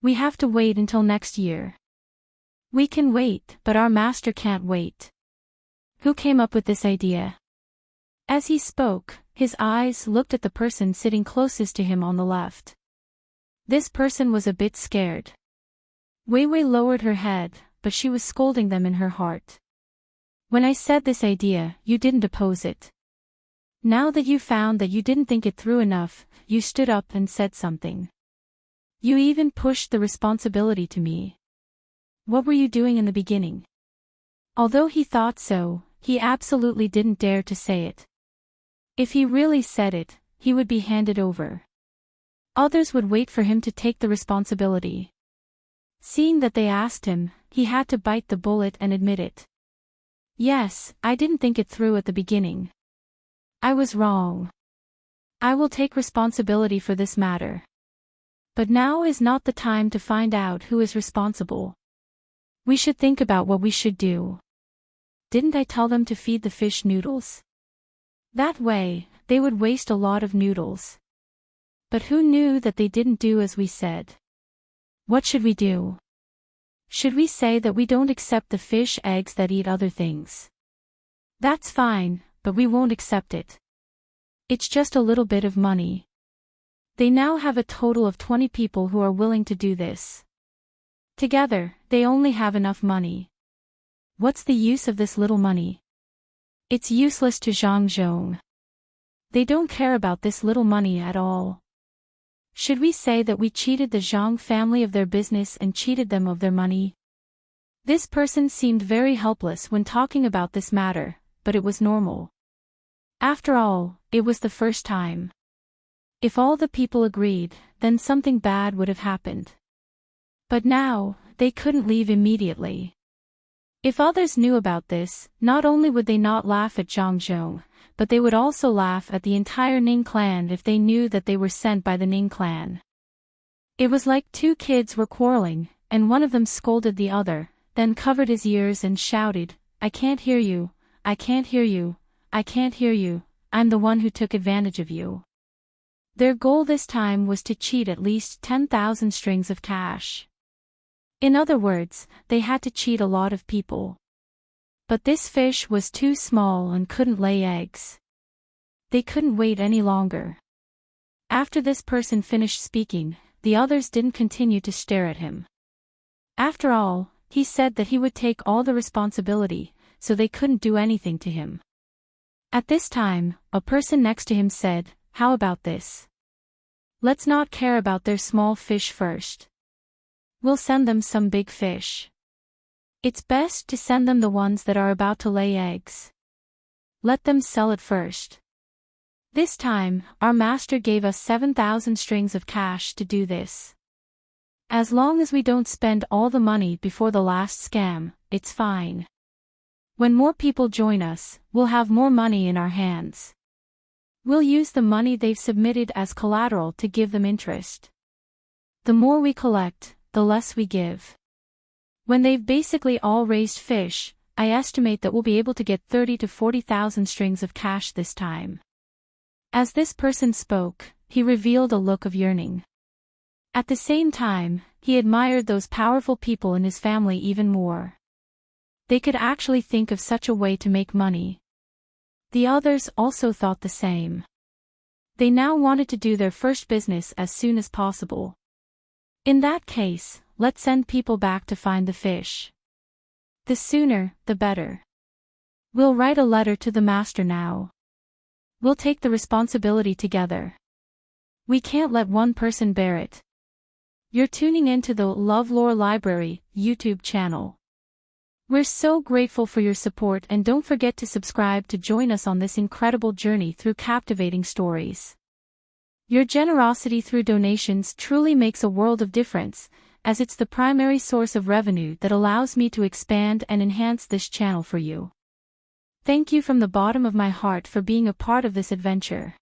We have to wait until next year. We can wait, but our master can't wait." Who came up with this idea? As he spoke, his eyes looked at the person sitting closest to him on the left. This person was a bit scared. Wei Wei lowered her head, but she was scolding them in her heart. "When I said this idea, you didn't oppose it. Now that you found that you didn't think it through enough, you stood up and said something. You even pushed the responsibility to me. What were you doing in the beginning?" Although he thought so, he absolutely didn't dare to say it. If he really said it, he would be handed over. Others would wait for him to take the responsibility. Seeing that they asked him, he had to bite the bullet and admit it. Yes, I didn't think it through at the beginning. I was wrong. I will take responsibility for this matter. But now is not the time to find out who is responsible. We should think about what we should do. Didn't I tell them to feed the fish noodles? That way, they would waste a lot of noodles. But who knew that they didn't do as we said? What should we do? Should we say that we don't accept the fish eggs that eat other things? That's fine, but we won't accept it. It's just a little bit of money. They now have a total of 20 people who are willing to do this. Together, they only have enough money. What's the use of this little money? It's useless to Zhang. They don't care about this little money at all. Should we say that we cheated the Zhang family of their business and cheated them of their money? This person seemed very helpless when talking about this matter, but it was normal. After all, it was the first time. If all the people agreed, then something bad would have happened. But now, they couldn't leave immediately. If others knew about this, not only would they not laugh at Zhang, but they would also laugh at the entire Ning clan if they knew that they were sent by the Ning clan. It was like two kids were quarreling, and one of them scolded the other, then covered his ears and shouted, "I can't hear you, I can't hear you, I can't hear you, I'm the one who took advantage of you." Their goal this time was to cheat at least 10,000 strings of cash. In other words, they had to cheat a lot of people. But this fish was too small and couldn't lay eggs. They couldn't wait any longer. After this person finished speaking, the others didn't continue to stare at him. After all, he said that he would take all the responsibility, so they couldn't do anything to him. At this time, a person next to him said, "How about this? Let's not care about their small fish first. We'll send them some big fish. It's best to send them the ones that are about to lay eggs. Let them sell it first." This time, our master gave us 7,000 strings of cash to do this. As long as we don't spend all the money before the last scam, it's fine. When more people join us, we'll have more money in our hands. We'll use the money they've submitted as collateral to give them interest. The more we collect, the less we give. When they've basically all raised fish, I estimate that we'll be able to get 30 to 40,000 strings of cash this time. As this person spoke, he revealed a look of yearning. At the same time, he admired those powerful people in his family even more. They could actually think of such a way to make money. The others also thought the same. They now wanted to do their first business as soon as possible. In that case, let's send people back to find the fish. The sooner, the better. We'll write a letter to the master now. We'll take the responsibility together. We can't let one person bear it. You're tuning into the LoveLore Library YouTube channel. We're so grateful for your support, and don't forget to subscribe to join us on this incredible journey through captivating stories. Your generosity through donations truly makes a world of difference, as it's the primary source of revenue that allows me to expand and enhance this channel for you. Thank you from the bottom of my heart for being a part of this adventure.